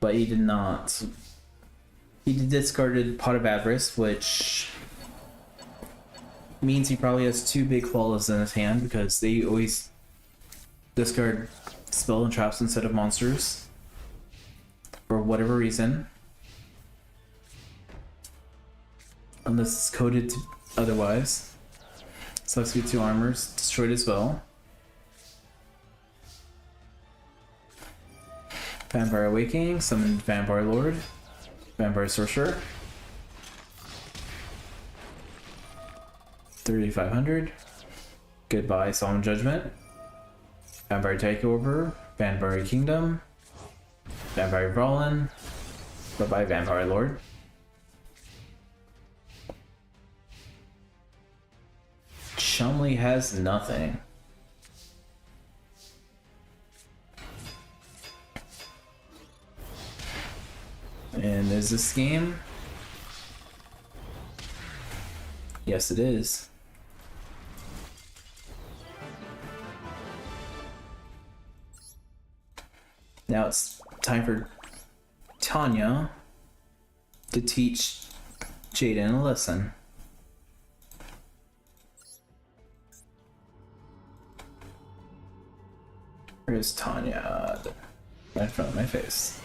But he did not. He discarded Pot of Avarice, which means he probably has 2 big claws in his hand because they always discard spell and traps instead of monsters for whatever reason. unless it's coded to otherwise. Celestial 2 armors destroyed as well. Vampire Awakening, summoned Vampire Lord, Vampire Sorcerer. 3,500. Goodbye, Solemn Judgment. Vampire Takeover, Vampire Kingdom, Vampire Brawlin. Bye-bye, Vampire Lord. Chumley has nothing. And is this game? Yes, it is. Now it's time for Tanya to teach Jaden a lesson. Where's Tanya? Right in front of my face.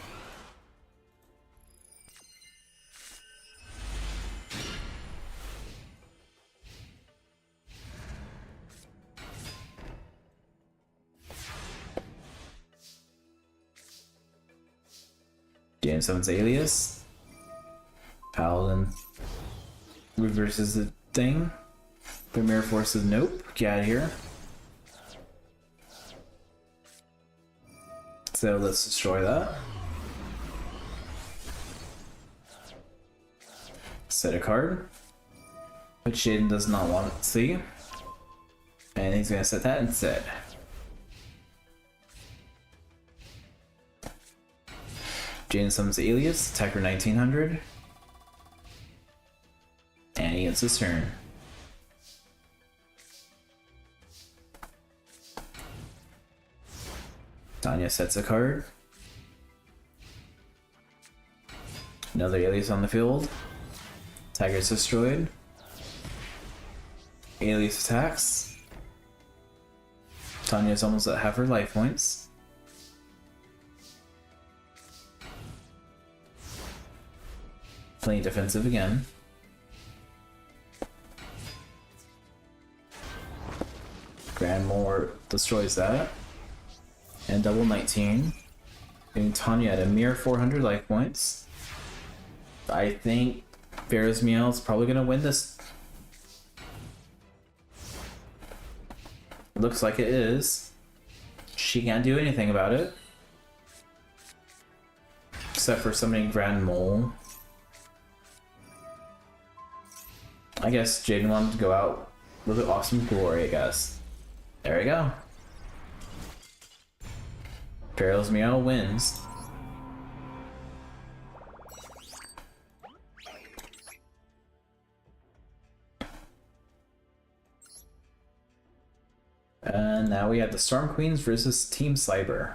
Jaden summons Alias. Paladin reverses the thing. Premier forces nope. Get out of here. So let's destroy that. Set a card, which Jaden does not want to see. And he's gonna set that instead. Jaden summons Alias, attacker 1900. And he gets his turn. Tanya sets a card. Another Alias on the field. Attacker is destroyed. Alias attacks. Tanya's almost at half her life points. Playing defensive again. Grandmore destroys that. And double 19. Getting Tanya at a mere 400 life points. I think Pharaoh's Meow is probably going to win this. Looks like it is. She can't do anything about it. Except for summoning Grand Mole. I guess Jaden wanted to go out with an awesome glory, I guess. There we go. Pharaoh's Meow wins. And now we have the Storm Queens versus Team Cyber.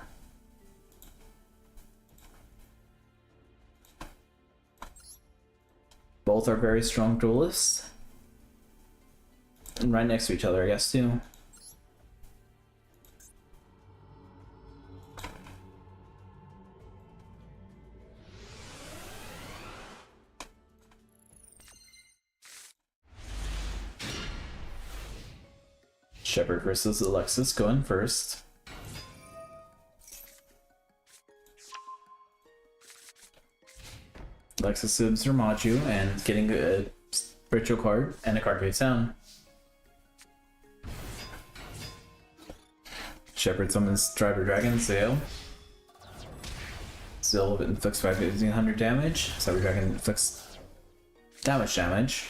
Both are very strong duelists. And right next to each other, I guess, too. Shepard versus Alexis going first. Alexis subs her Maju and getting a spiritual card and a card face down. Shepard summons Driver Dragon Sail. Sail inflicts 1500 damage. Cyber Dragon inflicts damage.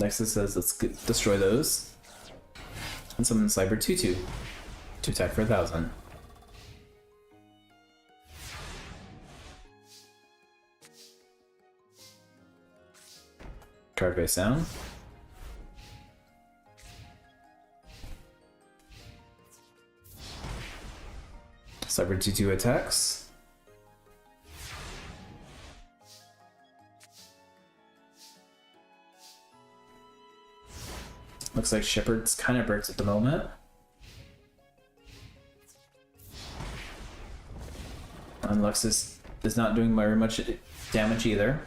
Nexus says let's destroy those. And summon Cyber 2/2 to attack for 1000. Card face down. Cyber 2/2 attacks. Looks like Shepard's kind of burnt at the moment. Alexis is not doing very much damage either.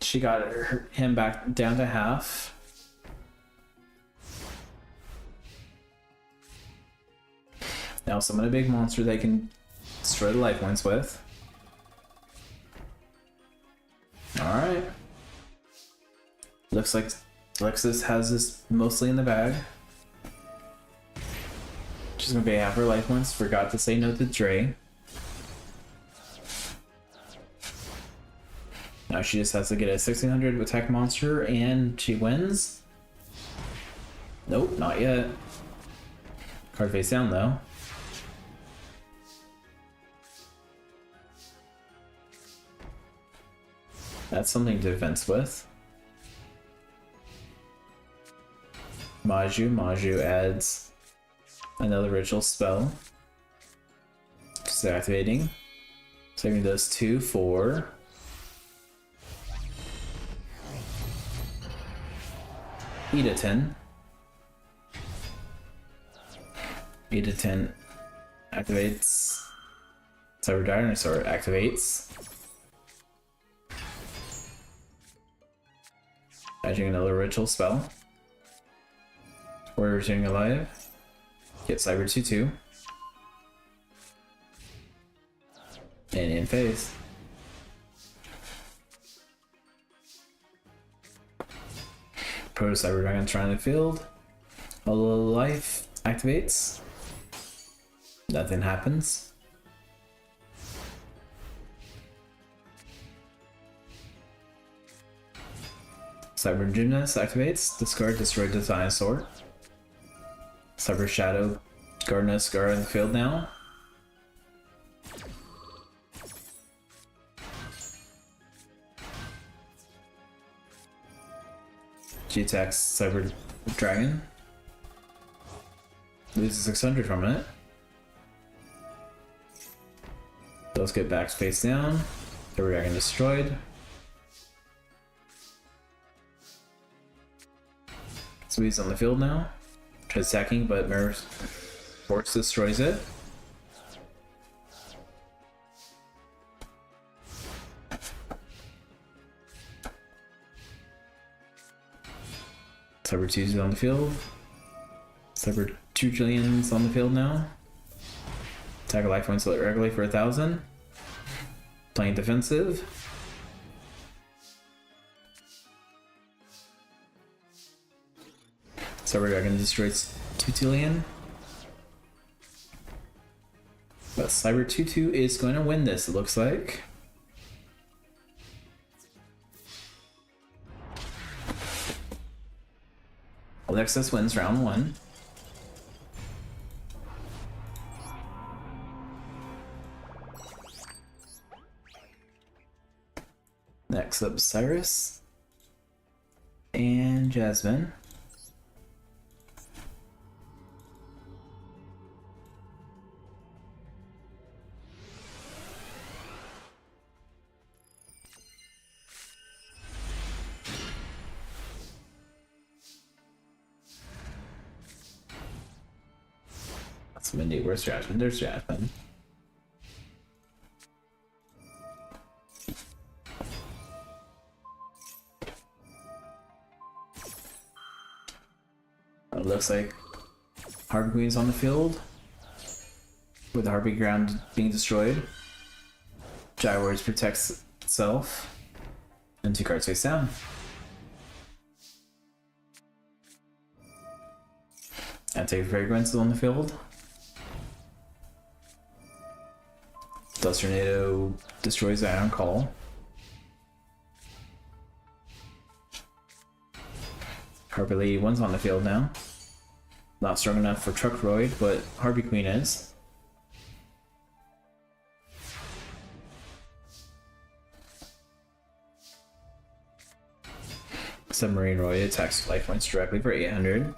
She got him back down to half. Now summon a big monster they can destroy the life points with. Alright. Looks like Alexis has this mostly in the bag. She's gonna pay half her life points. Forgot to say no to Dre. Now she just has to get a 1600 attack monster and she wins. Nope, not yet. Card face down though. That's something to defense with. Maju adds another ritual spell. Just activating. Saving those 2 for Eda10. Eda10 activates. Cyber Dinosaur activates. Adding another ritual spell. We're returning alive. Get Cyber 2/2. And in phase. Proto Cyber Dragon trying the field. A little life activates. Nothing happens. Cyber Gymnast activates. Discard, destroy the dinosaur. Cyber Shadow Gardener guard the field now. She attacks Cyber Dragon. Loses 600 from it. Those get back face down. Cyber Dragon destroyed. Squeeze on the field now. Tries attacking, but Mirror Force destroys it. Cyber 2's on the field. Cyber 2 trillions on the field now. Attack a life points regularly for 1,000. Playing defensive. Cyber Dragon destroys 2 trillion. But Cyber 2/2 is going to win this, it looks like. Alexis wins round 1. Next up, Cyrus and Jasmine. That's Mindy. Where's Jasmine? There's Jasmine. It looks like Harpy Queen's on the field, with the Harpy ground being destroyed. Gywards protects itself, and 2 cards face down. Anti Fragrance is on the field. Dust Tornado destroys the Iron Call. Harpy Lady 1's on the field now. Not strong enough for Truckroid, but Harpy Queen is. Submarine Roy attacks life points directly for 800.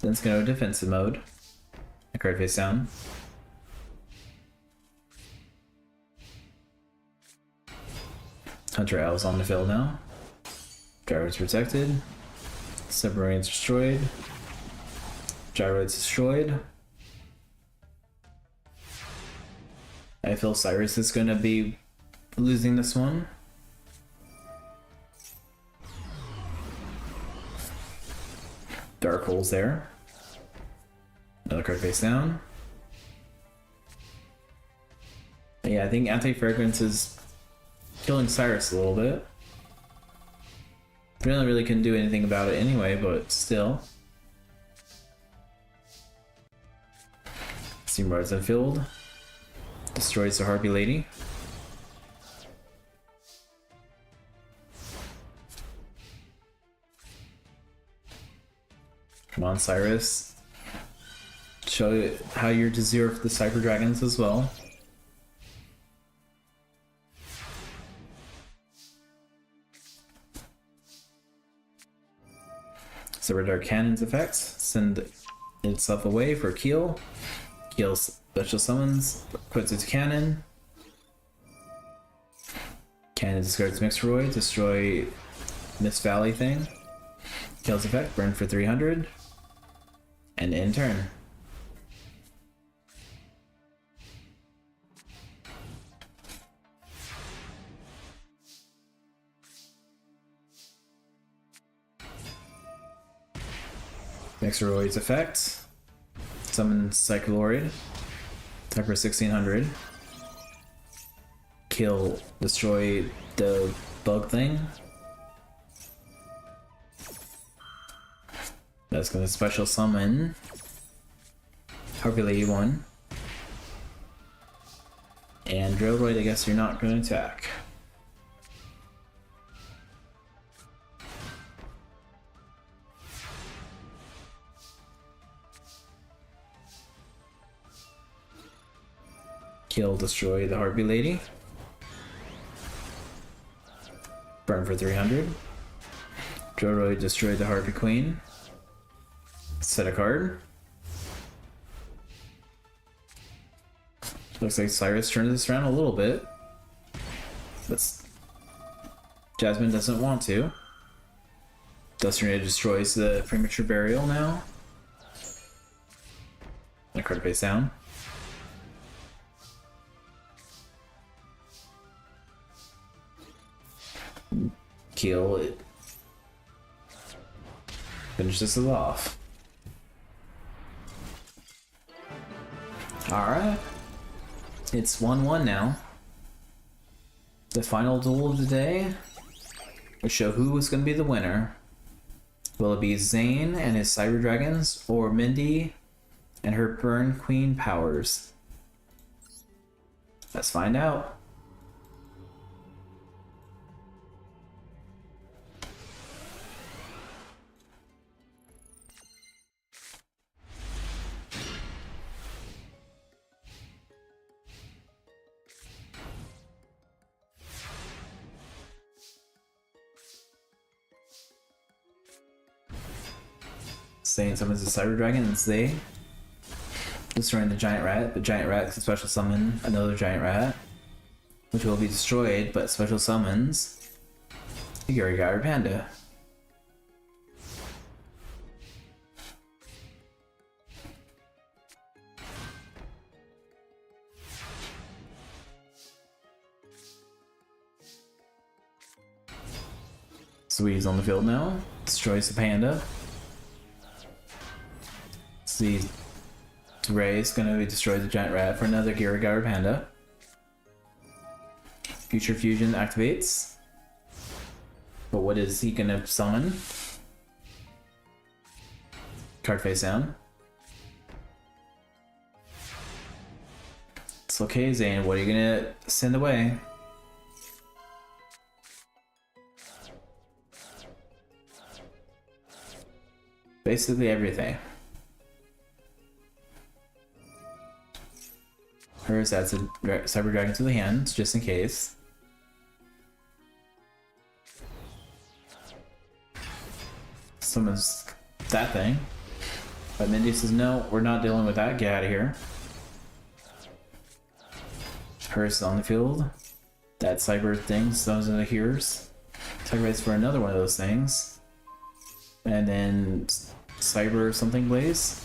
Then it's going to defensive mode. A card face down. Hunter Owl's on the field now. Gyroid's protected. Submarine's destroyed. Gyroid's destroyed. I feel Cyrus is gonna be losing this one. Dark holes there. Another card face down. But yeah, I think Anti-Fragrance is killing Cyrus a little bit. Really couldn't do anything about it anyway, but still. Steam Bards in field. Destroys the Harpy Lady. Come on, Cyrus. Show you how you're to zero for the Cyber Dragons as well. Cyber Dark Cannon's effect. Send itself away for Keel. Keel special summons. Puts its cannon. Cannon discards Mixroid. Destroy Miss Valley thing. Keel's effect. Burn for 300. And end turn. Mixroid's effect. Summon Cycloid. Attack for 1600. Kill, destroy the bug thing. That's gonna special summon Harpy Lady 1. And Drillroid, I guess you're not gonna attack. Kill, destroy the Harpy Lady. Burn for 300. Drillroid, destroy the Harpy Queen. Set a card. Looks like Cyrus turned this around a little bit. But Jasmine doesn't want to. Dust Tornado destroys the Premature Burial now. And a card face down. Kill it. Finish this off. Alright. It's 1-1 now. The final duel of the day will show who is going to be the winner. Will it be Zane and his Cyber Dragons, or Mindy and her Burn Queen powers? Let's find out. Zane summons the Cyber Dragon, and they destroying the Giant Rat. The Giant Rat can special summon another Giant Rat, which will be destroyed, but special summons the Gary Panda. Swee's on the field now. Destroys the Panda. See, Ray's gonna destroy the Giant Rat for another Gary Panda. Future Fusion activates. But what is he gonna summon? Card face down. It's okay, Zane. What are you gonna send away? Basically everything. Hers adds a Cyber Dragon to the hand, just in case. Summons that thing. But Mindy says, no, we're not dealing with that. Get out of here. Hers is on the field. That Cyber thing summons into Hears. Sacrifice for another one of those things. And then Cyber something Blaze.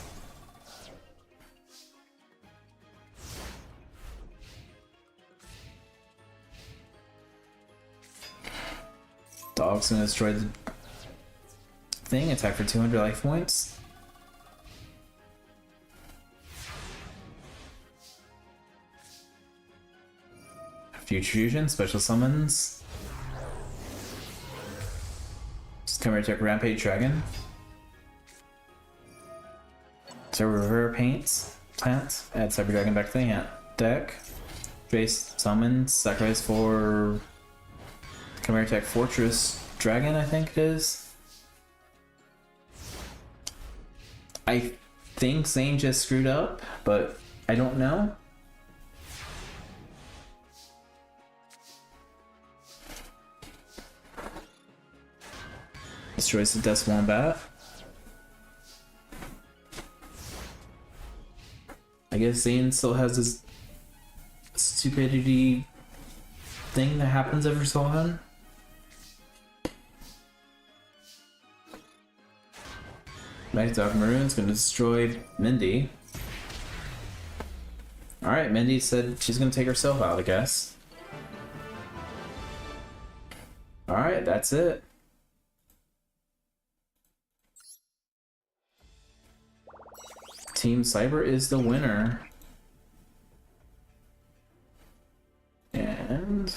Dog's gonna destroy the thing. Attack for 200 life points. Future Fusion, special summons. Just come here, check Rampage Dragon. So River Paint, Plant, add Cyber Dragon back to the hand deck. Base summons, sacrifice for Chimera Tech Fortress Dragon, I think it is. I think Zane just screwed up, but I don't know. Destroys the Death Wombat. I guess Zane still has this stupidity thing that happens every so often. Night Dog Maroon's gonna destroy Mindy. Alright, Mindy said she's gonna take herself out, I guess. Alright, that's it. Team Cyber is the winner. And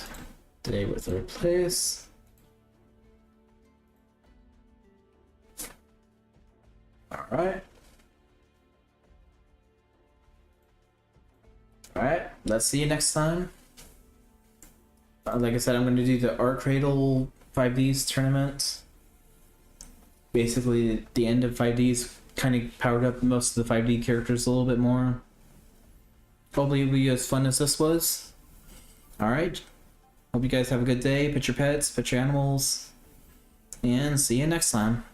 today with third place. Alright. Alright, let's see you next time. Like I said, I'm going to do the Art Cradle 5Ds tournament. Basically, the end of 5Ds kind of powered up most of the 5D characters a little bit more. Hopefully it'll be as fun as this was. Alright. Hope you guys have a good day. Pet your pets, pet your animals. And see you next time.